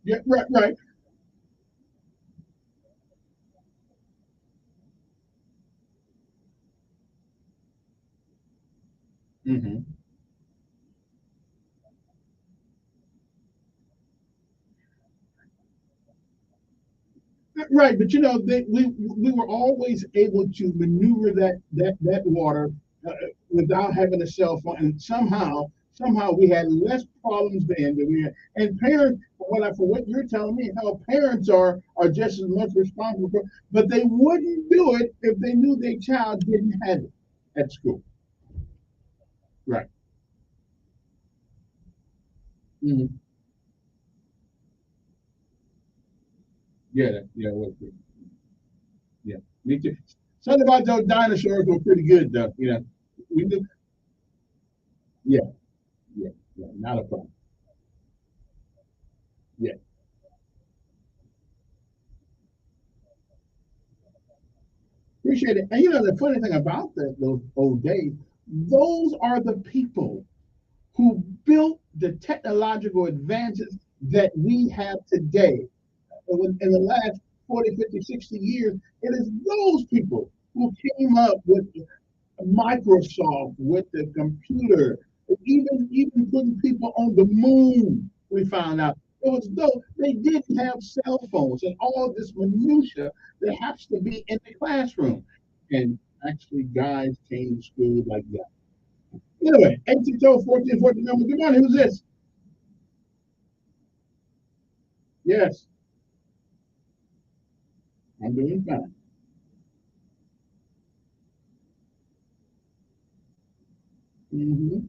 Yeah, right. Mm-hmm. Right, but you know, we were always able to maneuver that water without having a cell phone, and somehow we had less problems then than we had. And parents, for what you're telling me, how parents are just as much responsible for, but they wouldn't do it if they knew their child didn't have it at school. Right. Mm-hmm. Yeah, it was good. Yeah, me too. Something about those dinosaurs were pretty good, though. You know, we knew. Yeah, yeah, yeah, not a problem. Yeah. Appreciate it. And you know, the funny thing about those old days, those are the people who built the technological advances that we have today. In the last 40, 50, 60 years, it is those people who came up with Microsoft, with the computer, even putting people on the moon. We found out it was though they didn't have cell phones and all this minutia that has to be in the classroom. And actually, guys came to school like that. Anyway, 860-1440 number. Good morning. Who's this? Yes, I'm doing fine. Hmm.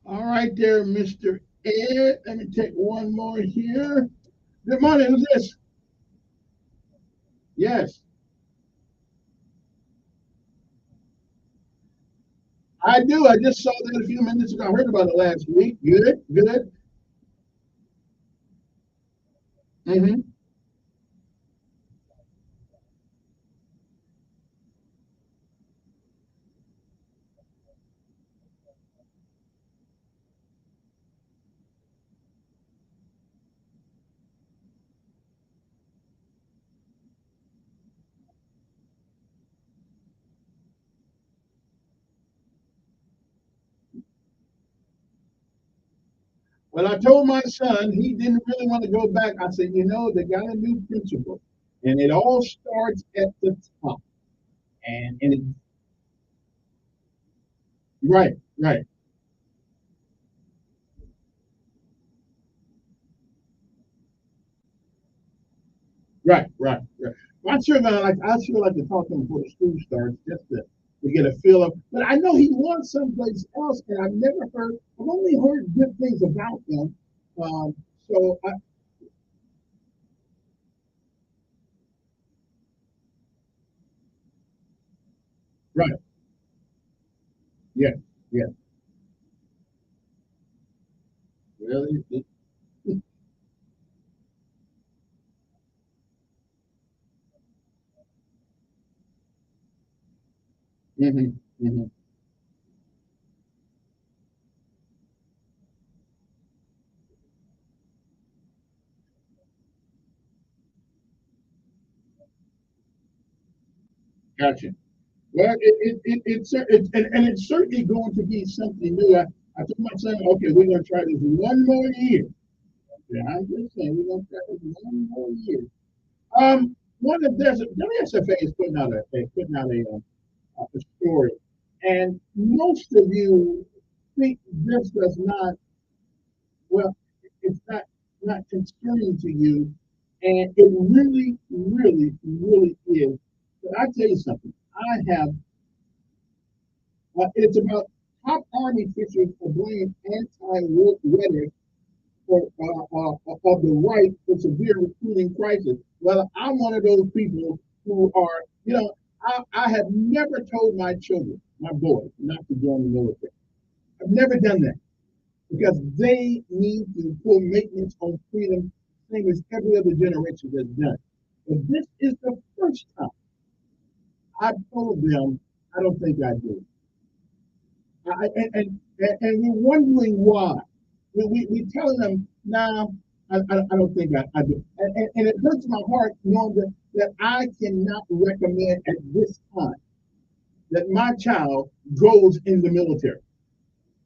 All right, there, Mr. Ed. Let me take one more here. Good morning. Who's this? Yes, I do. I just saw that a few minutes ago. I heard about it last week. Good, good. Hmm. Well, I told my son he didn't really want to go back. I said, you know, they got a new principal, and it all starts at the top. And it, right, right, right, right, right. I sure like to talk to him before the school starts, just to get a feel of. But I know he wants someplace else, and I've never heard. I've only heard good things about him. Um, so I, right, yeah, yeah, really. Hmm. Hmm. Gotcha. Well, and it's certainly going to be something new. I told my son, okay, we're going to try this one more year. Yeah, I'm just saying, we're going to try this one more year. One of there's a WSFA is putting out a story, and most of you think this does not well. it's not concerning to you, and it really, really, really is. But I tell you something, I have. It's about top Army officials for blame anti-woke rhetoric of the right for severe recruiting crisis. Well, I'm one of those people who are, I have never told my children, my boys, not to join the military. I've never done that because they need to pull maintenance on freedom, same as every other generation has done. But this is the first time I've told them I don't think I do. And we're wondering why. We're telling them, nah, I don't think I do. And it hurts my heart knowing that I cannot recommend at this time that my child goes in the military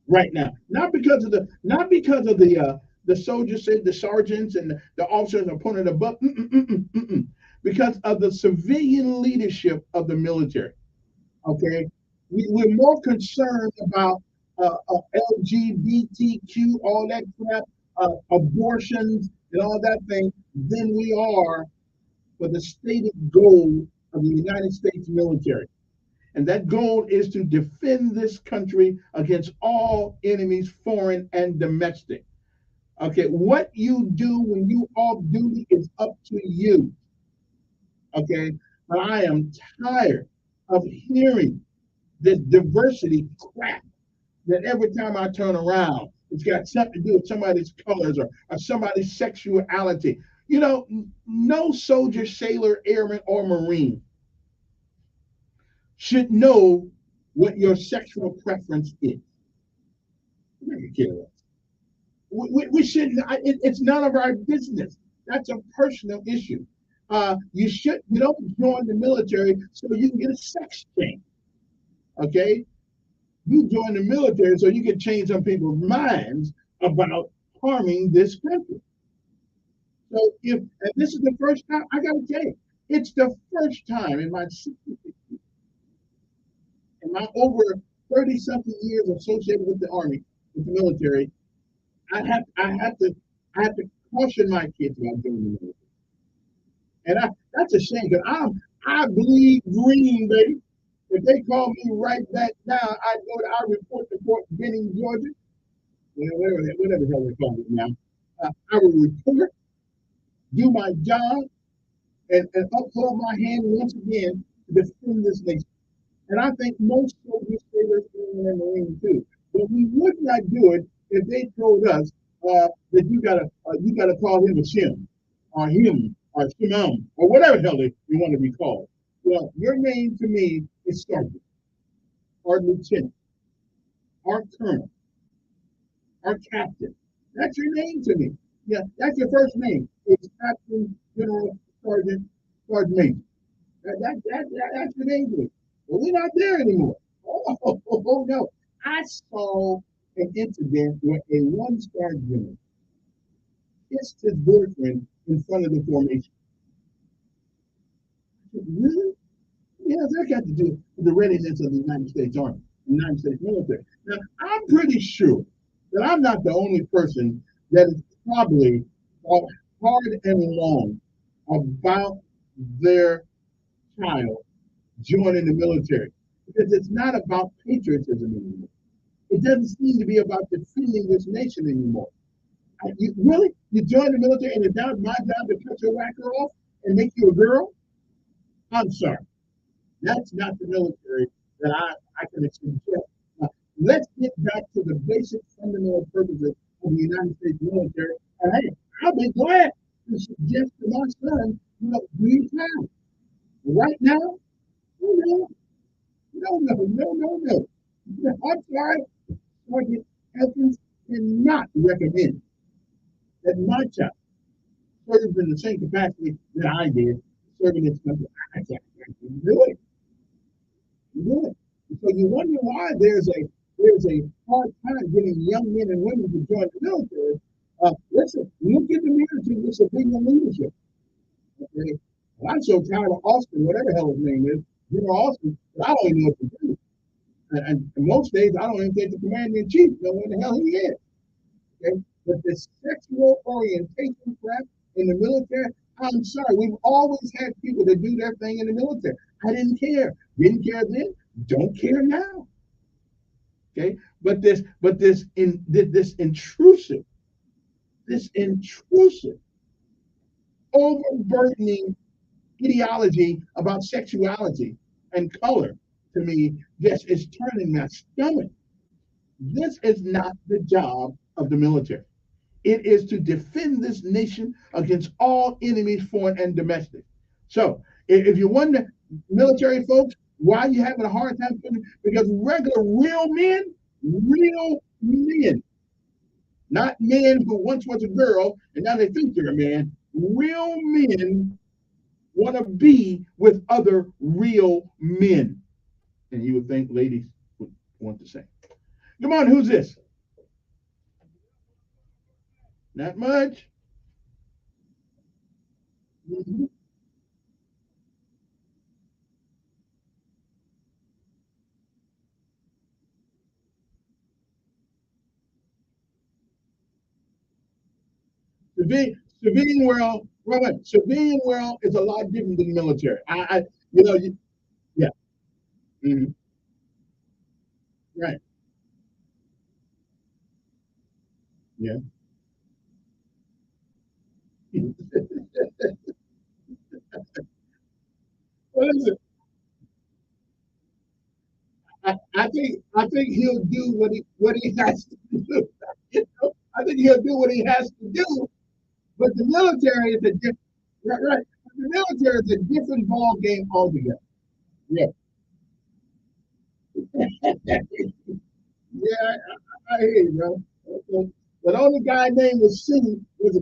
right now. Not because of the soldiers, said the sergeants and the officers are pointing the buck. Because of the civilian leadership of the military. Okay, we're more concerned about LGBTQ, all that crap, abortions and all that thing, than we are for the stated goal of the United States military. And that goal is to defend this country against all enemies, foreign and domestic. Okay, what you do when you off duty is up to you. Okay, but I am tired of hearing this diversity crap that every time I turn around, it's got something to do with somebody's colors or somebody's sexuality. No soldier, sailor, airman, or Marine should know what your sexual preference is. We shouldn't. It's none of our business. That's a personal issue. You don't join the military so you can get a sex change. Okay? You join the military so you can change some people's minds about harming this country. So and this is the first time, I gotta tell you, it's the first time in my 66 years, in my over 30-something years associated with the Army, with the military, I have to caution my kids about joining the military. And that's a shame because I bleed green, baby. If they call me right back now, I report to Fort Benning, Georgia. Whatever the hell they call it now. I will report, do my job, and uphold my hand once again to defend this nation. And I think most soldiers say this in the Marine too. But we would not do it if they told us that you gotta call him a Shim or him or Shimon or whatever the hell you want to be called. Well, your name to me is Sergeant, or Lieutenant, or Colonel, or Captain. That's your name to me. Yeah, that's your first name. It's Captain, General, Sergeant, Sergeant Major. That's your name to me. But we're not there anymore. Oh no. I saw an incident where a one-star general kissed his boyfriend in front of the formation. I said, really? Yeah, that got to do with the readiness of the United States Army, the United States military. Now, I'm pretty sure that I'm not the only person that is probably hard and long about their child joining the military, because it's not about patriotism anymore. It doesn't seem to be about defending this nation anymore. You join the military and it's now my job to cut your whacker off and make you a girl? I'm sorry. That's not the military that I can suggest. Let's get back to the basic fundamental purposes of the United States military. And hey, I'll be glad to suggest to my son, do your time. Right now, no. I'm sorry, Sergeant Evans cannot recommend that my child serves in the same capacity that I did, serving this country. I can't do it. So you wonder why there's a hard time getting young men and women to join the military. Listen, look at the narrative with civilian leadership. Okay? Well, I'm so tired of Austin, whatever the hell his name is, General Austin, that I don't even know what to do. And most days, I don't even think the commander in chief know where the hell he is. Okay? But the sexual orientation crap in the military, I'm sorry, we've always had people that do their thing in the military. I didn't care. Didn't care then, don't care now. Okay, but this intrusive, overburdening ideology about sexuality and color, to me, just is turning my stomach. This is not the job of the military. It is to defend this nation against all enemies, foreign and domestic. So, if you wonder, military folks, why are you having a hard time? Because regular, real men, not men who once was a girl and now they think they're a man, real men want to be with other real men. And you would think ladies would want the same. Come on, who's this? Not much. Mhm. Civilian world, right? Civilian world is a lot different than the military. Yeah. Mhm. Right. Yeah. Well, listen, I think he'll do what he has to do. I think he'll do what he has to do. But the military is a different, right. The military is a different ball game altogether. Yeah. Yeah, I hear you, bro. Okay. But the only guy named was Sue was the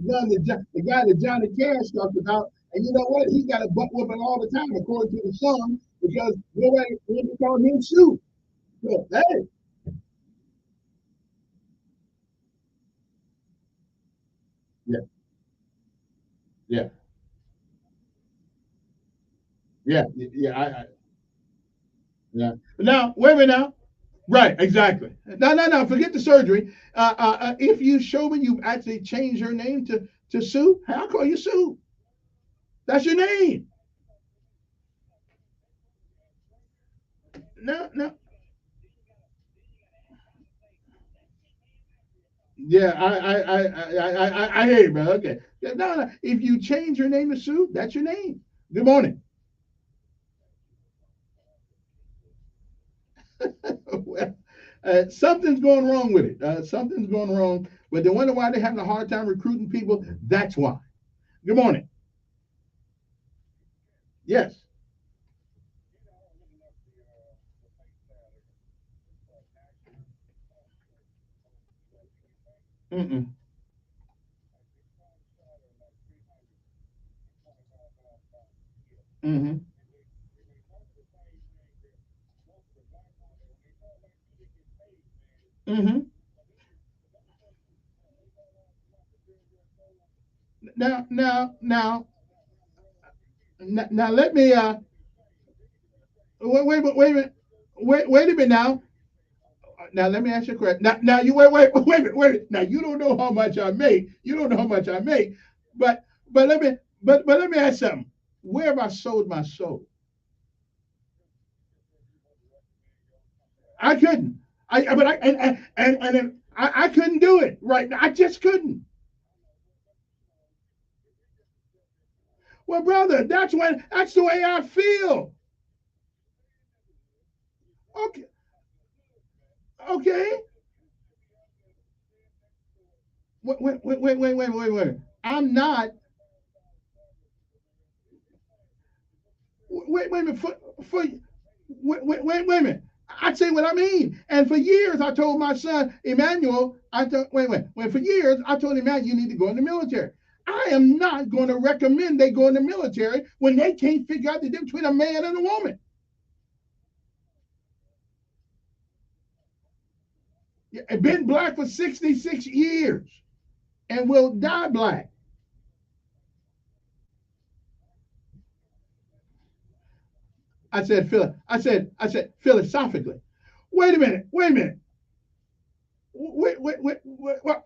guy that Johnny Cash talked about. And you know what? He got a butt whooping all the time, according to the song, because nobody really called him Sue. So, hey, yeah, yeah, yeah. But now, wait a minute now. Right, exactly. No. Forget the surgery. If you show me you actually changed your name to Sue, I'll call you Sue. That's your name. No. Yeah, I hear you, bro. Okay. No. If you change your name to Sue, that's your name. Good morning. Well, something's going wrong with it. Something's going wrong. But they wonder why they're having a hard time recruiting people. That's why. Good morning. Yes. Mm-mm. Mm-hmm. Mm-hmm. Now, now, let me wait a minute. Wait a minute now. Now let me ask you a question. Now you wait a minute, wait a minute. Now you don't know how much I make. You don't know how much I make. But let me ask something. Where have I sold my soul? I couldn't. I couldn't do it right now. I just couldn't. Well, brother, that's the way I feel. Okay, okay. Wait. I'm not. Wait a minute. Wait a minute. I say what I mean. And for years, I told my son Emmanuel. For years, I told Emmanuel, you need to go in the military. I am not going to recommend they go in the military when they can't figure out the difference between a man and a woman. Yeah, been black for 66 years and will die black. I said philosophically. Wait a minute.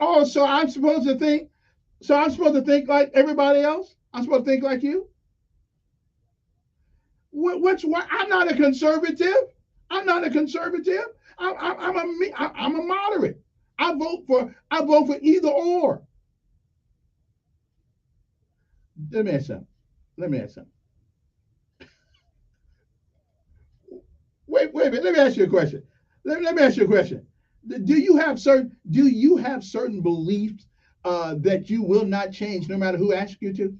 Oh, so I'm supposed to think. So I'm supposed to think like everybody else. I'm supposed to think like you. Which one? I'm not a conservative. I'm not a conservative. I'm a moderate. I vote for either or. Let me ask something. Wait a minute. Let me ask you a question. Let me ask you a question. Do you have certain beliefs that you will not change no matter who asks you to?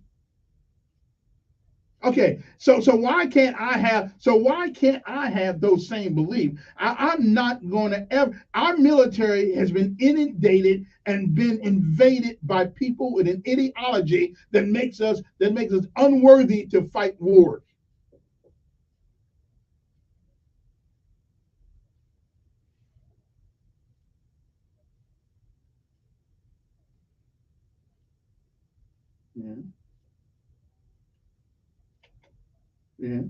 Okay, so why can't I have those same beliefs? I'm not going to ever. Our military has been inundated and been invaded by people with an ideology that makes us unworthy to fight wars. Yeah. Yeah.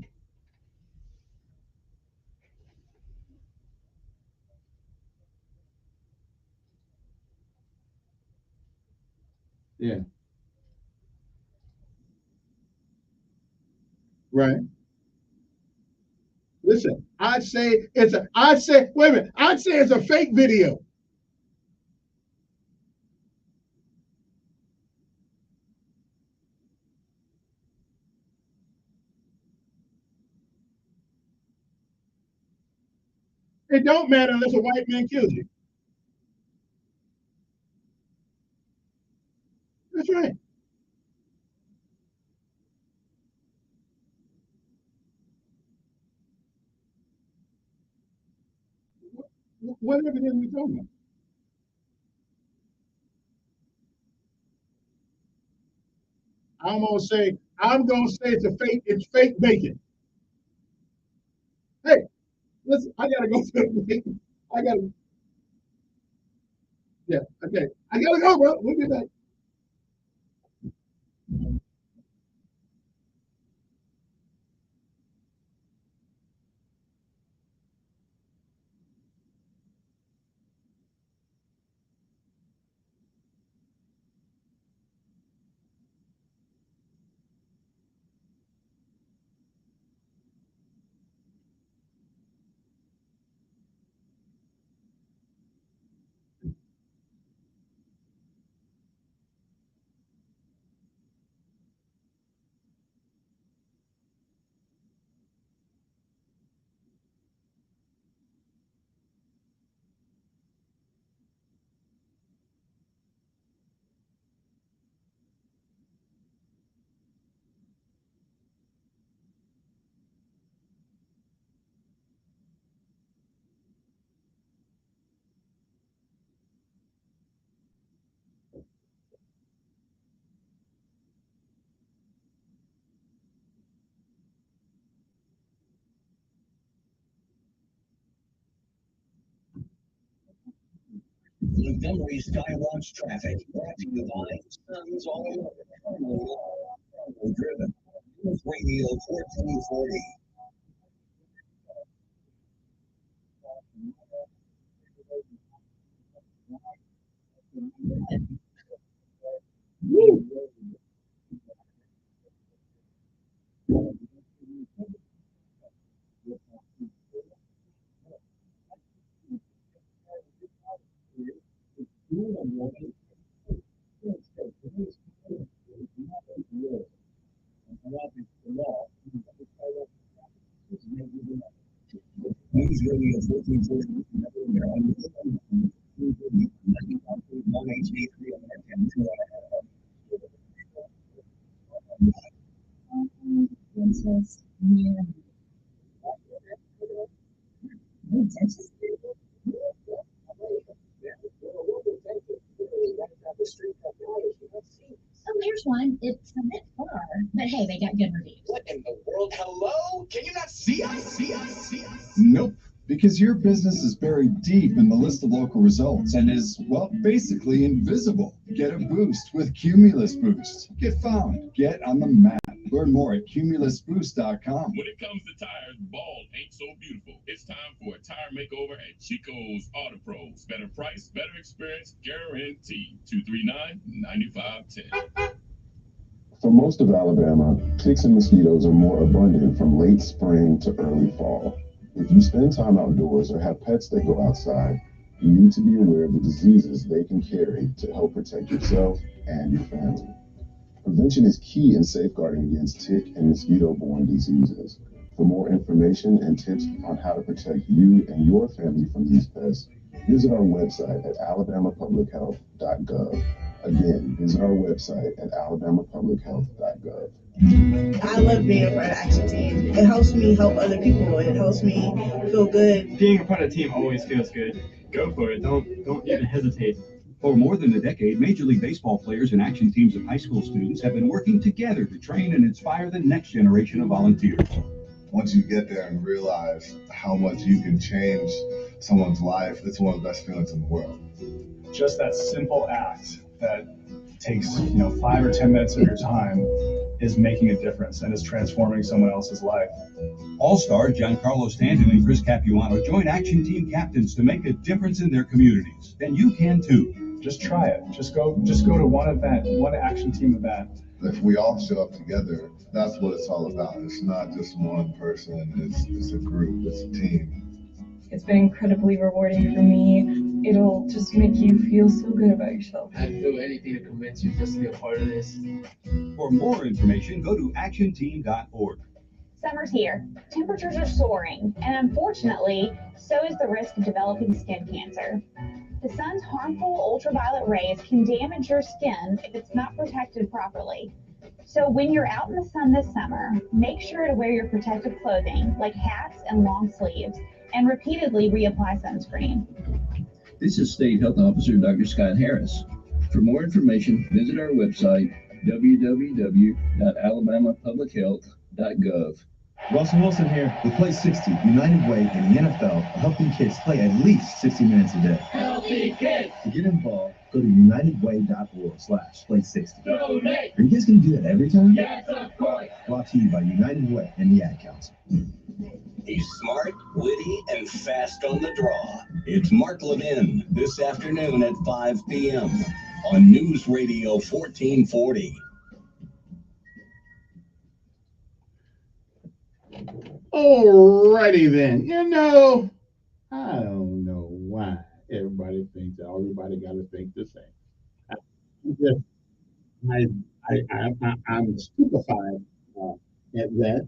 Yeah. Right. Listen, wait a minute. I'd say it's a fake video. It don't matter unless a white man kills you. That's right. Whatever it is we're talking about. I'm gonna say it's fake bacon. Hey, listen, I gotta go to the bacon. Yeah, okay. I gotta go, bro. We'll be back.
Montgomery Skywatch traffic brought to you by Sons Auto Driven. News Radio 1440.
Woo.
News Radio 1440.
Oh, there's one. It's a bit far, but hey, they got good reviews.
What in the world? Hello? Can you not see us? Nope.
Because your business is buried deep in the list of local results and is, well, basically invisible. Get a boost with Cumulus Boost. Get found. Get on the map. Learn more at cumulusboost.com.
When it comes to tires, bald ain't so beautiful. It's time for a tire makeover at Chico's Auto Pros. Better price, better experience, guaranteed. 239-9510.
For most of Alabama, ticks and mosquitoes are more abundant from late spring to early fall. If you spend time outdoors or have pets that go outside, you need to be aware of the diseases they can carry to help protect yourself and your family. Prevention is key in safeguarding against tick and mosquito-borne diseases. For more information and tips on how to protect you and your family from these pests, visit our website at alabamapublichealth.gov. Again, visit our website at alabamapublichealth.gov.
I love being a part of Action Team. It helps me help other people. It helps me feel good.
Being a part of the team always feels good. Go for it. Don't even hesitate.
For more than a decade, Major League Baseball players and action teams of high school students have been working together to train and inspire the next generation of volunteers.
Once you get there and realize how much you can change someone's life, it's one of the best feelings in the world.
Just that simple act that takes 5 or 10 minutes of your time is making a difference and is transforming someone else's life.
All-stars Giancarlo Stanton and Chris Capuano join Action Team captains to make a difference in their communities. And you can too.
Just try it. Just go to one event, one Action Team event.
If we all show up together, that's what it's all about. It's not just one person, it's a group, it's a team.
It's been incredibly rewarding for me. It'll just make you feel so good about yourself.
I'd do anything to convince you just to be a part of this.
For more information, go to actionteam.org.
Summer's here. Temperatures are soaring, and unfortunately, so is the risk of developing skin cancer. The sun's harmful ultraviolet rays can damage your skin if it's not protected properly. So when you're out in the sun this summer, make sure to wear your protective clothing, like hats and long sleeves, and repeatedly reapply sunscreen.
This is State Health Officer Dr. Scott Harris. For more information, visit our website, www.alabamapublichealth.gov.
Russell Wilson here with Play 60, United Way in the NFL, helping kids play at least 60 minutes a day.
Healthy kids!
To get involved, go to unitedway.org/play60.
Donate!
Are you guys going to do that every time?
Yes, of course!
Brought to you by United Way and the Ad Council.
He's smart, witty, and fast on the draw. It's Mark Levin this afternoon at 5 p.m. on News Radio 1440.
Alrighty then. I don't know why everybody thinks that everybody got to think the same. I'm stupefied at that.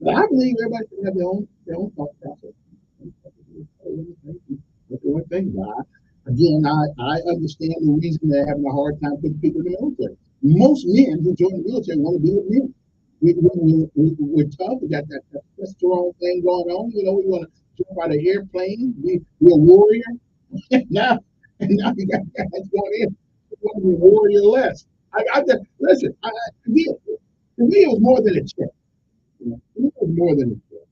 But I believe everybody should have their own thought process. Again, I understand the reason they're having a hard time putting people in the military. Most men who join the military want to be with men. We're tough. We got that testosterone thing going on. We want to jump out of airplanes. We're a warrior. now you got guys going in. We want to be warrior-less. Listen. To me, it was more than a check. It was more than a check.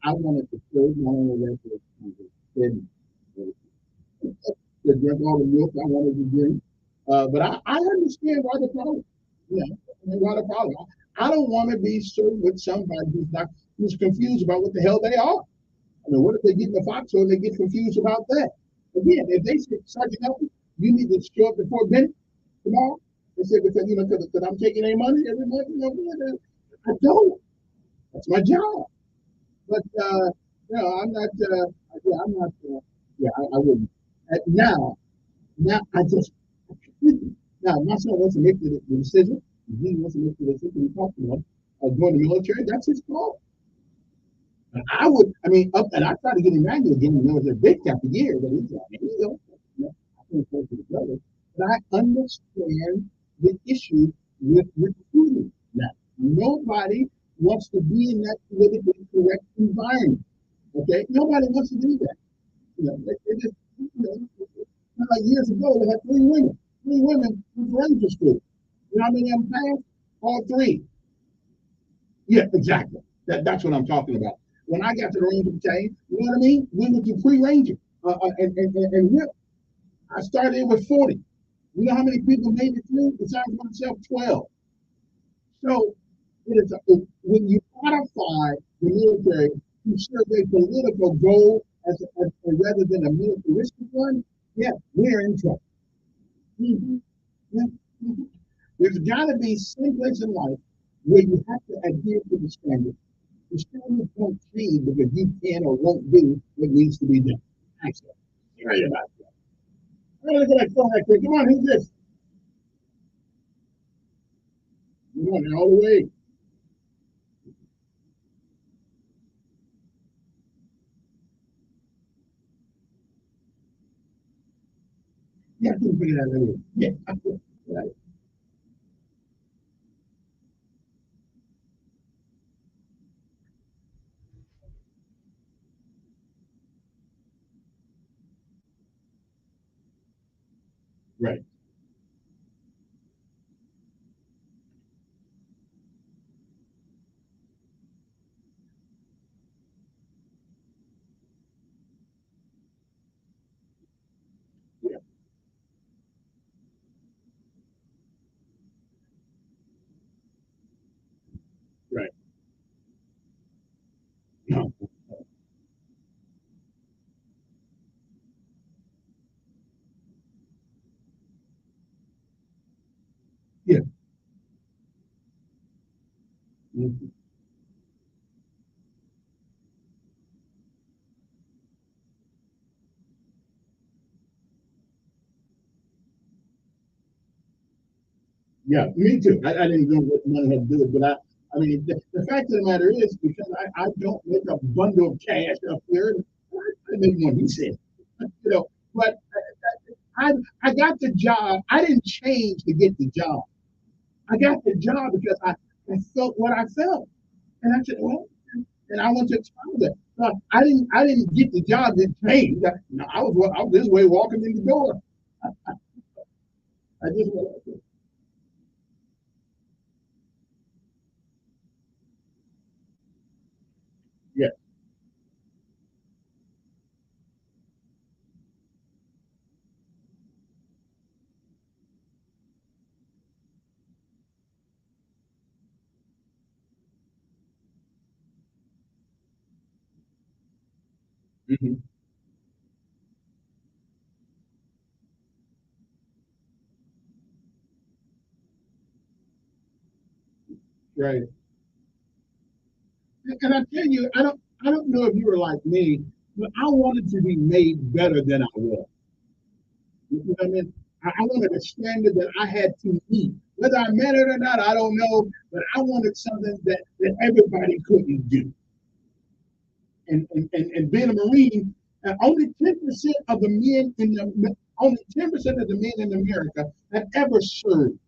I wanted to serve. I wanted to drink all the milk I wanted to drink. But I understand why the problem. Why the problem. I don't want to be served with somebody who's confused about what the hell they are. What if they get in the foxhole and they get confused about that? Again, if they say, Sergeant Elton, you need to show up before Bennett tomorrow. They said because I'm taking their money every month. I don't. That's my job. But I'm not. I'm not. I wouldn't. Now, I just. Now, my son wants to make the decision. He wants to make the decision. We talked about going to the military. That's his call. And I tried to get him back to join the military big after year, but he's like, I can't go to the brother. But I understand the issue with recruiting. Now, nobody wants to be in that politically correct environment. Okay, nobody wants to do that. Like years ago, they had three women who ran to school. You know how many of them passed? All three. Yeah, exactly. That's what I'm talking about. When I got to the Ranger Battalion, you know what I mean? We went to pre-Ranger. And whip. I started with 40. You know how many people made it through? Besides myself, 12. So when you modify the military to serve a political goal rather than a militaristic one, yeah, we're in trouble. Mhm. Yeah. Mhm. There's got to be some place in life where you have to adhere to the standard. The standards don't change because you can or won't do what needs to be done. Actually, sorry about that. I'm gonna look at that phone right quick. Come on, who's this? Come on, all the way. Yeah, I couldn't figure that out anyway. Yeah, I could. Right. Right. Yeah. Right. No. Yeah. Mhm. Yeah, me too. I didn't know what money had to do with it, but I mean, the fact of the matter is, because I don't make a bundle of cash up here, I make more, he said, you know, but I got the job. I didn't change to get the job. I got the job because I felt what I felt. And I said, well, and I want to expound that. No, I didn't get the job to change. No, I was this way walking in the door. I just yeah. Hmm. Right. And I tell you, I don't know if you were like me, but I wanted to be made better than I was. You know what I mean? I wanted a standard that I had to meet. Whether I met it or not, I don't know, but I wanted something that everybody couldn't do. And being a Marine, only 10% of the men in the only 10% of the men in America have ever served.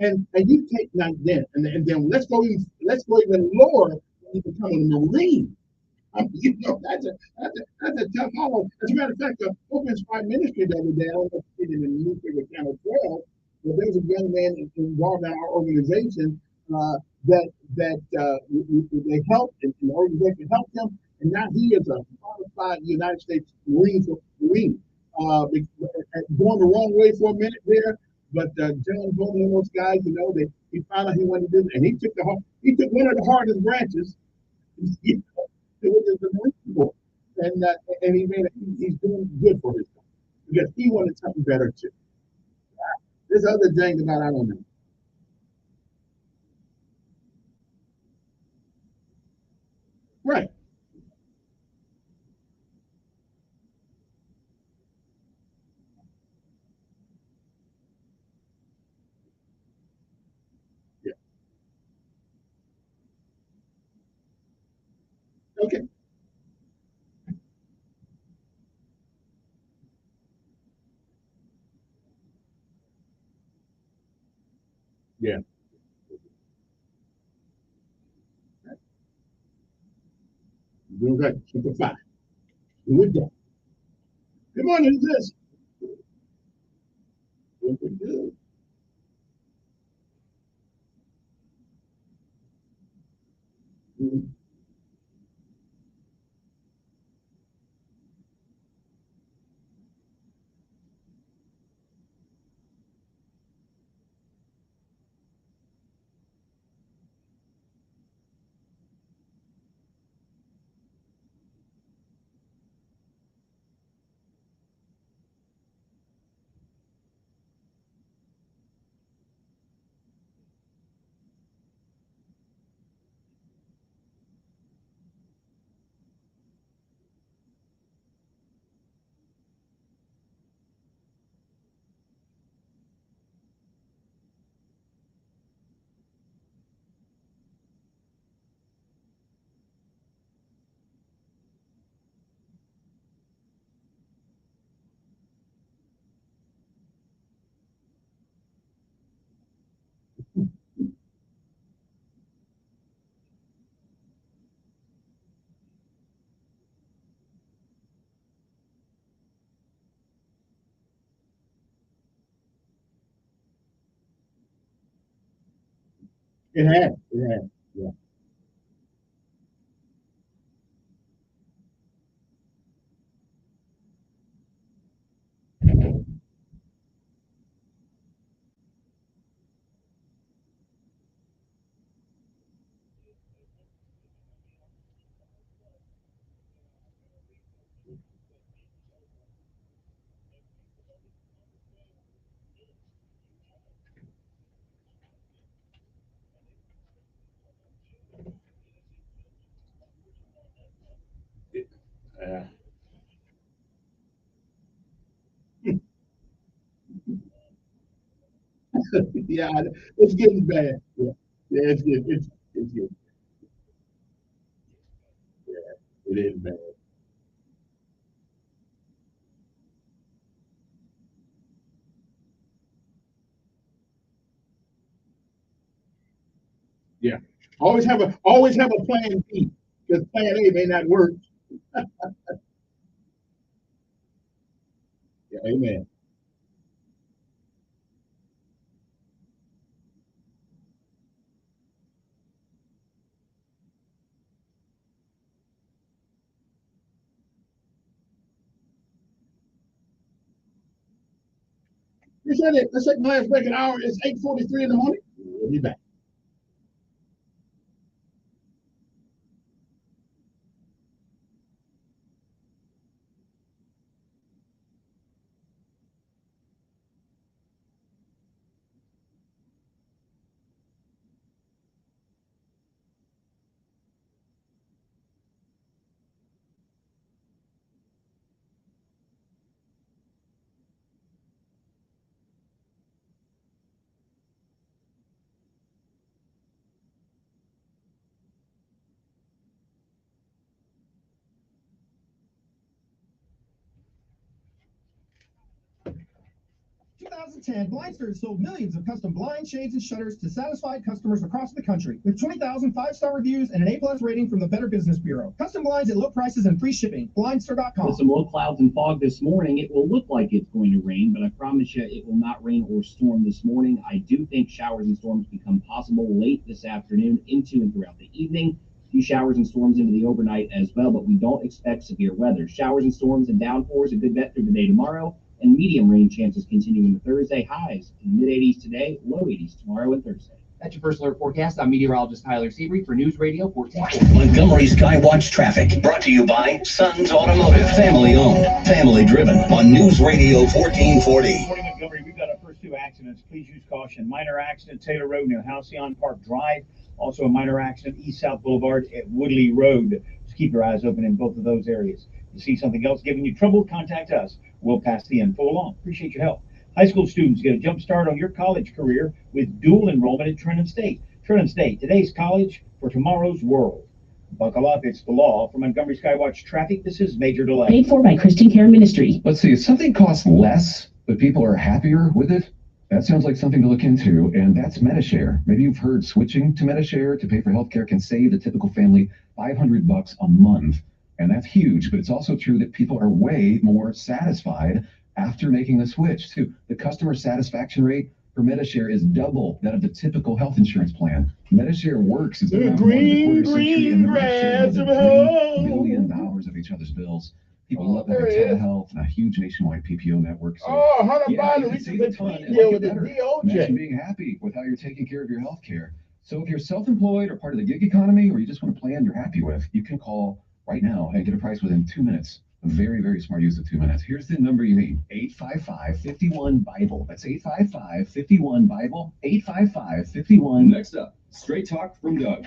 And you take like that, and then let's go even lower when you become a Marine. I mean, that's a tough haul. As a matter of fact, the Open Spy Ministry the other day, I don't know if you did it in the newspaper Channel 12, but there was a young man involved in our organization that they helped, and the organization helped him, and now he is a qualified United States Marine. Going the wrong way for a minute there, but John Bolton and those guys, he found out he wanted to do it, and he took one of the hardest branches. Which is the Marine Corps. And he's doing good for himself because he wanted something better too. This other thing about I don't know. Right. Yeah. Okay. Yeah. Doing good. Simplify. Doing good. Good morning. Who's this? Doing pretty good. Mhm. It has. It has. Yeah. Yeah. Yeah, it's getting bad. Yeah, yeah, it's good. It's good. Yeah, it is bad. Yeah, always have a plan B because plan A may not work. Yeah, amen. You said it. Let's take my last break an hour. It's 8:43 in the morning. We'll be back.
In 2010, Blindster sold millions of custom blinds, shades, and shutters to satisfied customers across the country with 20,000 five-star reviews and an A+ rating from the Better Business Bureau. Custom blinds at low prices and free shipping. Blindster.com.
With some low clouds and fog this morning, it will look like it's going to rain, but I promise you it will not rain or storm this morning. I do think showers and storms become possible late this afternoon into and throughout the evening. A few showers and storms into the overnight as well, but we don't expect severe weather. Showers and storms and downpours a good bet through the day tomorrow, and medium rain chances continuing to Thursday. Highs in the mid-80s today, low 80s tomorrow and Thursday.
That's your first alert forecast. I'm meteorologist Tyler Seabury for News Radio 1440.
Montgomery Skywatch Traffic, brought to you by Sons Automotive, family owned, family driven, on News Radio 1440.
Morning, Montgomery. We've got our first two accidents. Please use caution. Minor accident, Taylor Road near Halcyon Park Drive. Also a minor accident, East South Boulevard at Woodley Road. Just keep your eyes open in both of those areas. If you see something else giving you trouble, contact us. We'll pass the info along. Appreciate your help. High school students get a jump start on your college career with dual enrollment at Trenton State. Trenton State, today's college for tomorrow's world. Buckle up, it's the law. For Montgomery Skywatch Traffic, this is Major Delay.
Paid for by Christian Care Ministry.
Let's see, if something costs less, but people are happier with it, that sounds like something to look into, and that's Medi-Share. Maybe you've heard switching to Medi-Share to pay for healthcare can save the typical family $500 a month. And that's huge, but it's also true that people are way more satisfied after making the switch too. The customer satisfaction rate for Medi-Share is double that of the typical health insurance plan. Medi-Share works. It's been around more than a quarter century, and Medi-Share has $3 billion of each other's bills. People love that telehealth and a huge nationwide PPO network. So,
Hunter Biden reached the deal with the DOJ.
Imagine being happy with how you're taking care of your health care. So if you're self-employed or part of the gig economy, or you just want a plan you're happy with, you can call right now and get a price within 2 minutes. A very, very smart use of 2 minutes. Here's the number you need. 855-51-BIBLE. That's 855-51-BIBLE. 855-51.
Next up, Straight Talk from Doug.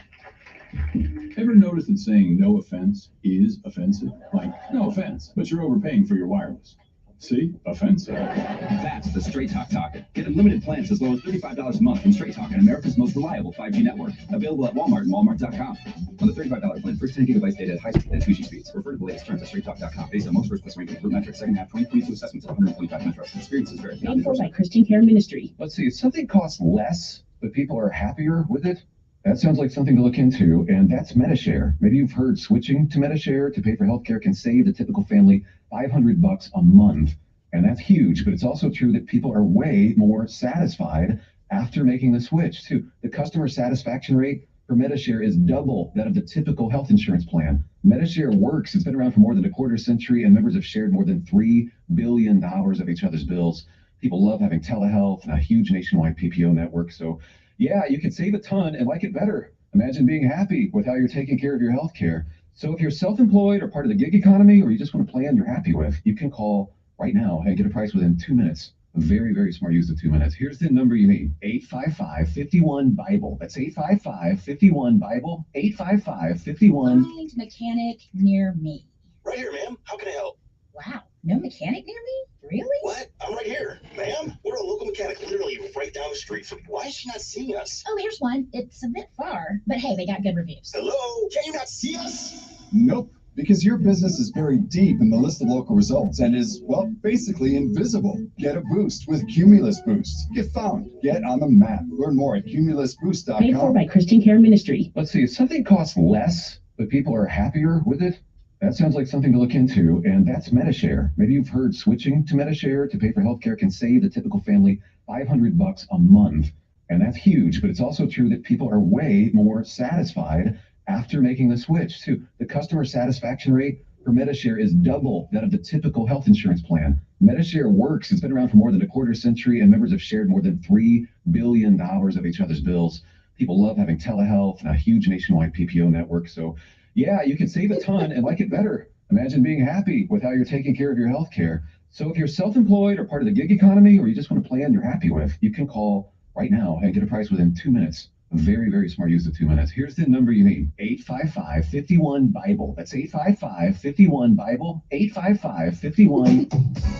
Ever notice that saying no offense is offensive? Like, no offense, but you're overpaying for your wireless. See? Offensive.
That's the Straight Talk Talker. Get unlimited plans as low as $35 a month from Straight Talk and America's most reliable 5G network. Available at Walmart and Walmart.com. On the $35 plan, first 10 gigabytes data at high speed and 2G speeds. Refer to the latest terms at StraightTalk.com. Based on most first plus ranking group metrics, second half 2022 assessments of 125 metros. Experiences vary.
Paid for by Christian Care Ministry.
Let's see, if something costs less, but people are happier with it. That sounds like something to look into, and that's Medishare. Maybe you've heard switching to Medishare to pay for healthcare can save the typical family $500 a month, and that's huge. But it's also true that people are way more satisfied after making the switch too. The customer satisfaction rate for Medishare is double that of the typical health insurance plan. Medishare works. It's been around for more than a quarter century, and members have shared more than $3 billion of each other's bills. People love having telehealth and a huge nationwide PPO network. So yeah, you can save a ton and like it better. Imagine being happy with how you're taking care of your health care. So if you're self-employed or part of the gig economy, or you just want a plan you're happy with, you can call right now and get a price within 2 minutes. A very, very smart use of 2 minutes. Here's the number you need, 855-51-BIBLE. That's 855-51-BIBLE, 855-51.
Find mechanic near me.
Right here, ma'am. How can I help?
Wow, no mechanic near me? Really?
What? I'm right here. Ma'am, we're a local mechanic literally right down the street from. Why is she not seeing us?
Oh, here's one. It's a bit far, but hey, they got good reviews.
Hello? Can you not see us?
Nope. Because your business is buried deep in the list of local results and is, well, basically invisible. Get a boost with Cumulus Boost. Get found. Get on the map. Learn more at cumulusboost.com.
Paid for by Christian Care Ministry.
Let's see, if something costs less, but people are happier with it, that sounds like something to look into, and that's Medishare. Maybe you've heard switching to Medishare to pay for healthcare can save the typical family $500 a month, and that's huge. But it's also true that people are way more satisfied after making the switch too. The customer satisfaction rate for Medishare is double that of the typical health insurance plan. Medishare works. It's been around for more than a quarter century, and members have shared more than $3 billion of each other's bills. People love having telehealth and a huge nationwide PPO network. So yeah, you can save a ton and like it better. Imagine being happy with how you're taking care of your health care. So if you're self-employed or part of the gig economy, or you just want a plan you're happy with, you can call right now and get a price within 2 minutes. A very, very smart use of 2 minutes. Here's the number you need, 855-51-BIBLE. That's 855-51-BIBLE, 855-51.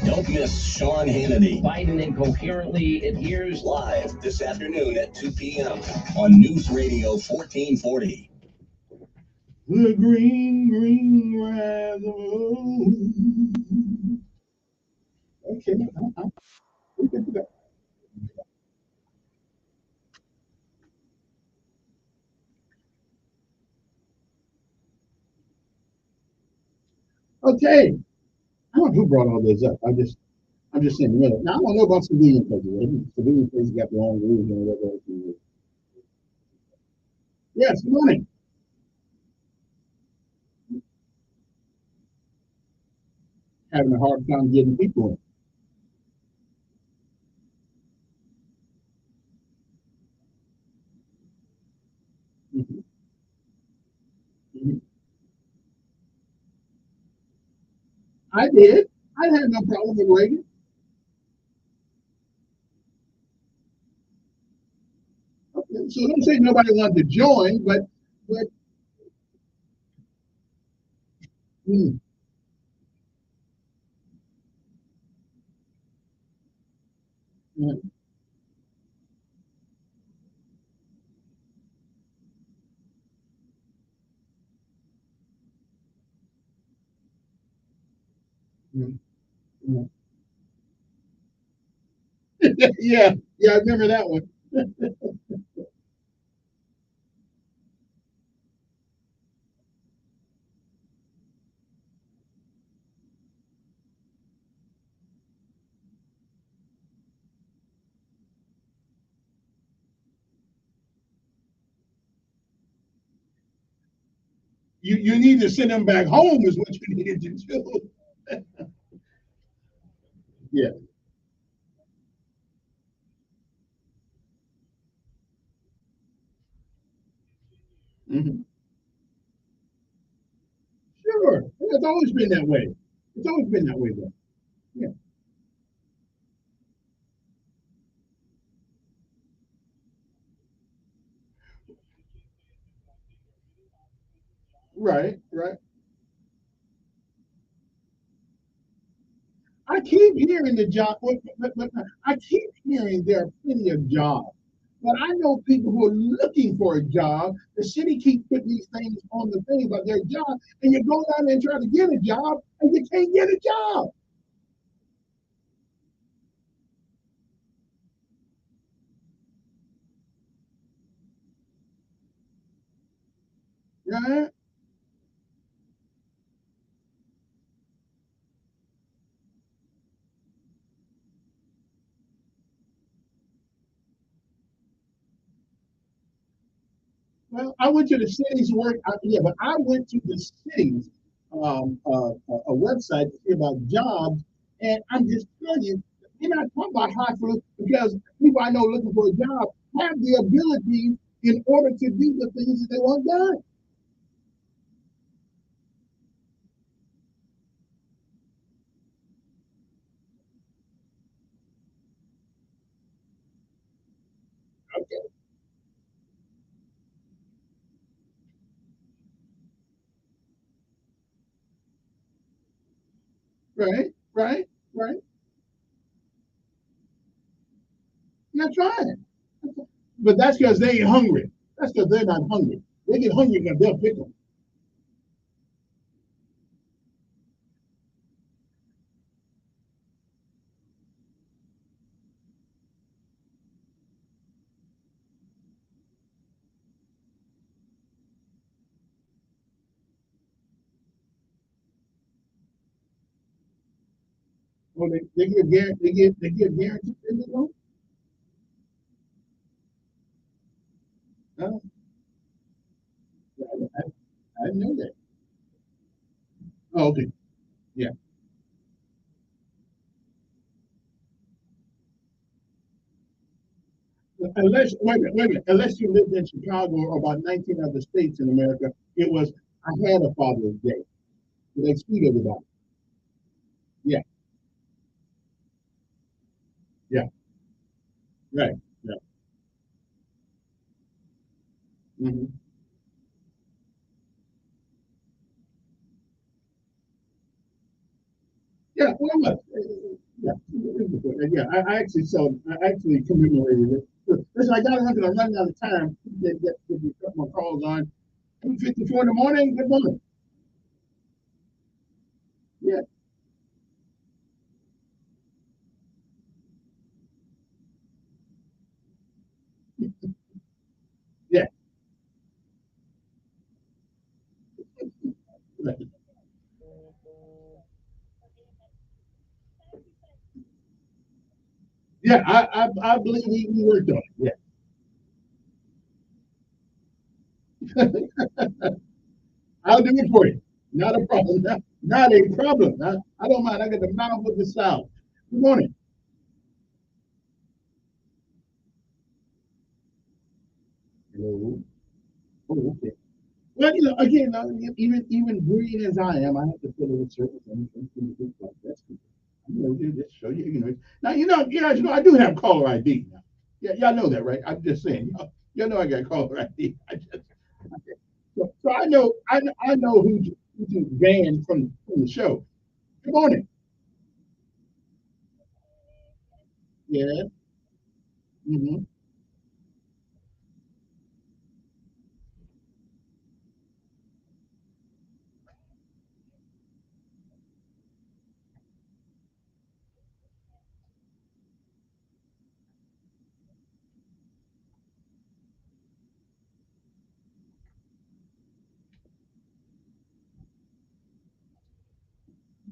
Don't miss Sean Hannity.
Biden incoherently adheres.
Live this afternoon at 2 p.m. on News Radio 1440.
The green grass of okay. We can do that. Okay. I don't know who brought all this up. I'm just saying. Now I don't know about civilian places. Civilian places got their own rules and whatever. Yes, good morning. Having a hard time getting people in. I did. I had no problem with Reagan. Okay, so don't say nobody wanted to join, but yeah. Yeah, I remember that one. You need to send them back home is what you needed to do. Yeah. Sure. It's always been that way. It's always been that way, though. Yeah. Right. I keep hearing the job, but I keep hearing there are plenty of jobs. But I know people who are looking for a job. The city keeps putting these things on the thing about their job, and you go down there and try to get a job, and you can't get a job. Right? Well, I went to the city's work. Yeah, but I went to the city's a website to see about jobs, and I'm just telling you, you're not talking about hospitals because people I know looking for a job have the ability in order to do the things that they want done. Okay. Right, right, right. That's right. But that's because they ain't hungry. That's because they're not hungry. They get hungry because they'll pick them. Well, they get guaranteed in the room. I didn't know that. Oh, okay. Yeah. Unless wait a minute. Unless you lived in Chicago or about 19 other states in America, it was I had a Father's Day. They speak everybody. Yeah, yeah, right. Yeah. Hmm. Yeah, well, yeah, yeah. I actually saw. I actually commemorated it. Listen, I got to run. I'm running out of time. Get my calls on. 2:54 in the morning. Good morning. Yeah, yeah. Right. Yeah, I believe we worked on it. Yeah. I'll do it for you. Not a problem. Not a problem. I don't mind. I got the mouth with the south. Good morning. Hello. Oh, okay. Well, again, even green as I am, I have to fill it with certain things. That's good. Just show you, Now, you guys know I do have caller ID now. Yeah, y'all know that, right? I'm just saying. Y'all know I got caller ID. So I know who's banned from the show. Good morning. Yeah. Mm-hmm.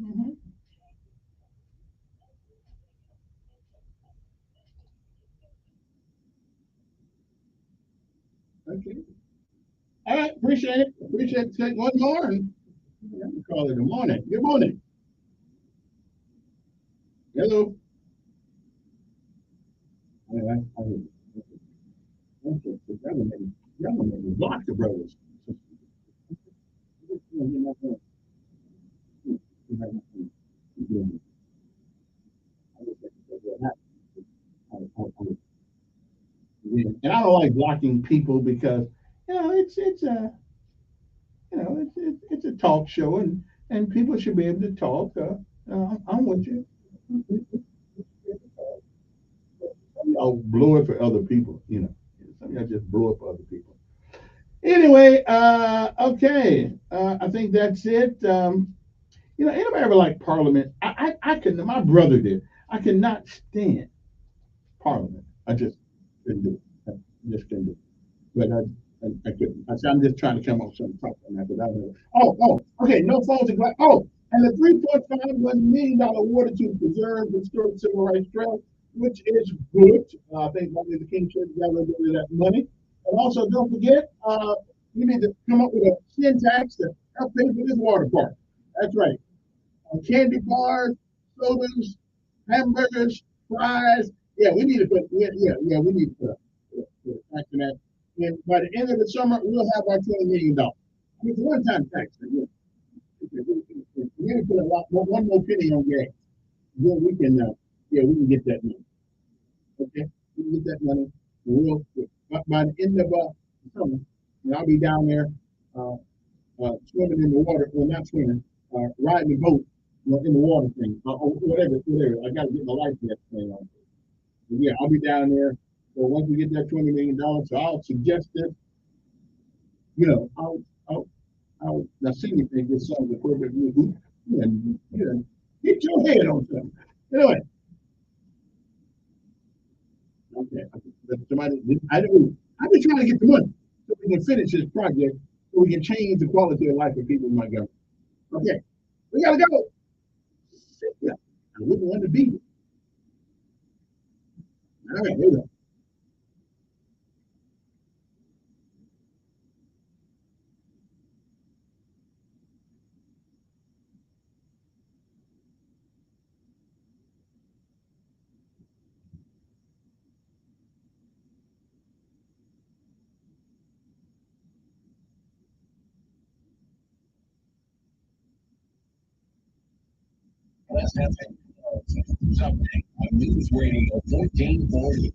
Mm-hmm. Okay. All right. Appreciate it. Appreciate it. Take one more and call it a morning. Good morning. Hello. I okay. So y'all gonna make me block the brothers. And I don't like blocking people because it's a it's a talk show and people should be able to talk. I'm with you. Y'all blow it for other people. Some of y'all just blow it for other people. Anyway, okay. I think that's it. Anybody ever like Parliament? I can. My brother did. I cannot stand Parliament. I just couldn't do it. I just couldn't do it. But I couldn't. I said, I'm just trying to come up with something tough on that. But I don't know. Okay, no phones and glass. Oh, and the $3.51 million awarded to preserve the historic civil rights trail, which is good. I think Martin Luther King should gather a bit of that money. And also, don't forget, we need to come up with a sin tax to help pay for this water park. That's right. Candy bars, sodas, hamburgers, fries. Yeah, we need to put. We need to put a tax on that. And by the end of the summer, we'll have our $20 million. It's a one-time tax. We need to put a lot more, one more penny on gas. Then we can, we can get that money. Okay, we can get that money real quick. By the end of summer, and I'll be down there swimming in the water. Well, not swimming, riding the boat, in the water thing, or whatever. I got to get my life vest thing on. But yeah, I'll be down there. So once we get that $20 million, so I'll suggest this. I'll now singing thing. This song is perfect. And get your head on something. Anyway. Okay. I've been trying to get the money so we can finish this project, so we can change the quality of life of people in my government. Okay, we gotta go. Yeah, I wouldn't want to be here. All right, here we go.
Let's have something on News Radio 1440.